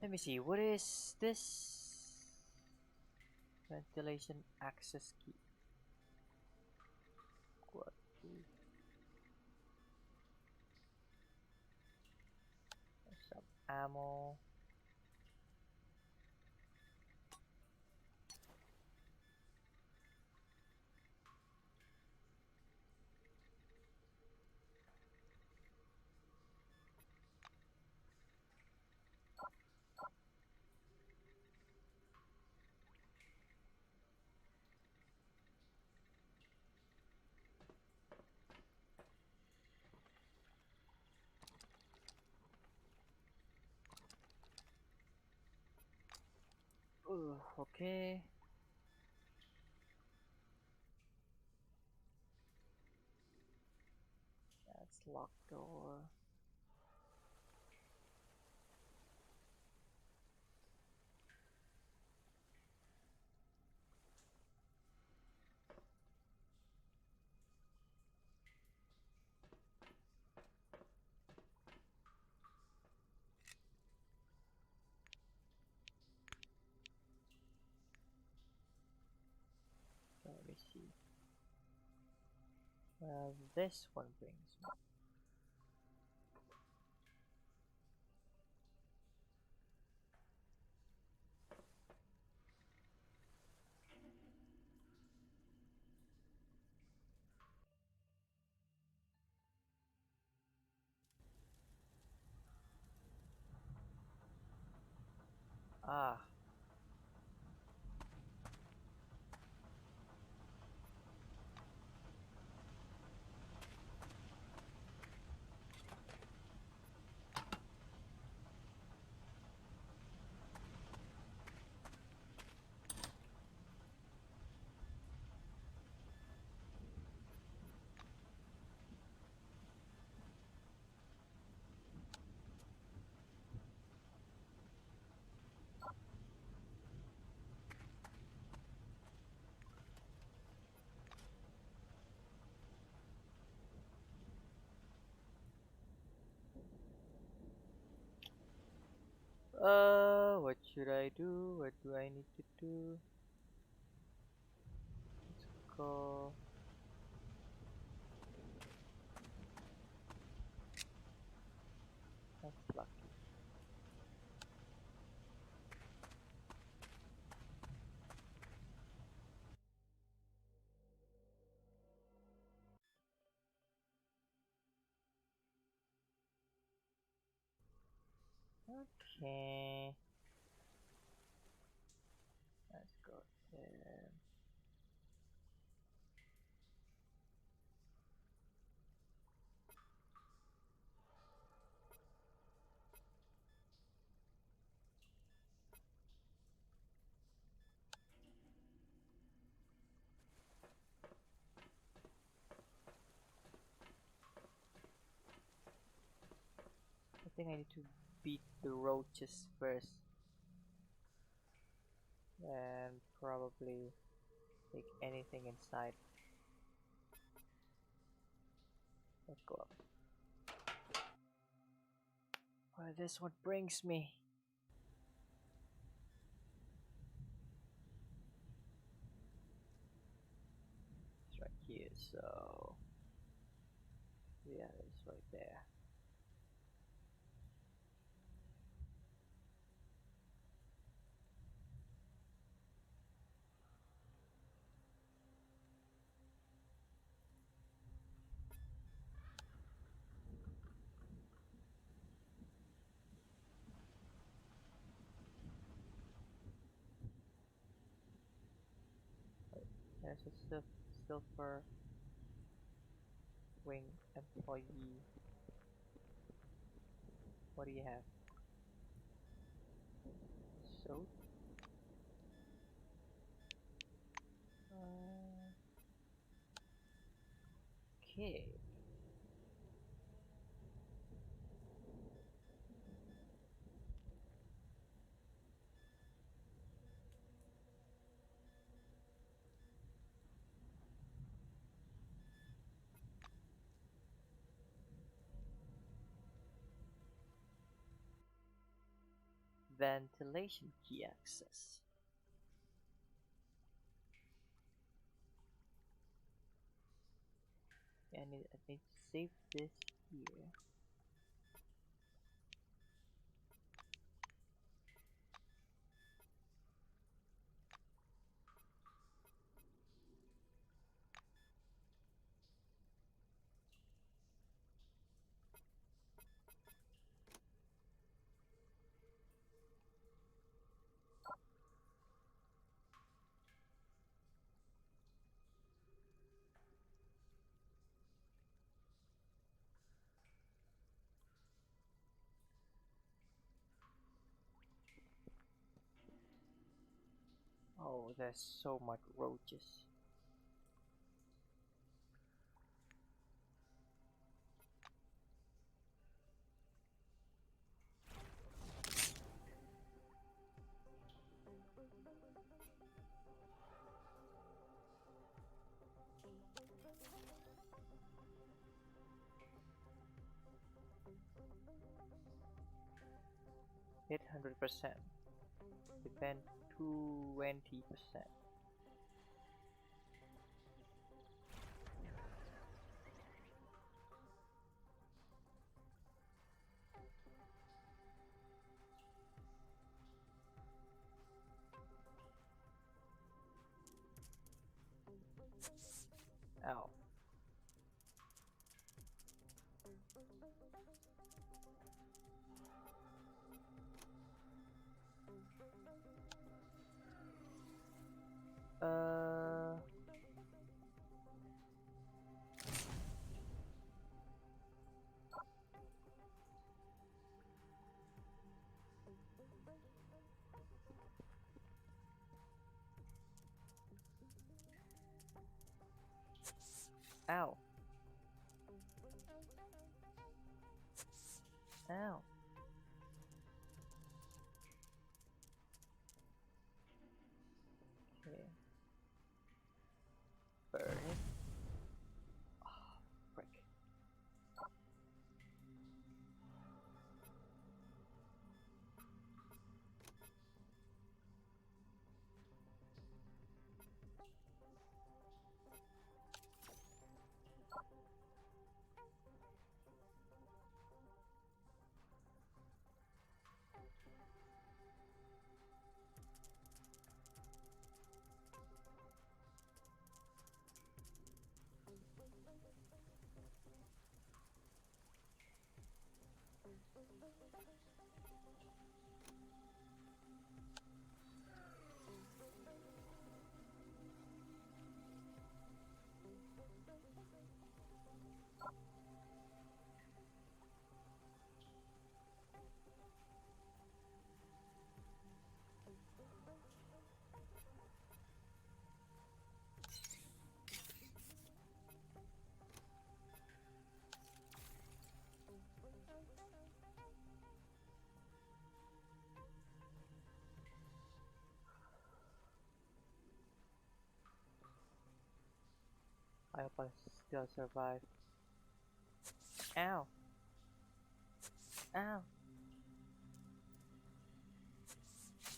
A: Let me see, what is this? Ventilation access key. What key? Some ammo. Okay. That's locked door. Let me see. Well, this one brings me. Ah. What should I do? What do I need to do? Let's go. That's lucky. Okay. Let's go there. I think I need to beat the roaches first. And probably take anything inside. Let's go up. Where this one brings me. It's right here, so yeah, it's right there. There's a silver wing employee. What do you have? So? Okay. Ventilation key access. Yeah, I need to save this here. Oh, there's so much roaches. Hit 100%. Defend 20%. Ow. Uh... Ow. Ow. Okay. Burn it. Oh, frick. I hope I still survive. Ow! Ow!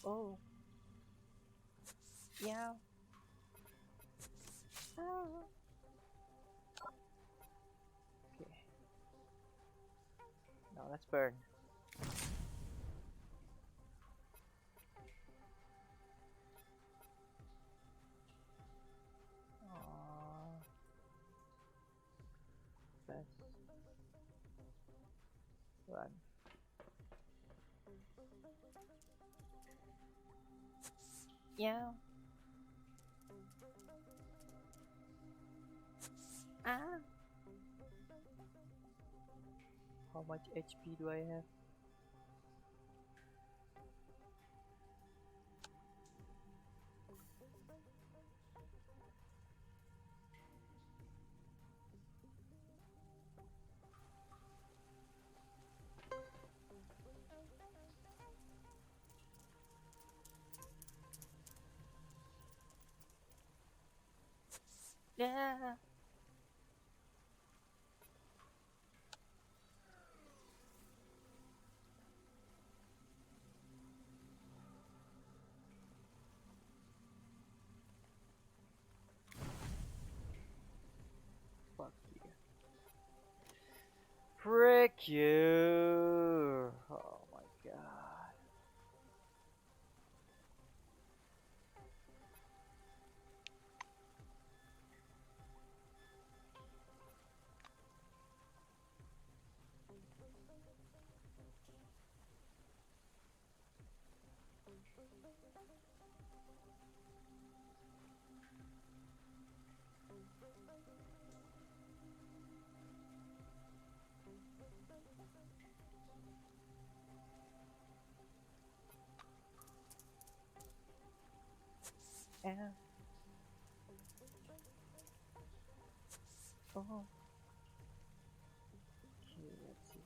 A: Oh! Yeah! Ow! Okay. Now let's burn. Let's run. Yeah. Ah. How much HP do I have? Yeah. Fuck you. Frick you. Oh my god. Yeah. Oh. Okay, let's see.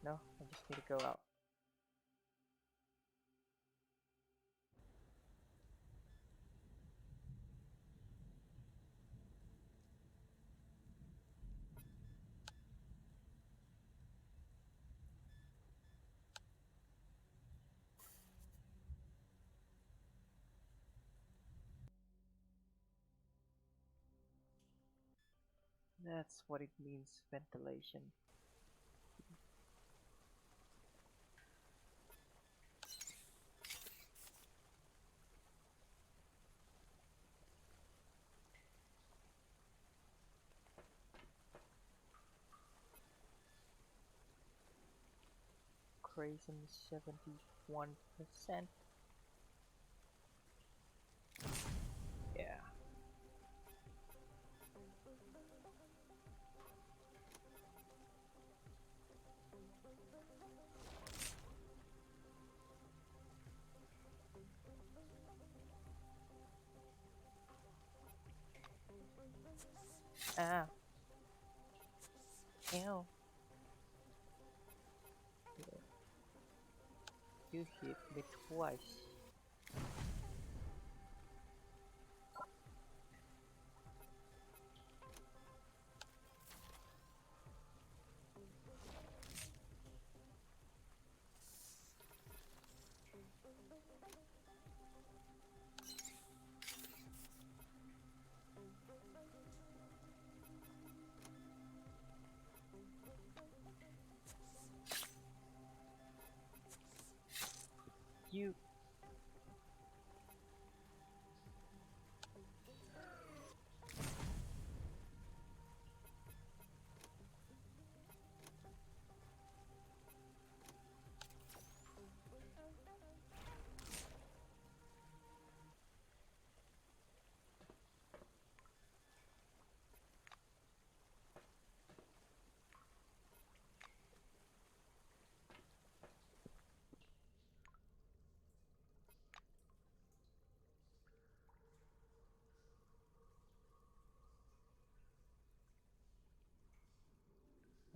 A: No, I just need to go out. That's what it means, ventilation. Crazen 71%. Yeah. Ah. Ew. Yeah. You hit me twice. You.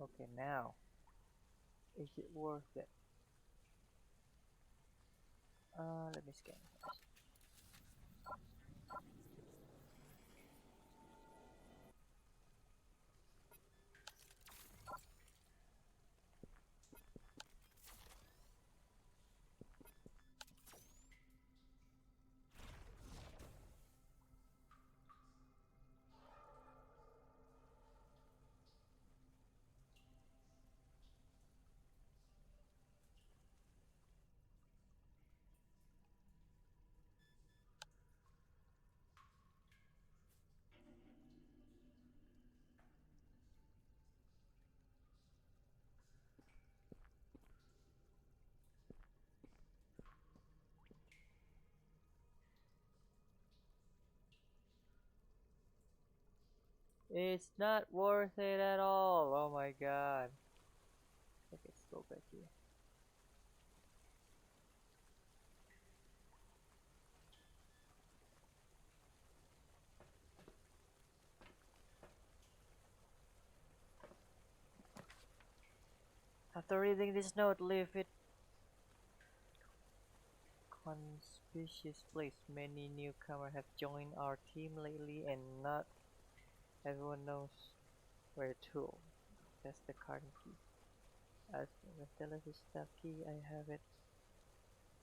A: Okay, now, is it worth it? Let me scan first. It's not worth it at all. Oh my god. Okay, let's go back here. After reading this note, leave it. Conspicuous place. Many newcomers have joined our team lately, and not everyone knows where to. That's the card key. As for the television staff key, I have it.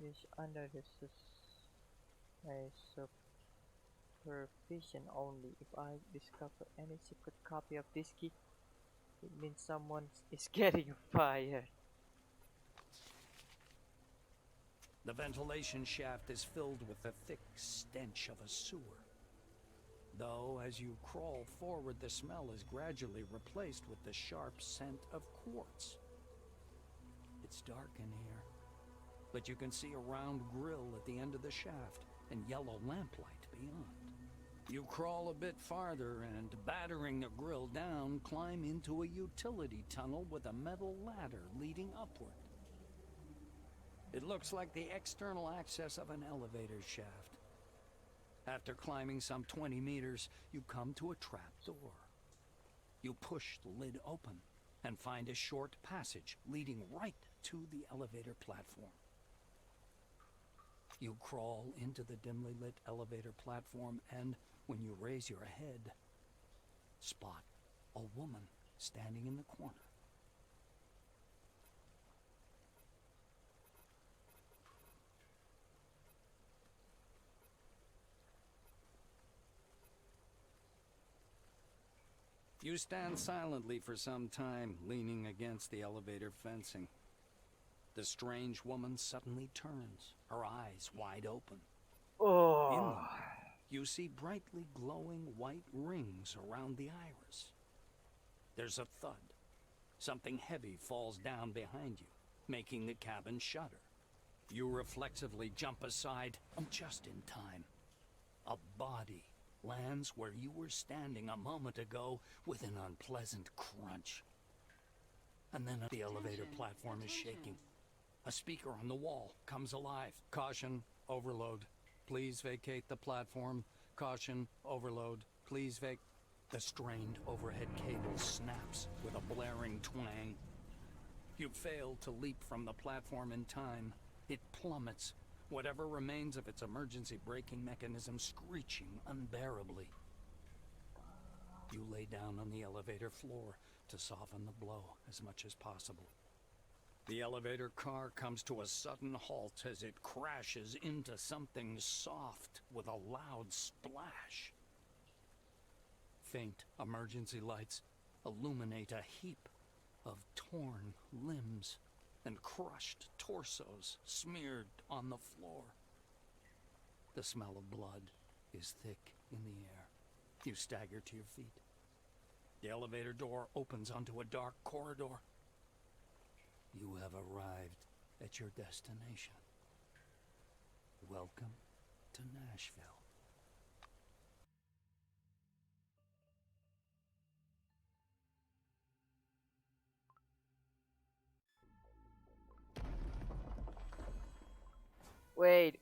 A: It's under the my supervision only. If I discover any secret copy of this key, it means someone is getting fired.
B: The ventilation shaft is filled with the thick stench of a sewer. Though, as you crawl forward, the smell is gradually replaced with the sharp scent of quartz. It's dark in here, but you can see a round grill at the end of the shaft and yellow lamplight beyond. You crawl a bit farther and, battering the grill down, climb into a utility tunnel with a metal ladder leading upward. It looks like the external access of an elevator shaft. After climbing some 20 meters, you come to a trap door. You push the lid open and find a short passage leading right to the elevator platform. You crawl into the dimly lit elevator platform and, when you raise your head, spot a woman standing in the corner. You stand silently for some time, leaning against the elevator fencing. The strange woman suddenly turns, her eyes wide open.
A: Oh.
B: In them, you see brightly glowing white rings around the iris. There's a thud. Something heavy falls down behind you, making the cabin shudder. You reflexively jump aside, just in time. A body lands where you were standing a moment ago with an unpleasant crunch. And then the elevator platform is shaking. A speaker on the wall comes alive. Caution, overload. Please vacate the platform. Caution, overload. Please vacate. The strained overhead cable snaps with a blaring twang. You fail to leap from the platform in time. It plummets, whatever remains of its emergency braking mechanism screeching unbearably. You lay down on the elevator floor to soften the blow as much as possible. The elevator car comes to a sudden halt as it crashes into something soft with a loud splash. Faint emergency lights illuminate a heap of torn limbs and crushed torsos smeared on the floor. The smell of blood is thick in the air. You stagger to your feet. The elevator door opens onto a dark corridor. You have arrived at your destination. Welcome to Nashville.
A: Wait.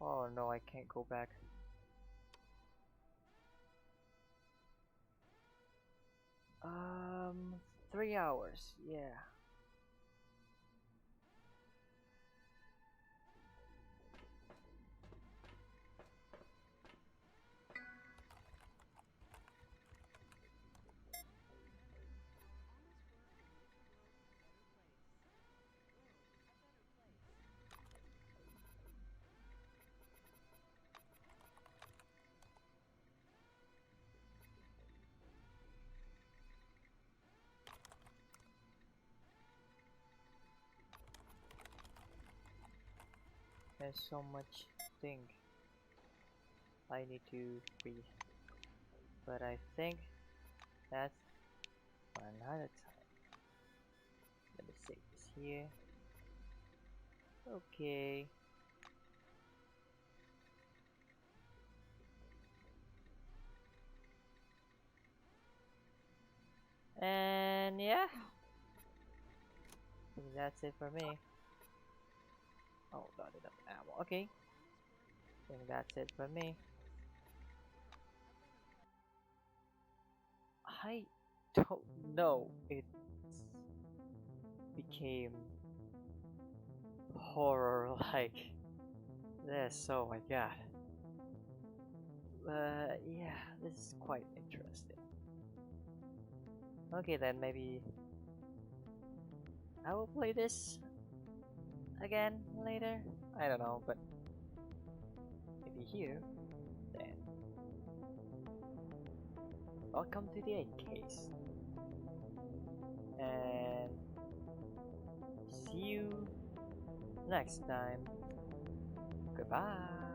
A: Oh no, I can't go back. Um, 3 hours, yeah. There's so much thing I need to read, but I think that's for another time. Let me save this here. Okay. And yeah, I think that's it for me. Oh, not enough ammo. Okay. I think that's it for me. I don't know. It became horror like this. Oh my god. Yeah, this is quite interesting. Okay, then maybe I will play this again later. I don't know, but if you're here, then welcome to the Encased, and see you next time. Goodbye.